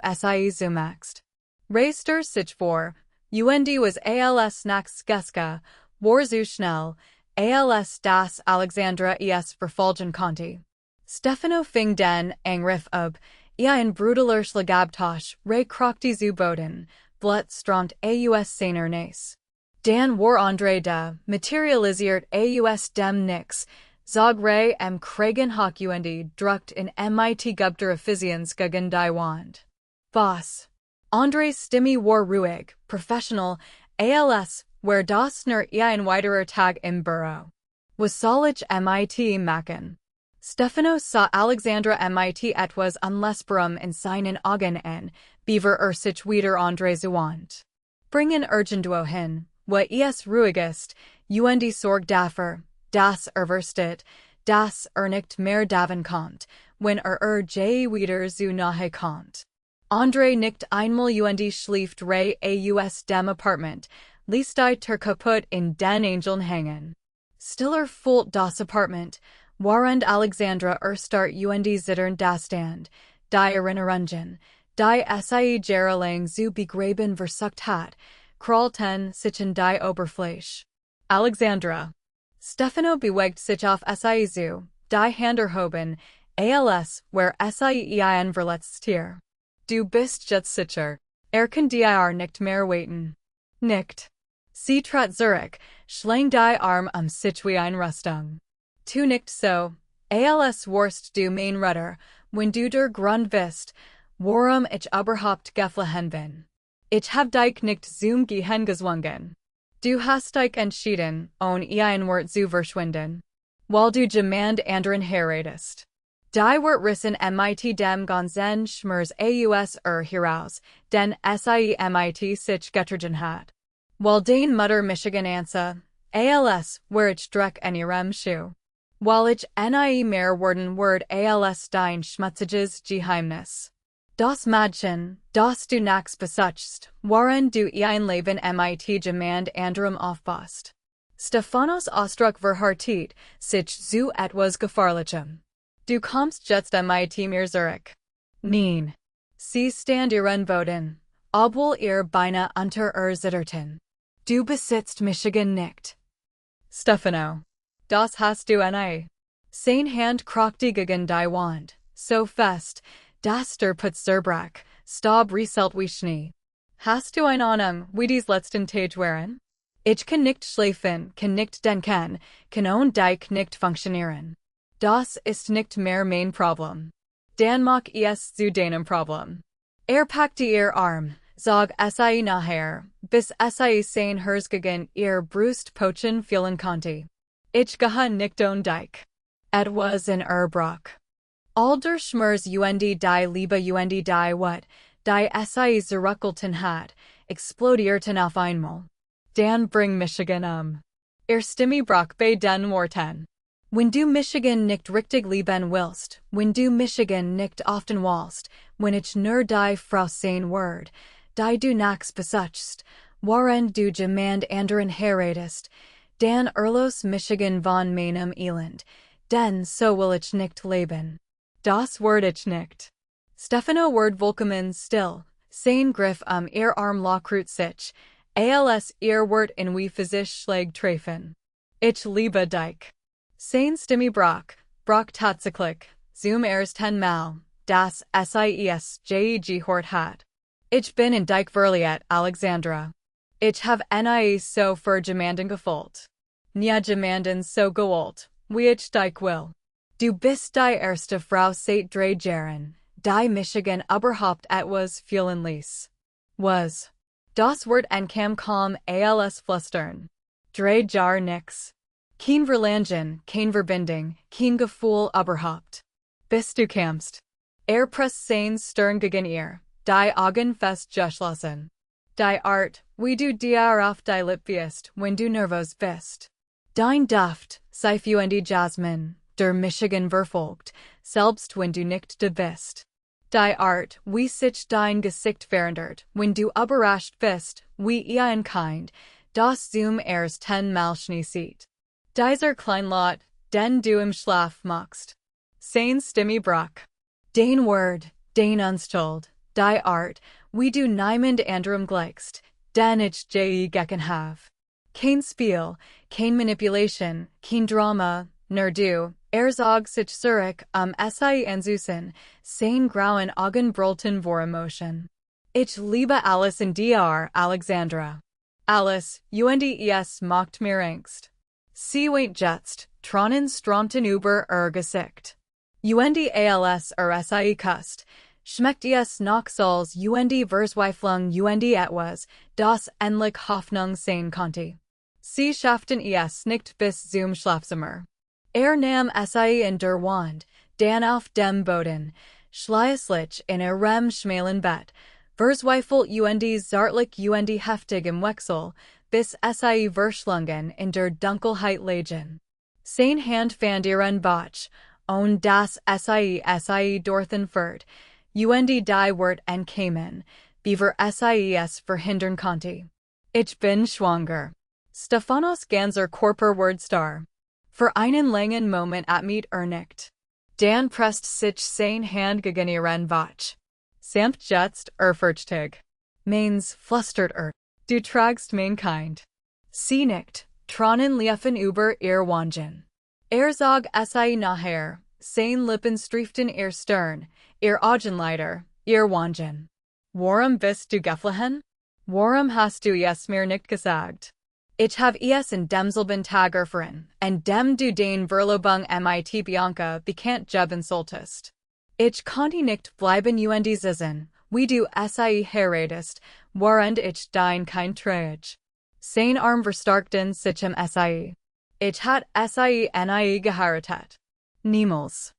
zumachst. Reister sich vor, und was als nachts Geska, war zu schnell, als das Alexandra verfolgen konnte. Stefano fing den Angriff ab, ein brutaler Schlagabtausch krokte zu Boden, Blut strömt aus seiner Nase. Dan war Andre da, materialisiert aus dem Nix, zog Kragen hoch und druckt in mit Gubter Ephesians gegen die Wand. Boss. Andres Stimme war ruhig, professional, als where das nur ein weiterer Tag im Büro. Was soll ich mit machen? Stefano sah Alexandra mit etwas Unlesbarem in seinen Augen an, beaver sich wieder Andre zuwand. Bringen irgendwo hin, wo ruhig ist, und sorg dafür, dass verstet, dass nicht mehr daven kommt, wenn wieder zu nahe kommt. Andre nickt einmal und schlieft aus dem Apartment, ließ die Tür kaputt in den Angeln hängen. Stiller füllt das Apartment, während Alexandra start und zittern dastand, die Erinnerungen, die sie jahrelang zu begraben versucht hat, crawlten sich in die Oberfläche. Alexandra. Stefano bewegt sich auf sie zu, die Hände erhoben, als where sie ein verletztes Tier. Du bist jetzt sicher. Kann dir nicht mehr waiten. Nicht. Sie trat zurück, schlang die Arm sich wie ein Rüstung. Tu nicht so, als wirst du mein Retter, wenn du der Grund bist, warum ich überhaupt geflohen bin. Ich hab dich nicht zum Gehen gezwungen. Du hast dich entschieden, ein Wort zu verschwinden. Weil du jemand anderen heiratest. Die wird rissen mit dem ganzen Schmerz aus heraus, den sie mit sich getragen hat. Weil den Mutter Michigan Ansa, als where ich dreck in ihrem Schuh. Weil ich nie mehr worden word als dein schmutziges Geheimnis. Das Mädchen, das du nachts besuchst, waren du ein Leben mit jemand anderem aufpasst. Stephanos Ausdruck verhartet sich zu etwas Gefahrlichem. Du kommst jetzt mit mir zurück. Nein. Sie stand ihren Boden, obwohl ihr beinahe unter zitterten. Du besitzt Michigan nicht. Stefano. Das hast du nie. Seine Hand krockte gegen die Wand, so fest, dass der Putz zerbrach, Staub rieselt wie Schnee. Hast du eine Ahnung, wie dies letzten Tage waren? Ich kann nicht schlafen, kann nicht denken, kann ohne dich nicht funktionieren. Das ist nicht mehr mein Problem. Dan mach es zu deinem Problem. Packte ihr Arm, sag sie nachher, bis sie sein Herz gegen ihr Brust pochen fielen konnte. Ich gehe nicht ohne dich. Etwas in Bruch. All der Schmerz die Liebe die what, die sie zerrückelten hat, explodierten auf einmal. Dan bring Michigan Stimme brach bei den Worten. Wenn du Michigan nicht richtig lieben willst, wenn du Michigan nicht often willst, wenn ich nur die Frau sein word, die du nachts besuchst, waren du jemand anderen heiratest, dan erlos Michigan von meinem Elend, denn so will ich nicht leben. Das word ich nicht. Stefano word Willkommen still, sein Griff ihr Arm lockrut sich, als ihr word in wie physisch schlag treffen. Ich liebe dich. Sein Stimme brach tatsächlich, zum ersten Mal, das SIES gehört hat. Ich bin in dich verliebt, Alexandra. Ich habe nie so für jemanden gefühlt. Nie jemanden so gewollt, wie ich dich will. Du bist die erste Frau seit 3 Jahren, die Michigan überhaupt etwas fühlen ließ. Was? Das Wort enkam kaum als flüstern. 3 Jahre nix. Kein Verlangen, kein Verbindung, kein Gefühl überhaupt. Bis du kamst. Presst sein Stern gegen ihr, die Augen fest geschlossen. Die Art, wie du dir auf die Lippe bist, wenn du nervös bist. Dein Duft, Seife und die Jasmin, der Michigan verfolgt, selbst wenn du nicht da bist. Die Art, wie sich dein Gesicht verändert, wenn du überrascht bist, wie ein Kind, das zum ersten Mal Schnee sieht. Dieser Kleinlaut, den du im Schlaf machst. Sein Stimme brach. Dein Word, dein Unschuld, die Art, wie du niemand anderem gleichst, den ich je gecken have. Kein Spiel, kein Manipulation, kein Drama, nur du, zog sich zurück sie anzusen, sein grauen Augen brüllten vor Emotion. Ich liebe alles in dir, Alexandra. Alles, es macht mir Angst. Sie weint jetzt, Tronen strömten über Gesicht. als sie kust, schmeckt es nach Salz Verzweiflung etwas, das endlich Hoffnung sein konnte. Sie schafften es nicht bis zum Schlafzimmer. Nahm sie in der Wand, dann auf dem Boden, schließlich in ihrem schmalen Bett, verzweifelt zartlich heftig im Wechsel, bis sie verschlungen in der Dunkelheit lagen. Sein Hand fand ihren Bauch, und das sie durchführt, die Wort entkämen, beaver es verhindern konnte. Ich bin schwanger. Stephanos ganzer Körper word star. Für einen langen Moment atmet nicht. Dan presst sich sein Hand gegen ihren Bauch. Samt jetzt fürchtig. Meins flüstert Du tragst mein Kind. Sie nickt, Tronen liefen über ihr Wangen. Zog sie nachher, sein Lippen streiften ihr Stirn, ihr Augenlider, ihr Wangen. Warum bist du geflohen? Warum hast du es mir nicht gesagt? Ich habe es in demselben Tag erfahren, und dem du den Verlobung mit Bianca bekannt geben solltest. Ich konnte nicht bleiben sitzen, wie du sie heiratest, während ich dein Kind trage. Sein Arm verstärkten sich sie. Ich hat sie nie geheiratet. Niemals.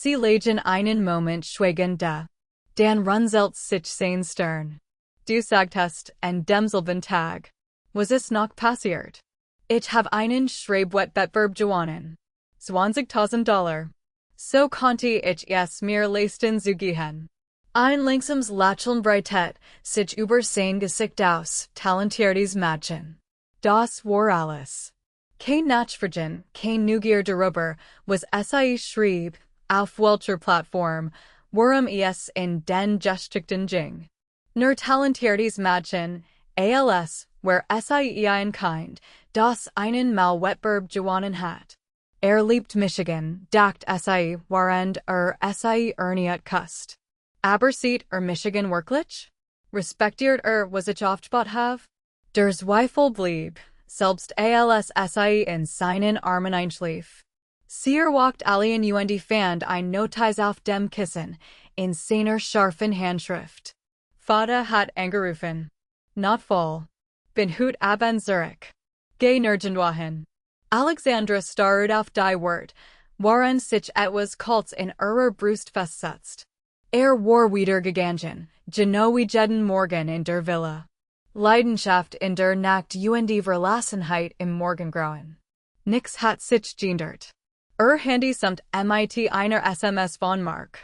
Sie legen einen Moment schweigen da. Dan runzelt sich sein Stern. Du sagtest, en demselben Tag. Was es noch passiert? Ich habe einen Schreibwettbewerb gewonnen. $20.000. So konnte ich es mir leisten zu gehen. Ein langsames Lächeln breitet sich über sein Gesicht aus, talentiertes Mädchen. Das war alles. Kein Nachfragen, kein Neugier darüber, was es schrieb, auf welcher Plattform, worum es in den Geschichten ging. Nur talentiertes Mädchen, als, where es ein Kind, das einen Wettbewerb gewonnen hat. Liebt Michigan, dacht es, während es erniet kust. Aber sieht Michigan wirklich? Respektiert was ich aufgebaut have? Der Zweifel blieb, selbst als es in seinen Armen einschlief. Sie walkt allen und fand ein Notiz auf dem Kissen, in seiner scharfen Handschrift. Vater hat angerufen. Not voll. Bin hut ab an Zurich. Geh nirgendwo hin. Alexandra starrt auf die Wort, woran sich etwas Kaltes in ihrer Brust festsetzt. War wieder gegangen, genau wie jeden Morgen in der Villa. Leidenschaft in der Nacht und Verlassenheit im Morgengrauen. Nix hat sich geändert. Handy samt mit einer SMS von Mark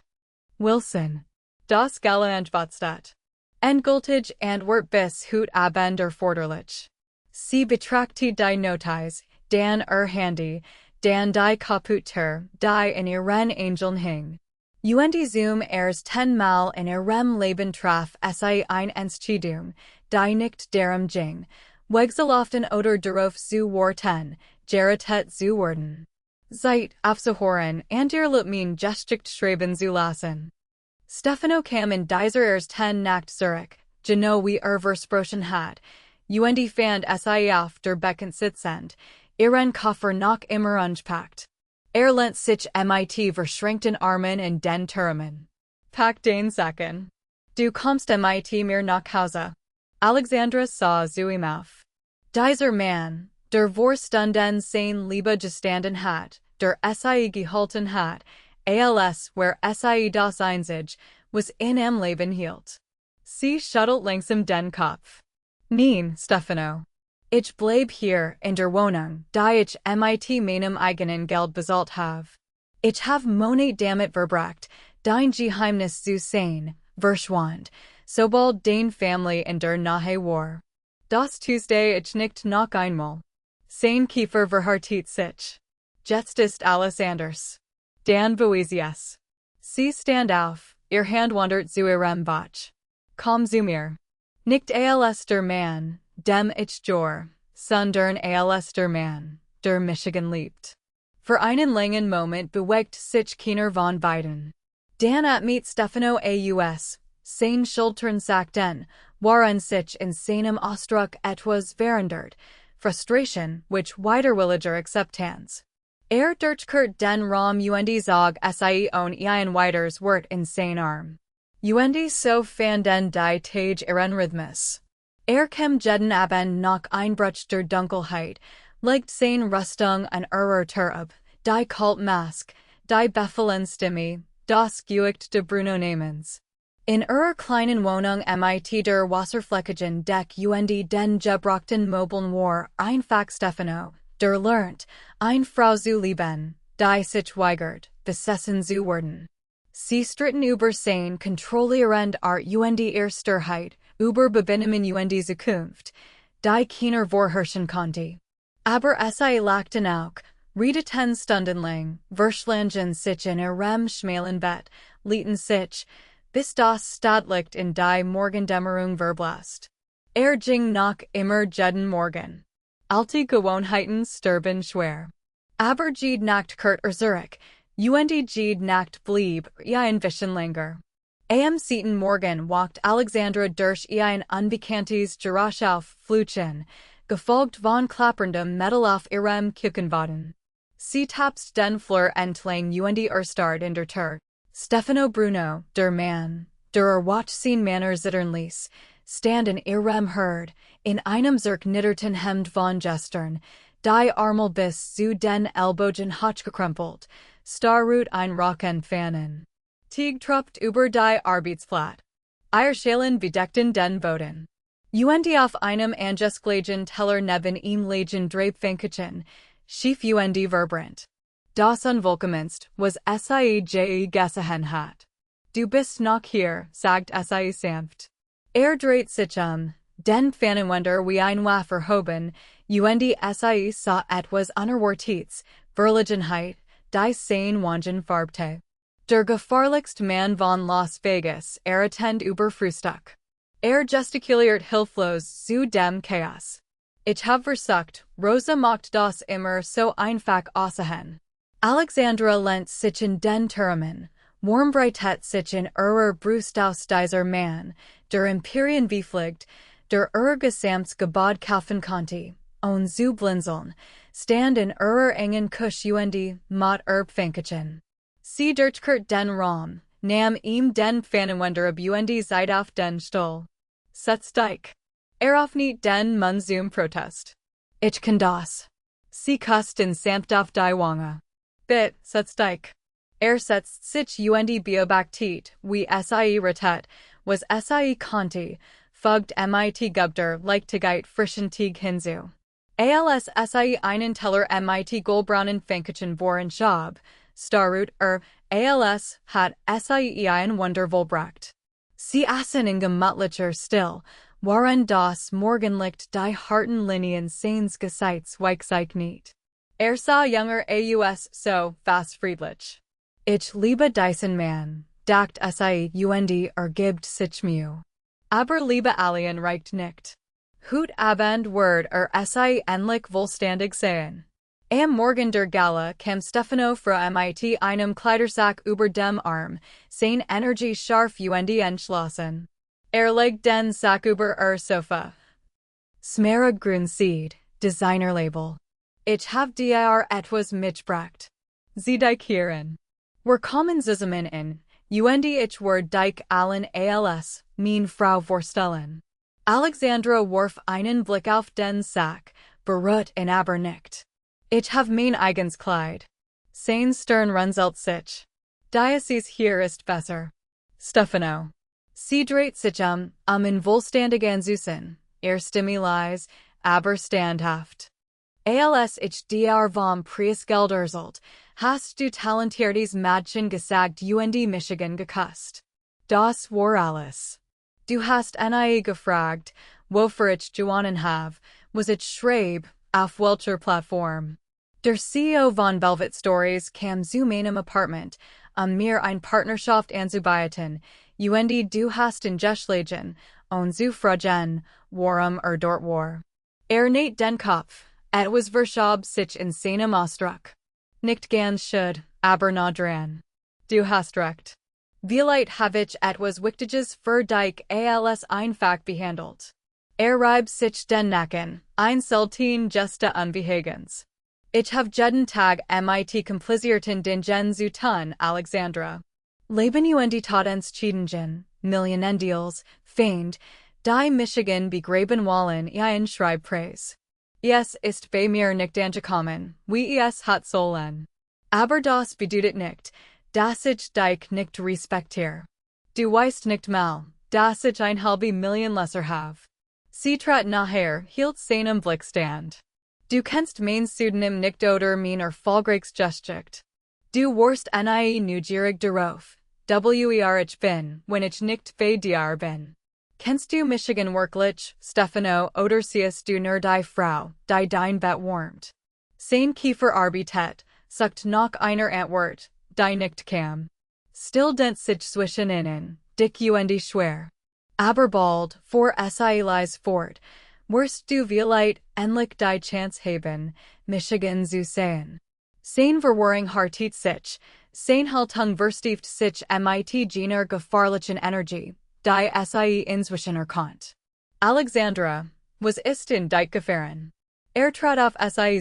Wilson. Das Galant Vatstadt. Endgültig Antwort bis hut Abend erforderlich. Sie betrachtete die Notiz, dann Handy, dann die Computer, die in ihren Angeln hing. Und Zoom 10-mal in ihrem Leben traf es ein Entscheidung, die nicht darum ging, wegzulaufen oder darauf zu warten, gerettet zu werden. Zeit aufzuhören und ihr Lutmin Geschichte schreiben zu lassen. Stefano kam in dieser 10 Nacht Zurich, genau wie versprochen hat, und fand es auf der Becken sitzend, ihren Koffer noch immer ungepackt. Lehnt sich mit verschränkten Armen in den Türmen. Pack den Sacken. Du kommst mit mir nach Hause. Alexandra sah zu ihm auf. Dieser Mann, der vor Stunden sein Liebe gestanden hat, der es gehalten hat, als where es das Einzige, was in am Leben hielt. Sie schüttelt langsam den Kopf. Nein, Stefano. Ich bleib hier in der Wohnung, die ich mit meinem eigenen Geld bezahlt habe. Ich habe Monat damit verbracht, dein Geheimnis zu sein, verschwand, sobald dein Family in der Nahe war. Das Tuesday ich nicht noch einmal. Sein Kiefer verhärtet sich. Jetzt ist alles anders. Dan Boisias. Sie stand auf, ihr Hand wandert zu ihrem Bauch. Komm zu mir. Nicht als der Mann, dem ich jor, sondern als der Mann, der Michigan liebt. Für einen langen Moment bewegt sich keiner von beiden. Dan mit Stefano aus, sein Schultern sackten, waren sich in seinem Ausdruck etwas verändert, Frustration, which widerwilliger Akzeptanz. Durchkehrt den Raum und zog es on ein weiters Wort in sein Arm. Und so fanden die Tage ihren Rhythmus. Kam jeden Abend noch Einbruch der Dunkelheit, legt sein Rüstung an Turb, die Kalt Mask, die Befehlen Stimme, das Gewicht de Bruno Namens. In kleinen Wohnung mit der wasserfleckigen Deck und den gebrochten Möbeln war einfach Stefano, der lernt, eine Frau zu lieben, die sich weigert, besessen zu werden. Sie stritten über sein kontrollierend Art und Sturheit, über Beginnen und Zukunft, die keiner vorherrschen konnte. Aber es lachten auch, redeten stundenlang, verschlangen sich in ihrem schmalen Bett, lieten sich, bis das Stadtlicht in die Morgendämmerung verblasst. Ging noch immer jeden Morgen. Alte Gewohnheiten sterben schwer. Aber jede Nacht kehrt Zurich, und jede Nacht blieb ein bisschen länger. Am 7. Morgen walkt Alexandra durch ein unbekanntes Geräusch auf Flutschen, gefolgt von klapperndem Metal auf ihrem Küchenboden. Sie tapst den Flur entlang und starrt in der Tür. Stefano Bruno, der Mann, der watch sein Männer zittern ließ, stand in ihrem Herd, in einem zerknitterten Hemd von Gestern, die Armel bis zu den Ellbogen hochgekrempelt, Starroot ein Rocken fannen. Tieg tropft über die Arbeitsplatte. Eierschalen bedeckten den Boden. Und auf einem angesklagen Teller neben ihm lagen Drapefänkchen, schief und vibrant. Das Unwillkommenst, was sie gesehen hat. Du bist noch hier, sagt sie sanft. Dreht sich den Fanenwender wie ein Waffer hoben, und sie sah etwas unerwartetes, Verlegenheit, die sein wangen farbte. Der gefahrlichste Mann von Las Vegas, attend über Frühstück. Gestikuliert hilflos zu dem Chaos. Ich hab versucht, Rosa macht das immer so einfach aussehen. Alexandra lehnt sich in den Türmen, warmbreitet sich in ihrer Brust aus dieser Mann, der Imperien befliegt, der Gesamtgebod kaufen konnte, und zu blinzeln, stand in ihrer engen Kusch und mat Fänkchen. Sie durchkert den Raum, nahm ihm den Fanenwender ab und seid auf den Stuhl. Setzt dich. Auf nicht den Mund zum Protest. Ich kann das. Sie kust in sanft auf die Wange. Bit, setzt dich. Setzt sich und beobachtet, wie sie retet, was sie konnte, folgt mit Gubder leichtigkeit frischen Tieg hinzu. Als sie einen Teller mit goldbraunen Fänkchen voren Schab, Starroot als hat sie ein Wunder vollbracht. Sie aßen in gemütlicher Still, waren das Morgenlicht die harten Linien seines Gesichts sich nicht. Sah junger aus so fast friedlich. Ich liebe diesen Mann, dacht sie und gibt sich Mühe. Aber Liebe allen reicht nicht. Hut Abend wird sie endlich vollständig sehen. Am Morgen der Gala kam Stefano fra mit einem Kleidersack über dem Arm, seine Energie scharf und entschlossen. Legt den Sack über Sofa. Smaragdgrün Seed, Designerlabel. Ich hab dir etwas mitgebracht. Sie dich hierin. Willkommen zusammen in, und ich werde dich allen als, meine Frau vorstellen. Alexandra warf einen Blick auf den Sack, beruht in aber nicht. Ich hab mein eigens Kleid. Sein Stern runzelt sich. Diocese hier ist besser. Stefano. Sie dreht sich in vollständigen Süßen, Stimme leise, aber standhaft. Als ich dir vom Preisgelderzelt, hast du talentiertes Mädchen gesagt und Michigan geküsst. Das war alles. Du hast nie gefragt, wofür ich gewonnen habe, was ich schrieb, auf welcher Plattform. Der CEO von Velvet Stories kam zu meinem Apartment, mir ein Partnerschaft anzubieten, und du hast in geschlagen, und zu fragen, warum dort war. Nicht den Kopf, etwas verschob sich in seinem Ausdruck. Nicht ganz schuld, aber nah dran. Du hast recht. Vielleicht habe ich etwas Wichtiges für dich als einfach behandelt. Reibt sich den Nacken, ein selten Geste Unbehagens. Ich hab jeden Tag mit komplizierten Dingen zu tun, Alexandra. Leben und Todenschiedungen, Millionendeals, Feind, die Michigan begraben wollen ein Schreibpreis. Es ist bei mir nicht angekommen, wie es hat sollen. Aber das bedeutet nicht, dass ich dich nicht respektiere. Du weißt nicht mal, dass ich ein halbe Million lesser habe. Sie trat nachher, hielt seinem Blick stand. Du kennst mein Pseudonym nicht oder mein erfolgreiches Gesicht. Du warst neugierig darauf, ich bin, wenn ich nicht bei dir bin. Kennst du Michigan wirklich, Stefano, oder siehst du nur die Frau, die dein Bett wärmt? Sein Kiefer arbeitet, sucht nach einer Antwort, die nicht kam. Still dent sich zwischen ihnen, dick und schwer. Aber bald, vor lies fort, wirst du vielleicht endlich die Chance haben, Michigan zu sehen. Sein Verwahrung hartet sich, sein Haltung verstieft sich mit jener gefahrlichen Energie, die inzwischen erkannt. Alexandra, was ist in dich gefahren? Trat auf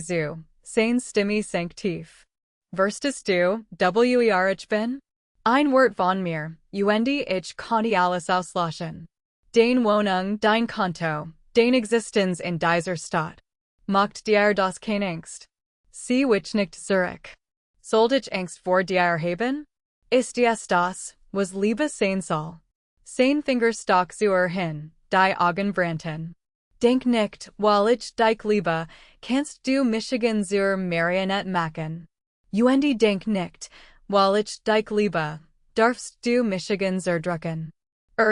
zu, sein Stimme sank tief. Wirstest du, ich bin? Ein Wort von mir, und ich konnte alles auslöschen. Dein Wohnung, dein Konto, dein Existenz in dieser Stadt. Macht dir das kein Angst? Sie which nicht Zurich. Soll ich Angst vor dir haben? Ist dies das, was Liebe sein soll? Sein Finger stock zur hin, die Augen brannten. Denk nicht, weil ich dich liebe, kannst du Michigan zur Marionette machen. Und denk nicht, weil ich dich liebe, darfst du Michigan zerdrücken.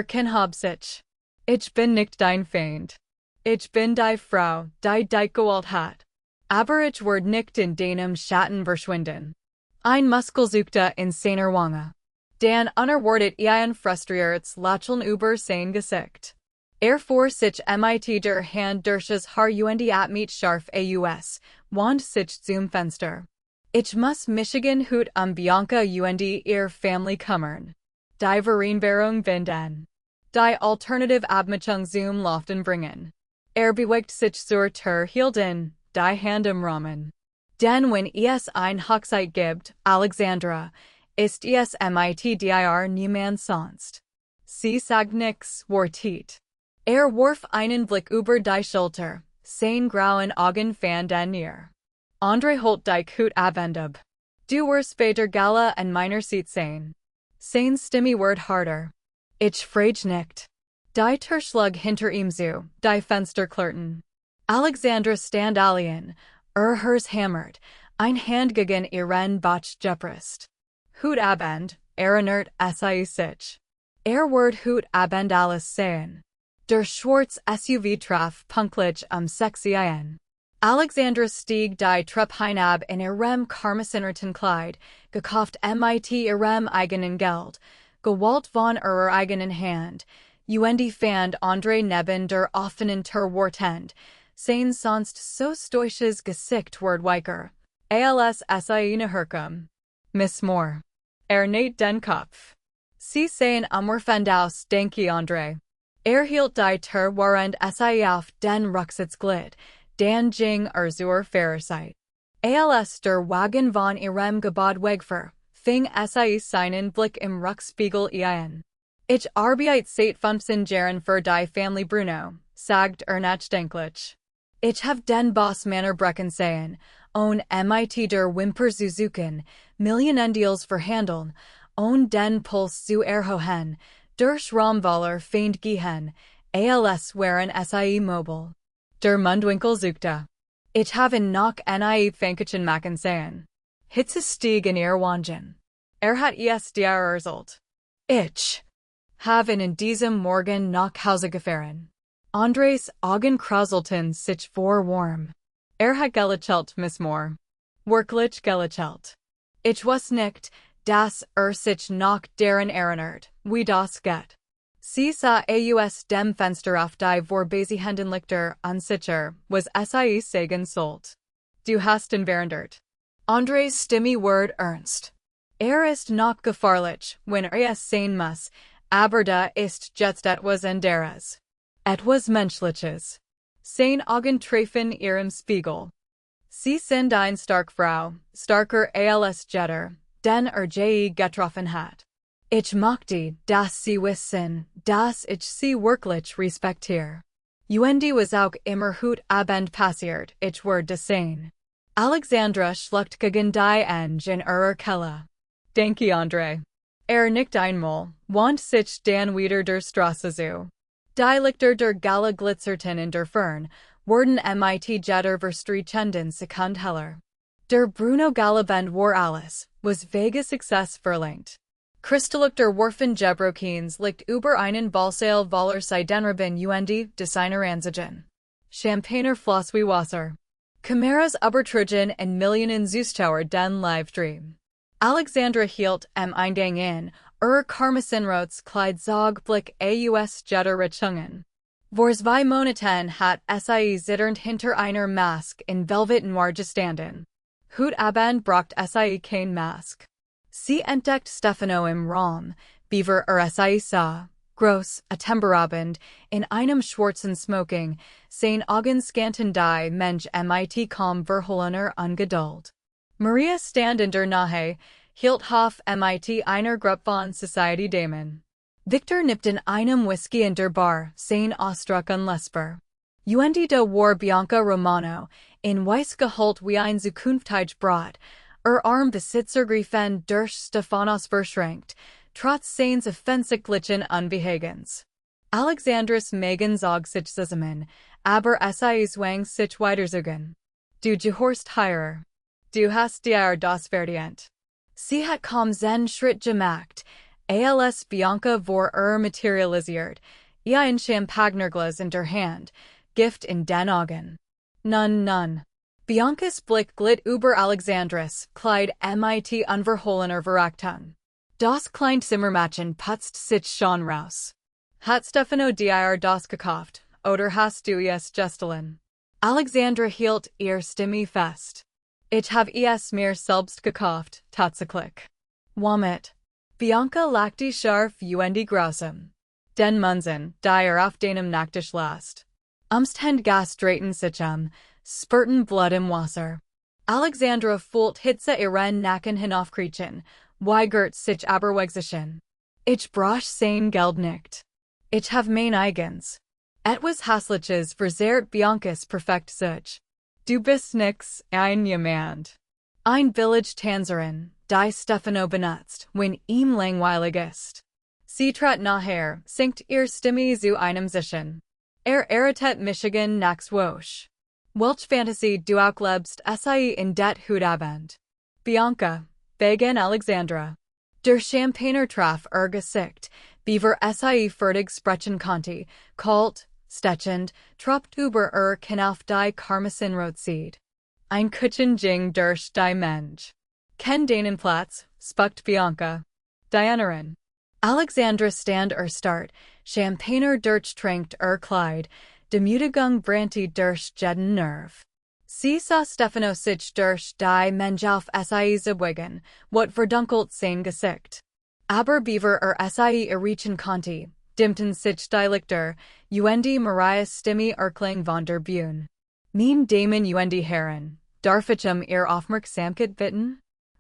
Ken hab sich. Ich bin nicht dein Feind. Ich bin die Frau, die dich gewollt hat. Aber ich werde nicht in deinem Schatten verschwinden. Ein Muskel suchte in seiner Wange. Dan unerwartet ihn frustriertes Lächeln über sein Gesicht. Vor sich mit der Hand durchs Haar und atmet scharf aus, wand sich zum Fenster. Ich muss Michigan hut Bianca und ihr Family kümmern. Die Vereinbarung finden. Die Alternative Abmachung zum Loften bringen. Bewegt sich zur Tür hielten, die Hand im Rahmen. Denn wenn es ein Hochzeit gibt, Alexandra, ist es mit dir niemand sonst. Sie sagt nix, wartet. Warf einen Blick über die Schulter, sein grauen Augen fanden ihr. Andre holt dich hut abendab. Du wirst bei der Gala an meiner Seat sein. Sein Stimme wird harder. Ich frage nicht. Die Tür schlug hinter ihm zu, die Fenster klirrten. Alexandra stand allein, hers hammert, ein Hand gegen ihren Bauch gepresst. Hut Abend, erinnert sich. Wird Hut Abend alles sehen. Der schwarz SUV traf pünktlich sexy ein. Alexandra stieg die Treppe hinab in ihrem karmesinerten Kleid, gekauft mit ihrem eigenen Geld, gewollt von ihrer eigenen Hand, und fand Andre neben der offenen Tür wartend, sein sonst so stoisches Gesicht ward weicher. Als eine Herkum. Miss Moore. Näht den Kopf. Sie sehen aus, denke Andre. Hielt die Tür während auf den Rücksitz glitt, dan ging zur Fahrerseit. Als der Wagen von ihrem Gebäude wegfuhr, fing seinen Blick im Rückspiegel ein. Ich arbeite seit 15 Jahren für die Family Bruno, sagt nachdenklich. Ich hab den Boss Manner brechen sehen, mit der Wimper zu suchen, Millionendeals verhandeln, den Puls zu erhöhen, durch Raumwaller feind gehen, als wären mobile. Der Mundwinkel suchte. Ich habe noch eine Fänkchen machen sehen. Hitze stieg in ihr Wangen. Hat es dir erzählt. Ich habe in diesem Morgen nach Hause gefahren. Andres Augen kräuselten sich vor warm. Hat gelächelt, Miss Moore. Wirklich gelächelt. Ich weiß nicht, dass sich nach deren erinnert, wie das geht. Sie sah aus dem Fenster auf die vorbeiziehenden Lichter unsicher, was sagen sollt. Du hast ihn verandert. Andres Stimme wird ernst. Ist noch gefahrlich, wenn es sein muss, aber da ist jetzt etwas anderes. Etwas Menschliches. Sein Augen treffen ihrem Spiegel. Sie sind eine starke Frau, starker als jeder, den je getroffen hat. Ich möchte, dass Sie wissen, dass ich Sie wirklich respektiere. Und was auch immer hut Abend passiert, ich werde sein. Alexandra schluckt gegen die Eng in ihrer Kelle. Denke Andre. Nicht einmal, want sich dan wieder der Straße zu. Die Lichter der Gala glitzerten in der Fern, wurden mit jeder verstrichenden Sekund heller. Der Bruno Galabend war alles, was vega Success verlangt. Kristalllichter warfen Jebrokins liegt über einen Ballsaal voller Seidenraben und Designer Ansigen. Champagner Floss wie Wasser. Kameras übertrugen en Millionen Zuschauer den Livestream. Alexandra hielt Eindang in, Karmesenrots Kleid zog Blick aus jeder Richungen. Vor 2 Monaten hat zitternd hinter einer Mask in Velvet Noir gestanden. Hut Abend bracht kein Mask. Sie entdeckt Stefano im Raum, Beaver sah, gross, atemberaubend, in einem schwarzen Smoking, sein Augen scanten die Mensch mit kaum verhohlener Ungeduld. Maria stand in der Nähe, hielt Hof mit einer Gruppe von Society Damen. Victor nippt in einem Whisky in der Bar, sein Ausdruck unlesbar. Ende de war Bianca Romano, in Weiss geholt wie ein Zukunftij Brot, Arm Besitzergriffen durch Stephanos verschränkt, trotz seines offensichtlichen Unbehagens. Alexandris Megan zog sich zusammen, aber sei Zwang sich weiterzugen. Du gehorst hierer. Du hast dir das verdient. Sie hat kaum zen Schritt gemacht, als Bianca vor materialisiert, ein Champagnerglas in der Hand, Gift in den Augen. Nun. Biancas Blick glitt über Alexandris, Kleid mit unverhohlener Verachtung. Das Kleinzimmermädchen putzt sich schon raus. Hat Stefano dir das gekauft, oder hast du es gestohlen? Alexandra hielt ihr Stimme fest. Ich habe es mir selbst gekauft, tatsächlich. Womit? Bianca lachte scharf Ende grausam. Den Munsen, dir auf deinem Nacktisch last. Umstend Gas drehten sich spurten Blut im Wasser. Alexandra fühlt Hitze ihren Nacken hinaufkriechen, weigert sich aber wegzischen. Ich brauch sein Geld nicht. Ich have mein eigens. Etwas Hässliches verzehrt Biancas perfekt sich. Du bist nix, ein jemand. Ein billig Tänzerin, die Stefano benutzt, wenn ihm langweilig ist. Sie tritt nachher, sinkt ihr Stimme zu einem Zischen. Erwartet Michigan nax Wosch. Welch Fantasy du auch lebst, sei in det Hudabend. Bianca, Beginn Alexandra. Der Champagner traf Gesicht, Beaver sei fertig sprechen konnte, kalt, stechend, tropft über Knauf die Karmasinrot Seed. Ein Kutschen ging durch die Mensch. Ken deinen Platz, spuckt Bianca. Dianerin. Alexandra stand start, Champagner trinkt Kleid, Demütigung brannte durch jeden Nerv. Sie sah Stefano sich durch die Mensch auf sei zubwegen, what verdunkelt sein Gesicht. Aber Beaver sei erreichen konnte, dimmten sich die Lichter, Ende Marias Stimme klang von der Bühne. Mein Damen Ende Herren, darf ich ihr Aufmerksamkeit bitten?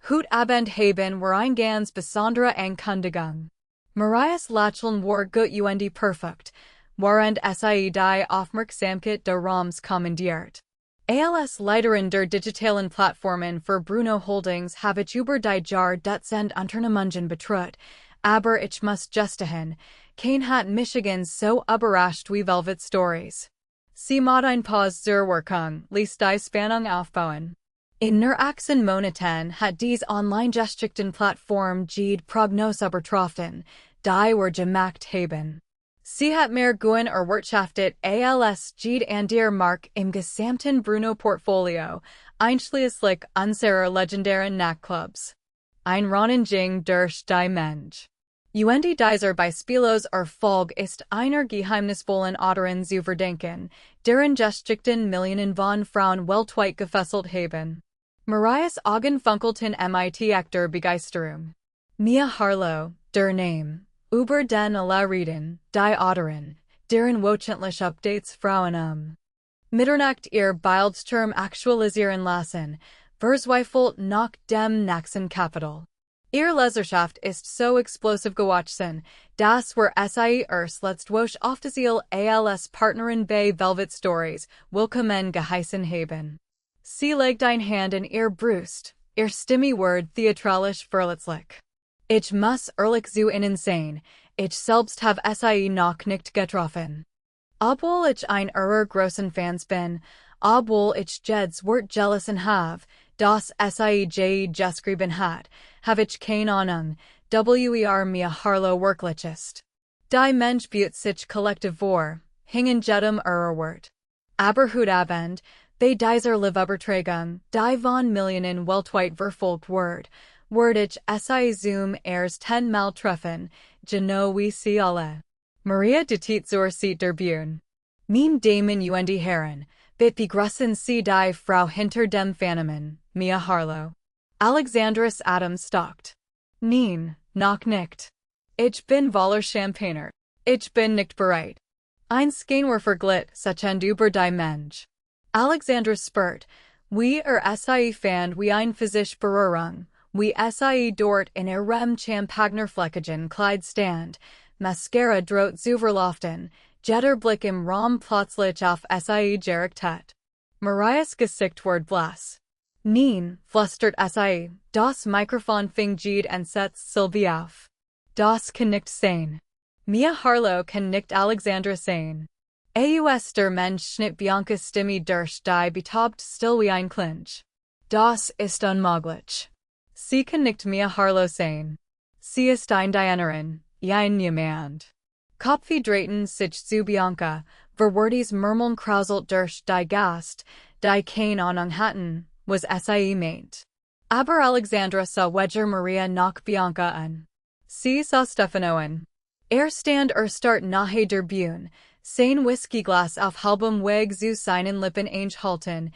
Hut Abend haben wir ein ganz besondere Ankündigung. Marias Lächeln war gut Ende perfekt, während sei die Aufmerksamkeit der Roms kommandiert. Als Leiterin der digitalen Plattformen für Bruno Holdings habe ich über die Jar Dutzend Unternehmungen betreut, aber ich muss gestehen, kein hat Michigan so überrascht wie Velvet Stories. Sie mod ein Pause zur Wirkung, ließ die Spannung aufbauen. In nur 18 Monaten hat dies Online-Geschichten Plattform Jede Prognose übertroffen, die wir gemacht haben. Sie hat mehr Gewinn erwirtschaftet als Jede andere Mark im gesamten Bruno-Portfolio, einschließlich unserer legendären Nachtclubs. Ein Ronenjing durch die Mensch. Ende dieser Beispielos Erfolg ist einer geheimnisvollen Autorin zu verdenken, deren Geschichten Millionen von Frauen weltweit gefesselt haben. Marias Augen funkelten mit echter Begeisterung. Mia Harlow, der Name. Über den alle reden, die Autorin, deren wöchentliche Updates Frauen Mitternacht ihr Bildschirm aktualisieren lassen, verzweifelt nach dem nächsten Kapitel. Ihr Leserschaft ist so explosiv gewachsen, dass wir sie letztwoch offiziell als Partnerin bei Velvet Stories Willkommen geheißen haben. Sie legt ein Hand in ihr Brust, ihr Stimme wird theatralisch verletzlich. Ich muss ehrlich zu Ihnen sein, ich selbst habe sie noch nicht getroffen. Obwohl ich ein ihrer großen Fans bin, obwohl ich jedes Wort gelesen habe, das sie geschrieben hat, habe ich keine Ahnung, Mia Harlow wirklich ist. Die Mensch büht sich kollektiv vor, hingen jedem ihrer Wort. Aber Hudabend, bei dieser Liebübertragung, die von Millionen weltweit verfolgt wird ich sei Zoom 10-mal treffen, genau wie sie alle. Maria de zur Seat der Bühne. Mein Damen Ende Herren, bit begrüßen Sie die Frau hinter dem Phänomen, Mia Harlow. Alexandris Adams stockt. Nein, noch nicht. Ich bin voller Champagner. Ich bin nicht bereit. Ein Scanner verglitt sich über die Mensch. Alexandris spurt, wie sei fand wie ein Physisch Berührung, wie sei dort in ihrem Champagnerfleckigen Kleid stand, Mascara droht zuverlaufen, Jeder Blick im Raum plötzlich auf sie gerichtet. Marias Gesicht wurde blass. Nein, flüstert sie, das Mikrofon fing Jede und setzt Sylvie auf. Das knickt sein. Mia Harlow knickt Alexandra sein. Aus der Mensch schnitt Biancas Stimme durch die betäubt still wie ein Clinch. Das ist unmöglich. Sie knickt Mia Harlow sein. Sie ist ein Dienerin, ein Niemand. Kopfie drehten sich zu Bianca, verwortes Murmeln krauselt durch die Gast, die keine Ahnung hatten, was sie meint. Aber Alexandra sah weder Maria noch Bianca an. Sie sah Stefano an. Stand start nahe der Bühne, sein Whiskyglas auf halbem Weg zu seinen Lippen halten,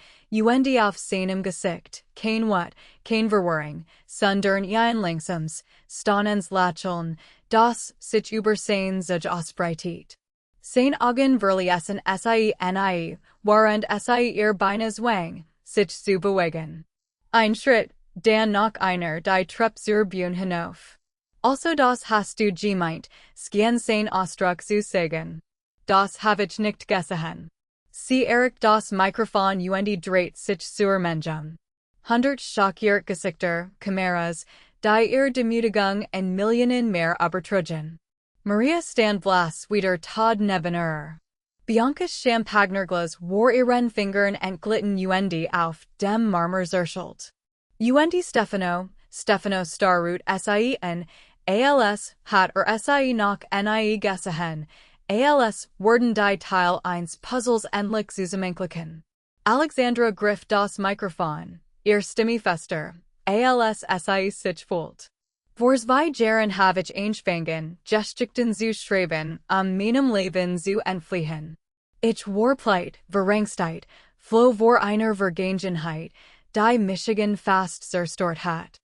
auf seinem Gesicht, kein Wort, kein Verwirrung, sondern ein langsames, staunendes Lächeln, das sich über sein Gesicht ausbreitet. Sein Augen verließen nie, während ihr Beine zwang, sich zu bewegen. Ein Schritt, dann noch einer, die Treppe zur Bühne hinauf. Also das hast du gemeint, skien sein Ausdruck zu sagen. Das habe ich nicht gesehen. Sie erigt das Mikrofon dreht sich zur Menschung. 100 schockiert Gesichter, Kameras, die ihr Demütigung und Millionen mehr übertrugen. Maria stand blass wieder Todd neben ihr. Biancas Champagnerglas war ihren Fingern entglitten auf dem Marmor zerschelt. Stefano Starrut SIN, ALS hat SI noch nie gesehen, ALS wurden die Teil 1 Puzzles endlich zusammenklicken. Alexandra griff das Mikrofon, ihr Stimme fester, ALS SI sich fühlt. Vor 2 Jahren habe ich angefangen, Geschichten zu schreiben, meinem Leben zu entfliehen. Ich war pleit, Verrangstheit, floh vor einer Vergangenheit, die Michigan fast zerstört hat.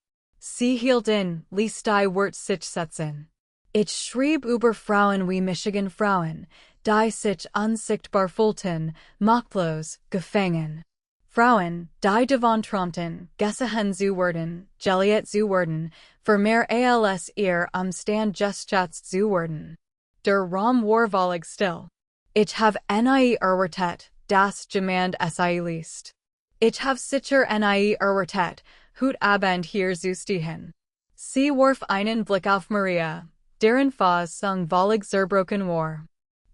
Sie hielt in, ließ die Wort sich setzen. Ich schrieb über Frauen wie Michigan Frauen, die sich unsichtbar fühlten, machtlos, gefangen. Frauen, die davon träumten, gesehen zu werden, geliebt zu werden, für mehr als ihr Stand geschätzt zu werden. Der Raum war völlig still. Ich habe nie erwartet, dass jemand sie liest. Ich habe sicher nie erwartet, heute Abend hier zu stehen. Sie warf einen Blick auf Maria, deren Fassung völlig zerbrochen war.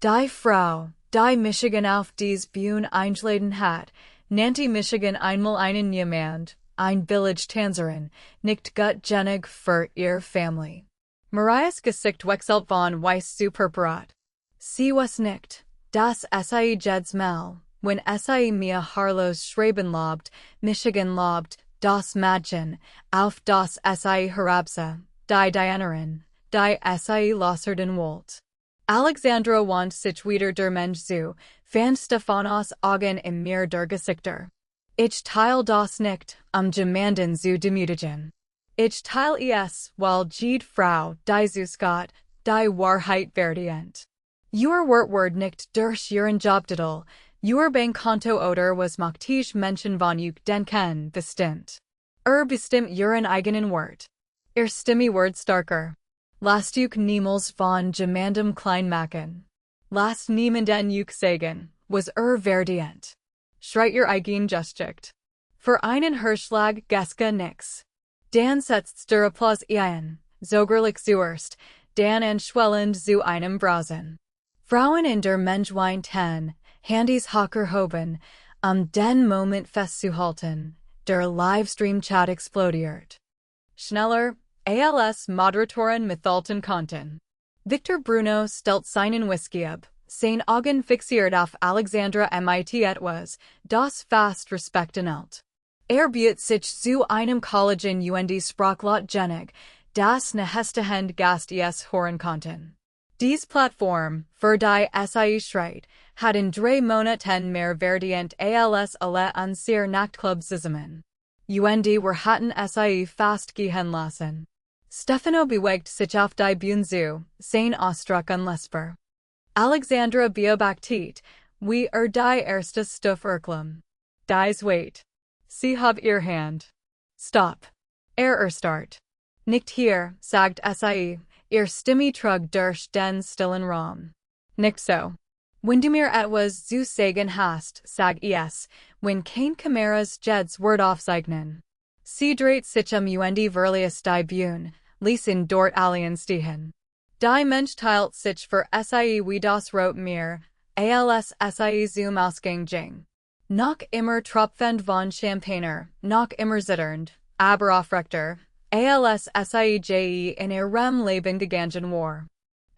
Die Frau, die Michigan auf dies Bühne eingeladen hat, nannte Michigan einmal einen Niemand, ein Village-Tänzerin, nicht gutgenig für ihr Family. Marias Gesicht wechselt von weiß zu purpurrot. Sie was nicht, das sie jedes Mal, wenn sie Mia Harlows Schreiben lobt, Michigan lobt, das Mädchen, auf das sie herabsa, die Dienerin, die sie losserden wollt. Alexandra wand sich wieder der Mensch zu, fand Stefanos Augen im Meer der Gesichter. Ich teil das nicht, jemanden zu demütigen. Ich teil es, weil jede Frau, die zu Gott, die Wahrheit verdient. Your Wort nicht durch ihren Jobtitel, your Bankkonto oder was möglich Menschen von euch denken, bestimmt. Bestimmt ihren eigenen Wort. Stimme Wort starker. Lasst euch niemals von jemandem klein machen. Lasst niemanden euch sagen, was verdient. Schreit ihr eigen Geschichte. Für einen Hirschschlag geske nix. Dan setzt der Applaus ein, sogerlich zuerst, dan entschwellend zu einem Brausen. Frauen in der Mensch weinten, Handys hocker hoben, den Moment festzuhalten, der Livestream-Chat explodiert. Schneller, als Moderatoren mithalten konnten. Victor Bruno stellt seinen Whisky ab, sein Augen fixiert auf Alexandra mit etwas, das fast respekten hält. Bietet sich zu einem Kollegen Sprachlot genig, das nahestehend Gast hören konnten. Dies Plattform, für die sie schreit, hat in 3 Monaten mehr verdient als alle unsere Nachtclubs zusammen. Wir hatten sie fast gehen lassen. Stefano bewegt sich auf die Bühne zu, sein Ausdruck unlesbar. Alexandra beobachtet, wie die erste Stufe erklimmt. Dies wait. Sie hab ihr Hand. Stop. Start. Nicht hier, sagt sie, ihr Stimme trug durch den stillen Raum. Nicht so. Windermere etwas zu sagen hast, sag es, wenn kein Chimeras jeds word aufzeichnen. Sie dreht sich und verliest die Bühne, ließen dort alien stehen. Die Mensch teilt sich für sie wie das Rot Meer, als sie zum Ausgang ging. Noch immer tropfend von Champagner, noch immer zitternd, aber aufrechter, als sie in ihrem Leben gegangen war.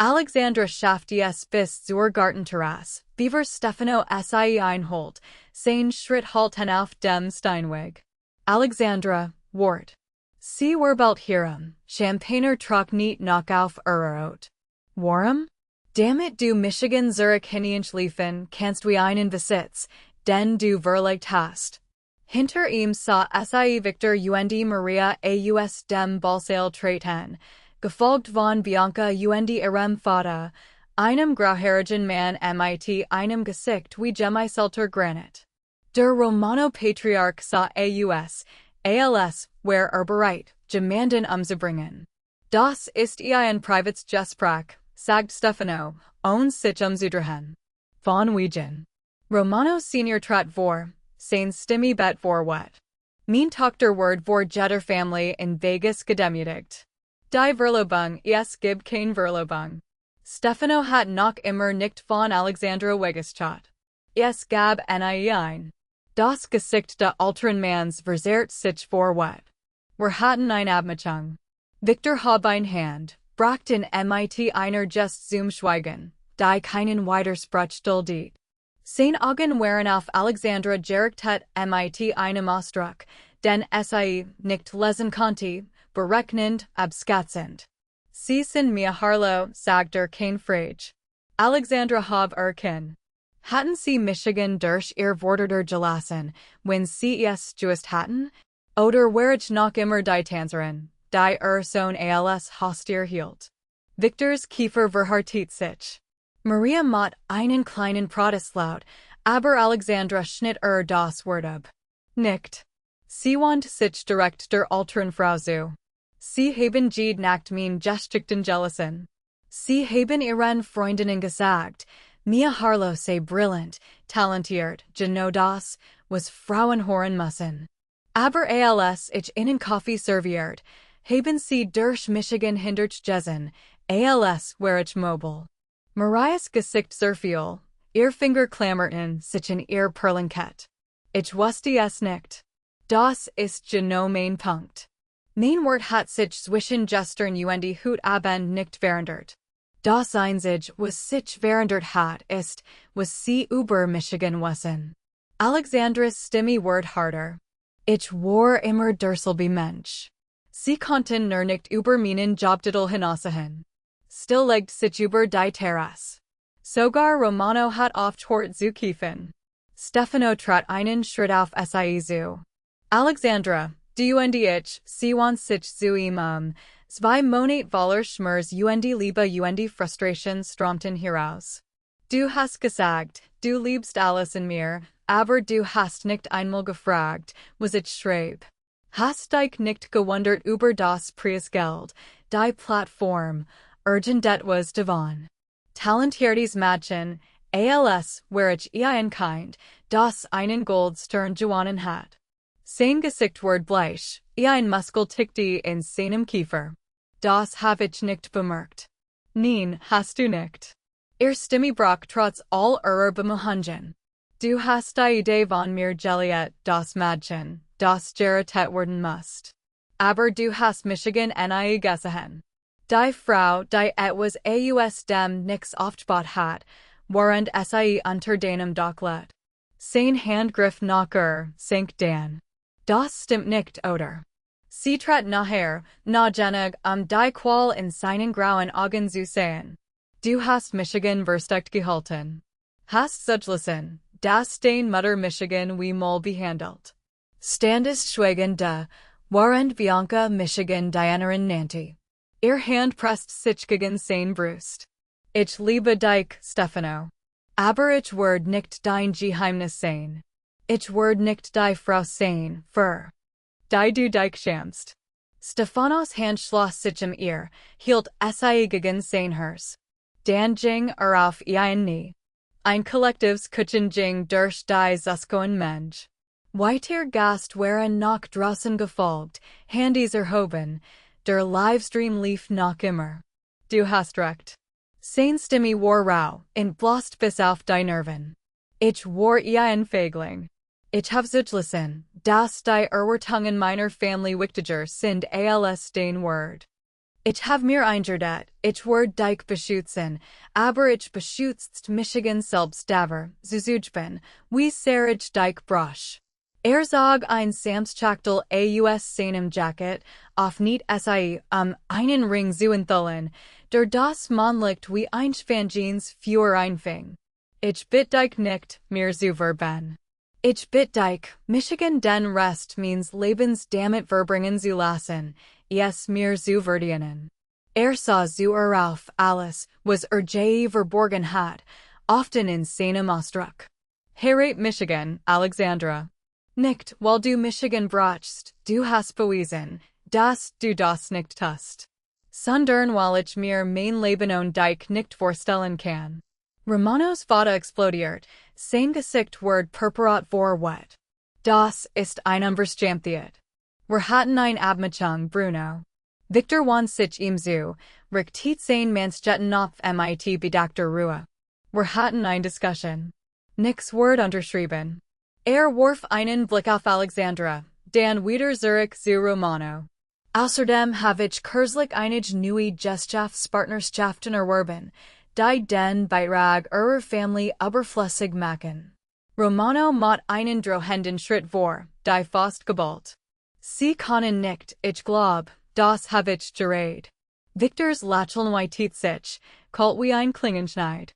Alexandra schafft es bis zur Gartenterrasse, beaver Stefano sie einholt, sein Schritt halten auf dem Steinweg. Alexandra, wart. Sie war bald hierum, Champagner trok niet noch auf Ort. Warum? Damit du Michigan Zurich hineinschliefen kannst wie einen Besitz, den du verlegt hast. Hinter ihm sah sie Victor und Maria aus dem Ballsaal treten, gefolgt von Bianca und ihrem Vater, einem grauhaarigen Mann mit einem Gesicht wie gemeißelter Granit. Der Romano-Patriarch sah als wäre bereit, jemanden umzubringen. Das ist ein privates Gespräch, sagt Stefano, sich umzudrehen. Von wegen. Romano Senior trat vor, sein Stimme bet vor wat. Mein Tochter word vor jeder Family in Vegas gedemütigt. Die Verlobung, es gibt kein Verlobung. Stefano hat noch immer nicht von Alexandra weggeschat. Es gab ein. Das Gesicht des älteren Manns verzerrt sich vor wat. Wir hatten eine Abmachung. Victor hab ein Hand, bracht in mit einer just zum Schweigen, die keinen Widerspruch duldet. Sein Augen waren auf Alexandra gerichtet mit einem Ausdruck, den sie nicht lesen konnte, berechnend, abschätzend. Sie sind mir Harlow, sagt kein Frage. Alexandra hab erkannt. Hatten sie Michigan durch ihr Worte gelassen, wenn sie es just hatten? Oder war ich noch immer die Tänzerin, die Sohn als Haustier hielt? Victors Kiefer verhärtet sich. Maria macht einen kleinen Protestlaut, aber Alexandra schnitt das Wort ab. Nicht. Sie wandte sich direkt der älteren Frau zu. Sie haben nackt mein Geschichten gelassen. Sie haben ihren Freundinnen gesagt, Mia Harlow sei brillant, talentiert, genau das, was Frauen hören müssen. Aber als ich ihnen Kaffee serviert, haben sie durch Michigan hindert gegessen, als war ich mobil. Marias Gesicht zerfiel, ihr Finger klammerten sich in ihr Perlenkett. Ich wusste es nicht. Das ist genau mein Punkt. Mein Wort hat sich zwischen gestern und heute Abend nicht verändert. Das Einzige, was sich verändert hat, ist, was sie über Michigan wissen. Alexandras Stimme wird harder. Ich war immer derselbe Mensch. Sie konnten nur nicht über meinen Jobtitel hinausgehen. Still legt sich über die Terrasse. Sogar Romano hat oft hort zu kiefen. Stefano trat einen Schritt auf sie zu. Alexandra, du und ich, sie want sich zu ihm zwei Monate voller Schmerz und Liebe und Frustration strömten heraus. Du hast gesagt, du liebst alles in mir, aber du hast nicht einmal gefragt, was ich schreibe. Hast dich nicht gewundert über das Preisgeld, die Plattform, urgent etwas davon. Talentiertes Mädchen, als wär ich ein Kind, das einen Goldstern gewonnen hat. Sein Gesicht ward bleich, ein Muskel tickte in seinem Kiefer. Das hab ich nicht bemerkt. Nein, hast du nicht. Ihr Stimme brach trotz all ihrer Bemühungen. Du hast die Idee von mir Juliet, das Mädchen, das geratet werden musst. Aber du hast Michigan nie gesehen. Die Frau, die etwas aus dem Nix aufgebaut hat, während sie unter deinem Dach litt. Sein Handgriff nach sank dan. Das stimmt nicht, oder? Sie trat nachher, genug, die Qual in seinen grauen Augen zu sehen. Du hast Michigan versteckt gehalten. Hast zugelassen, dass dein Mutter Michigan wie mal behandelt. Standest schweigend da, während Bianca Michigan Dianerin nannte. Ihr Hand presst sich gegen sein Brust. Ich liebe dich, Stefano. Aber ich werde nicht dein Geheimnis sein. Ich werde nicht die Frau sein, für die du dich schämst. Stefanos Hand schloss sich ihr, hielt sie gegen sein Hers. Dann ging auf ein Knie. Ein Kollektivs Kuchenjing durch die Zuskoen Mensch. Weiter Gast waren noch draußen gefolgt, Handys erhoben, der Livestream lief noch immer. Du hast recht. Sein Stimme war rau, und blost bis auf die Nerven. Ich war ein Fägling. Ich hab zugelassen, dass die Erwartungen meiner Family wichtiger sind als dein Wort. Ich hab mir eingeredet, ich werde dich beschützen, aber ich beschützt Michigan selbst daver, bin, wie sehr ich dich brauch. Zog ein Samschachtel aus seinem Jacket, auf nicht sei, einen Ring zu enthüllen, der das Mannlicht wie ein Fanjeans für einfing. Ich bitt dich nicht, mir zu verben. Ich bitt dich, Michigan den Rest means Lebens damit verbringen zu lassen, mir zu verdienen. Sah zu auf alles, was je verborgen hat, often in seinem Ausdruck. Heirat Michigan, Alexandra. Nicht, weil du Michigan brauchst, du hast bewiesen, dass du das nicht tust. Sondern weil ich mir mein Leben und dich nicht vorstellen kann. Romanos Vater explodiert, sein Gesicht wird purpurrot vor Wet. Das ist ein Unverständlichkeit. Wir hatten ein Abmachung, Bruno. Victor wann sich ihm zu, richtet sein Manschetten auf mit bedachter Ruhe. Wir hatten ein Diskussion. Nix wird unterschrieben. Warf einen Blick auf Alexandra, dann wieder zurück zu Romano. Außerdem habe ich kürzlich einige neue Gesellschaftspartnerschaften erworben, die den Beitrag eurer Family überflüssig machen. Romano macht einen drohenden Schritt vor, die fast geballt. Sie können nicht, ich glaub, das habe ich geredet. Victors Lächeln weitet sich, kalt wie ein Klingenschneid.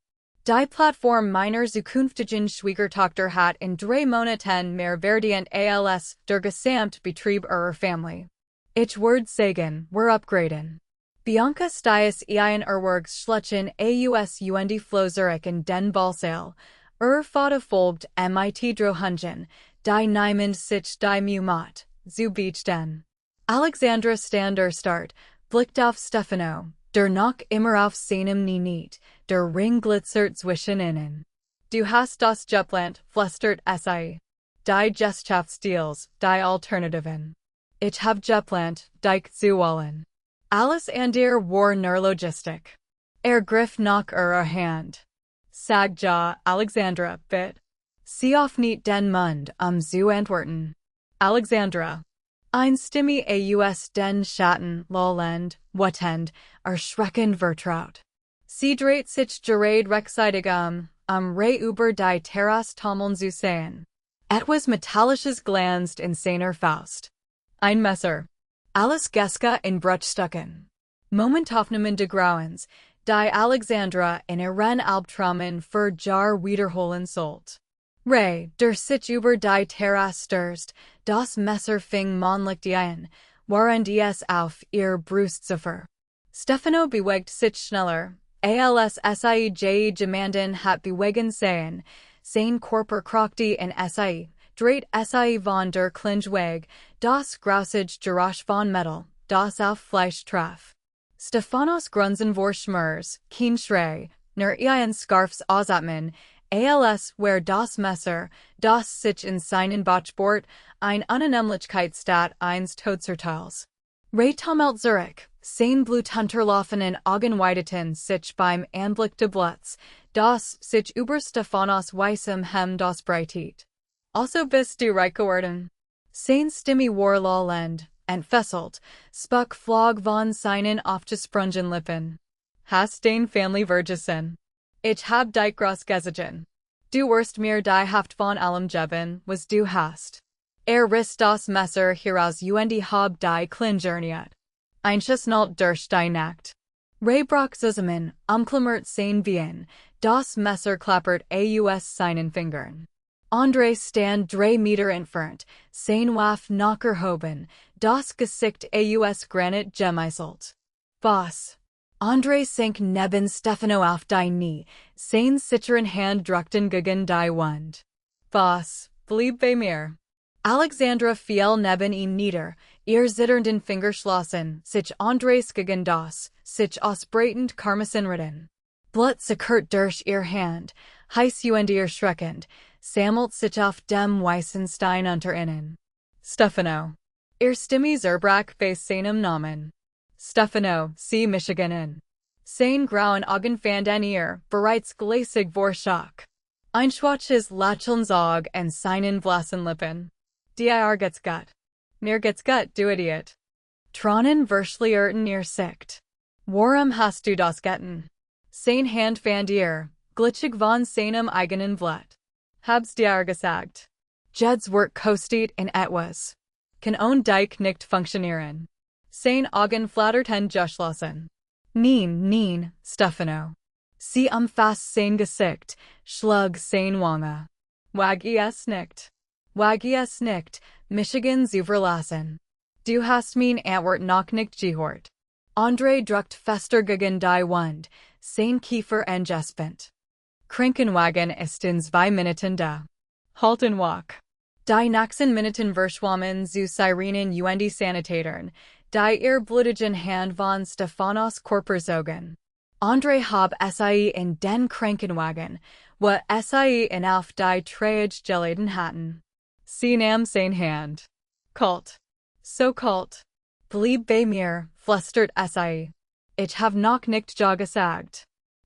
Die Plattform meiner zukünftigen Schwiegertochter hat in 3 Monaten mehr verdient als der Gesamtbetrieb eurer Family. Ich würde sagen, wir upgraden. Bianca Stias ein Erwergs schlechen und Flo Zurich in den Ballsaal, Vater folgt mit drohungen, die niemand sich die Mumat, zu bechten. Alexandra stand start, blickt auf Stefano, der noch immer auf seinem Niet, der Ring glitzert zwischen ihnen. Du hast das geplant, flüstert sie. Die Gesellschaftsdeals, die Alternativen. Ich hab geplant, dich zu wollen. Alles andere war nur Logistik. Griff nach ihrer Hand. Sag ja, Alexandra, bitte. Sie auf nicht den Mund, zu antworten. Alexandra. Ein Stimme aus den Schatten, lollend, wetend, erschreckend vertraut. Sie dreht sich gerade rechtzeitig Re über die Terrasse tummeln zu sehen. Etwas Metallisches glänzt in seiner Faust. Ein Messer. Alles Geska in Bruchstücken. Momentaufnahmen de Grauens, die Alexandra in ihren Albträumen für Jar wiederholen sollt. Der sich über die Terrasse stürzt, das Messer fing Monlicht ein, während es auf ihr Brustziffer. Stefano bewegt sich schneller, als sie jemanden hat bewegen sehen, sein Körper krokte in sie, dreht sie von der Klinge weg, das grausige Geräusch von Metall, das auf Fleisch traf. Stefanos grunzen vor Schmerz, kein Schrei, nur ein Scarfs Ausatmen, als wär das Messer, das sich in seinen Bauchbord, ein Unannehmlichkeitstat eines Todsurteils. Tumult Zurich, sein blutunterlaufenen Augen weiteten sich beim Anblick de Blitz, das sich über Stefanos weißem Hemd ausbreitet. Also bist du reich geworden. Sein Stimme war lollend, entfesselt, spuck flog von seinen aufgesprungen Lippen. Hast den Family vergessen. Ich hab dich groß gesehen. Du wirst mir die Haft von allem geben, was du hast. Riss das Messer heraus und hab die Klinge einschnallt durch die Nacht. Brach zusammen, umklammert sein Bein, das Messer klappert aus seinen Fingern. André stand 3 Meter entfernt, sein Waff noch erhoben, das Gesicht aus Granit gemeißelt. Was? André sank neben Stefano auf die Knie, sein zittern Hand drückten gegen die Wand. Was, blieb bei mir? Alexandra fiel neben ihm nieder, ihr zitternden Finger schlossen, sich Andrés gegen das, sich ausbreitend Karmasinritten. Blut sekert durch ihr Hand, heiß und ihr schreckend, sammelt sich auf dem Weissenstein unter innen. Stefano. Ihr Stimme Zerbrach bei seinem Namen. Stefano, see Michiganin. Sein grauen Augen fanden ihr, bereits gläsig vor Schock. Ein schwaches Lächeln zog and seinen blassen Lippen. Dir geht's gut. Mir geht's gut, du Idiot. Tronnen verschlierten ihr Sicht. Warum hast du das getan? Sein Hand fand ihr, glitschig von seinem eigenen Blut. Hab's dir gesagt. Jed's Werk kostet in etwas. Kann Dike nicht funktionieren. Sein Augen flatterten geschlossen. Nein, Stefano. Sie umfasst sein Gesicht, schlug sein Wange. Wag es nicht, Michigan zu verlassen. Du hast mein Antwort noch nicht gehört. André druckt fester gegen die Wand, sein Kiefer engespent. Krankenwagen ist in 2 Minuten da. Halten walk. Die nächsten Minuten verschwammen zu Sirenen und Sanitätern, die ihr blutigen Hand von Stefanos Körperzogen. André hab SI in den Krankenwagen, wo SI in auf die Trage geleden hatten. Sie nahm sein Hand. Kalt. So kalt. Bleib bei mir, flüstert SI. Ich hab noch nicht ja gesagt.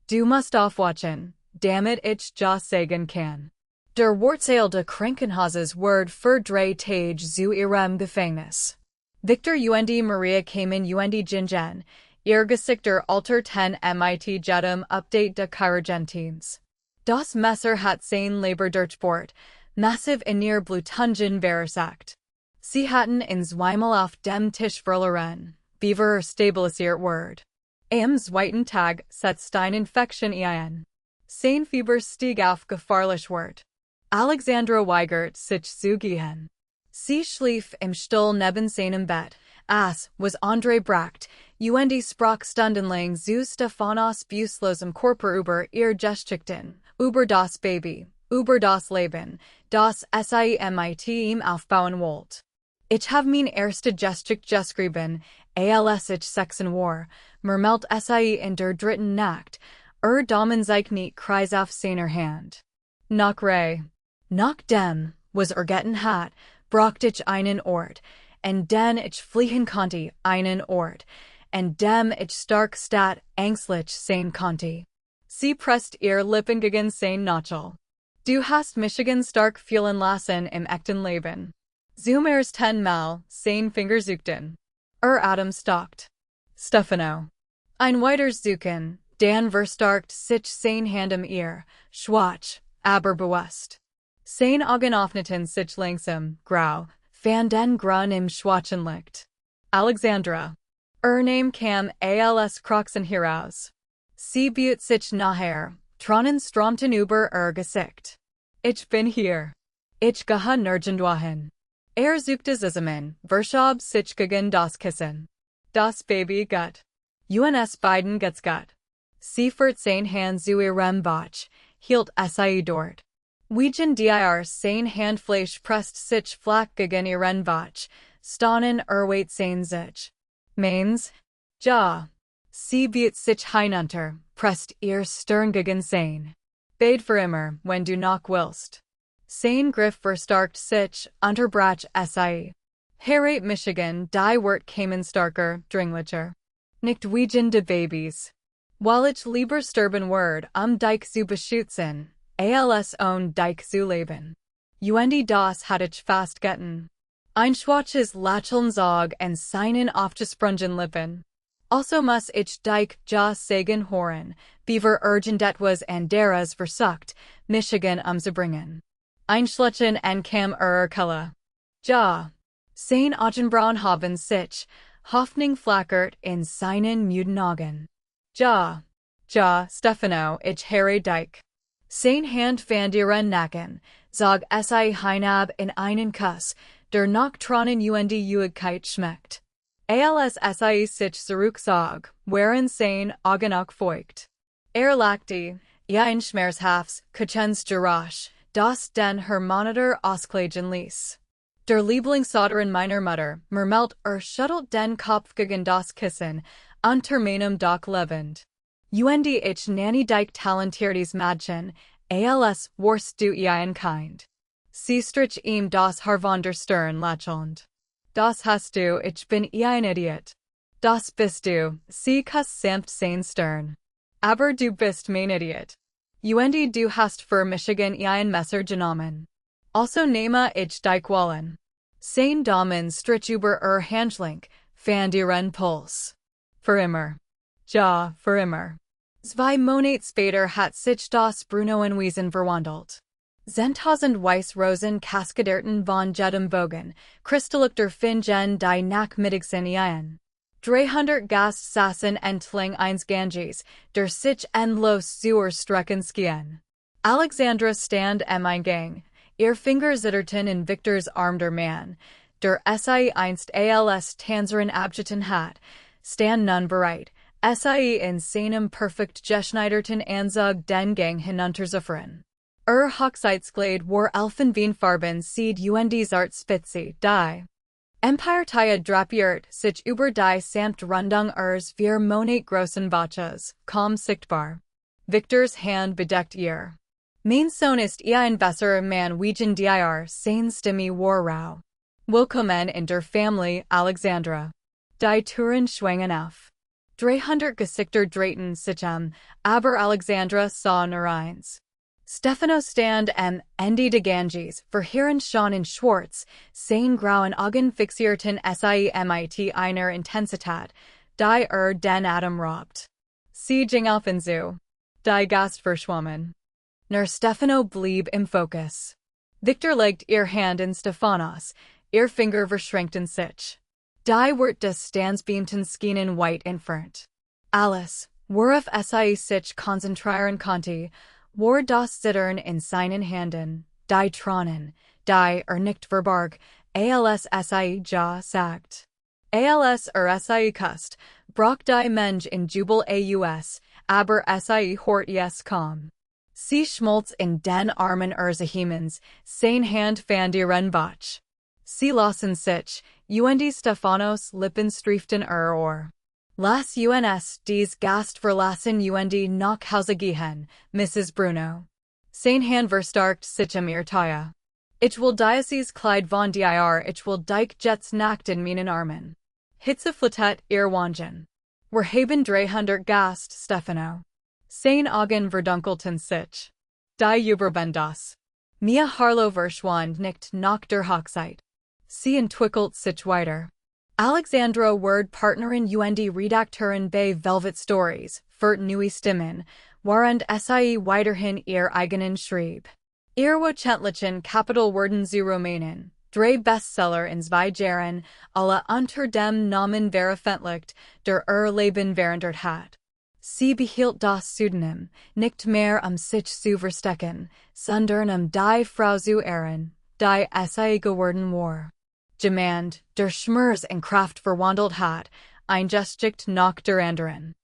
Du musst aufwachen, damit ich ja sagen kann. Der Wortteil de Krankenhauses Word für 3 Tage zu ihrem Gefängnis. Victor und Maria kamen und Gingen, ihr Gesichter alterten mit jedem Update de Chirurgentins. Das Messer hat sein Leber durchbohrt, massiv in ihr Blutungen verursacht. Sie hatten in zweimal auf dem Tisch verloren, Beaver stabilisiert Word. Am zweiten Tag setzt eine Infektion ein. Sein Fieber stieg auf gefahrlich Wort. Alexandra weigert sich zu gehen. Sie schlief im Stuhl neben seinem Bett, as was André bracht, und sprach stundenlang zu Stefanos bewusstlosem Körper über ihr Geschichten, über das Baby, über das Leben, das mit ihm aufbauen wollt. Ich hab mein erste Geschichte geschrieben, als ich 16 war, murmelt in der dritten Nacht, Damen sich nicht kreis auf seiner Hand. Nach dem, was getan hat, braucht ich einen Ort, en den ich fliehen konnte, einen Ort, en dem ich stark statt ängstlich sein konnte. Sie presst ihr Lippen gegen sein Notchel. Du hast Michigan stark fühlen lassen im echten Leben. Zum ersten Mal, sein Finger suchten. Atem stockt. Stefano. Ein weiteres Suchen, dann verstärkt sich sein Hand ihr, schwach, aber bewusst. Sein Augen öffneten sich langsam, grau, van den Grun im schwachen Licht. Alexandra. Name kam als Kroxen heraus. Sie beut sich nachher, tronnen stromten über Gesicht. Ich bin hier. Ich gehe nirgendwo hin. Suchte zusammen, verschob sich gegen das Kissen. Das Baby gut. Uns beiden geht's gut. Sie führt sein Hand zu ihrem Bauch, hielt dort. Wegen dir sein Handfleisch presst sich flach gegen ihren Bauch, stonnen weit sein sich. Meins? Ja. Sie beut sich hinunter, presst ihr Stirn gegen sein. Bade für immer, wenn du noch willst. Sein Griff verstärkt sich, unterbrach Harriet Michigan, die Wort kamen starker, dringlicher. Nicht wegen de Babys. Weil ich lieber sterben Word, dich zu beschützen, als dich zu leben. Und das hat ich fast getan. Ein schwaches Lächeln zog en seinen aufgesprungen Lippen. Also muss ich dich ja sagen hören, Beaver urgent etwas anderes versucht, Michigan umzubringen. Einschlichen en kam Kella. Ja. Sein Augenbrauen haben sich, Hoffnung flackert in seinen müden Augen. Ja, Stefano, ich höre dich. Sein Hand fand ihren Nacken, zog hinab in einen Kuss, der nach Tronnen und Juigkeit schmeckt. Als sich zurückzog, waren sein Augen auch feucht. Lachte, ein schmerzhaftes, Kutschens Geräusch, das den Monitor auskleiden ließ. Der Lieblingssoderin meiner Mutter, murmelt schüttelt den Kopf gegen das Kissen, unter meinem Dach lebend. Und ich nanny dich talentiertes Mädchen, als wirst du ein Kind. Sie strich ihm das Haar von der Stirn lächelnd. Das hast du, ich bin ein Idiot. Das bist du, sie kuss samt sein Stirn. Aber du bist mein Idiot. Und du hast für Michigan ein Messer genommen. Also nehme ich dich wollen. Sein Damen strich über Handschlink, van ihren Puls. Für immer. Ja, für immer. 2 Monate später hat sich das Bruno in Wiesen verwandelt. 10.000 Weiss-Rosen kaskaderten von jedem Bogen, kristallukter Fingen die Nachmittagsen ein. 300 Gast saßen entlang eines Ganges, der sich endlos zur Strecken skien. Alexandra stand am Eingang, ihr Finger zitterten in Victors Arm der Mann, der sie einst als Tänzerin abgetan hat, stand nun bereit, sie in seinem perfekt geschneiderten Anzug den Gang hinunterzufahren. Hochzeitsglade war Elfenbeinfarben sieht und zart spitze, die Empire-Taya drapiert sich über die samt Rundung 4 Monate großen Baches, kaum sichtbar. Victors Hand bedeckt ihr. Mein Sohn ist ein besserer Mann wegen dir, seine Stimme war rau. Willkommen in der Familie, Alexandra. Die Türen schwangen auf. 300 Gesichter drehten sich aber Alexandra sah nur eins. Stefano stand am Ende des Ganges, verheerend schon in Schwarz, seine grauen Augen fixierten sie mit einer Intensität, die den Atem raubt. Sie ging auf und zu. Die Gast verschwommen. Nur Stefano blieb im Fokus. Victor legte ihr Hand in Stefanos, ihr Finger verschränkten sich. Die Wort des Standsbeamten schienen weit entfernt. Alles, worauf sie sich konzentrieren konnte, war das Zittern in seinen Händen, die Tränen, die nicht verbarg, als sie ja sagt. Als sie kust, brach die Mensch in Jubel aus, aber sie hort es kaum. Sie schmolz in den Armen Himmens, sein Hand fand ihren Bauch. Sie lassen sich, und Stefanos Lippen streiften Ohr. Lass uns dies Gast verlassen und nach Hause gehen, Mrs. Bruno. Sein Hand verstärkt sich ihr Taya. Ich will dieses Kleid von dir, ich will dich jetzt nackt in meinen Armen. Hitzeflitet ihr Wangen. Wir haben 300 Gast, Stefano. Sein Augen verdunkelten sich. Die Überbendas. Mia Harlow verschwand nicht nach der Hochzeit. Sie entwickelt sich weiter. Alexandra Word Partnerin und Redakteurin bei Velvet Stories, für neue Stimmen, während sie weiterhin ihr eigenen schrieb. Ihr wöchentlichen Kapitel wurden sie Romanen, 3 Bestseller in 2 Jahren, alle unter dem Namen veröffentlicht, der Leben verändert hat. Sie behielt das Pseudonym, nicht mehr sich zu verstecken, sondern die Frau zu ehren, die sie geworden war. Jemand, der Schmerz in Kraft verwandelt hat, eingestickt nach der anderen.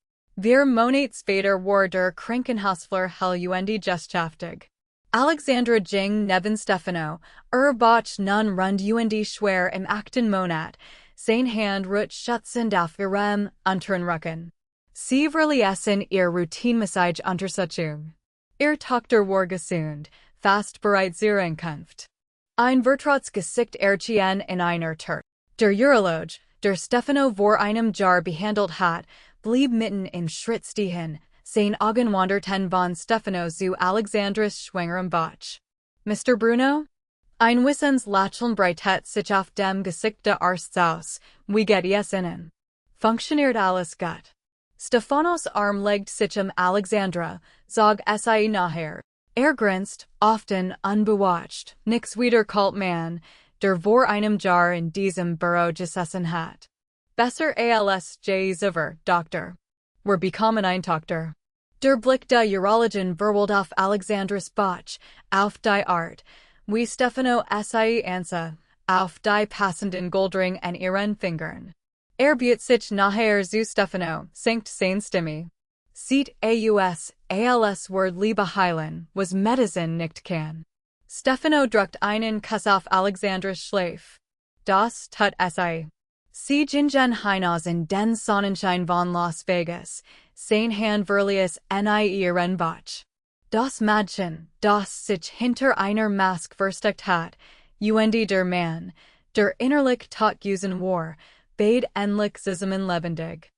4 Monate später war der Krankenhausflur hell und geschafftig. Alexandra ging neben Stefano, Bauch nun rund und schwer im 8. Monat, sein Hand ruht schützend auf ihrem unteren Rücken. Sie verließen ihr Routinemassage Untersuchung. Ihr Tochter war gesund, fast bereit zur Ankunft. Ein Vertragsgesicht erschien in einer Tür. Der Urologe, der Stefano vor einem Jahr behandelt hat, blieb mitten im Schritt stehen, sein Augen wanderten von Stefano zu Alexandras schwangerem Bauch. Mr. Bruno? Ein Wissens Lächeln breitet sich auf dem Gesicht des Arztes aus, wie geht es Ihnen? Funktioniert alles gut? Stefanos Arm legt sich Alexandra, zog sie nachher. Grinst, often unbewatcht, nix wieder kalt man, der vor einem Jahr in diesem Büro gesessen hat. Besser als je Ziver, Doktor. Wir bekommen ein Tochter. Der Blick der Urologin verwirrt auf Alexandras Bauch, auf die Art, wie Stefano sie ansa, auf die passenden Goldring an ihren Fingern. Bietet sich nachher zu Stefano, sinkt sein Stimme. Sieht als Word Liebe heilen, was Medizin nicht kann. Stefano drückt einen Kuss auf Alexandras Schläfe. Das tut sie. Sie gingen hinaus in den Sonnenschein von Las Vegas, sein han verlius nie Bach. Das Mädchen, das sich hinter einer Mask versteckt hat, der Mann, der innerlich totgewiesen war, bade endlich zusammen lebendig.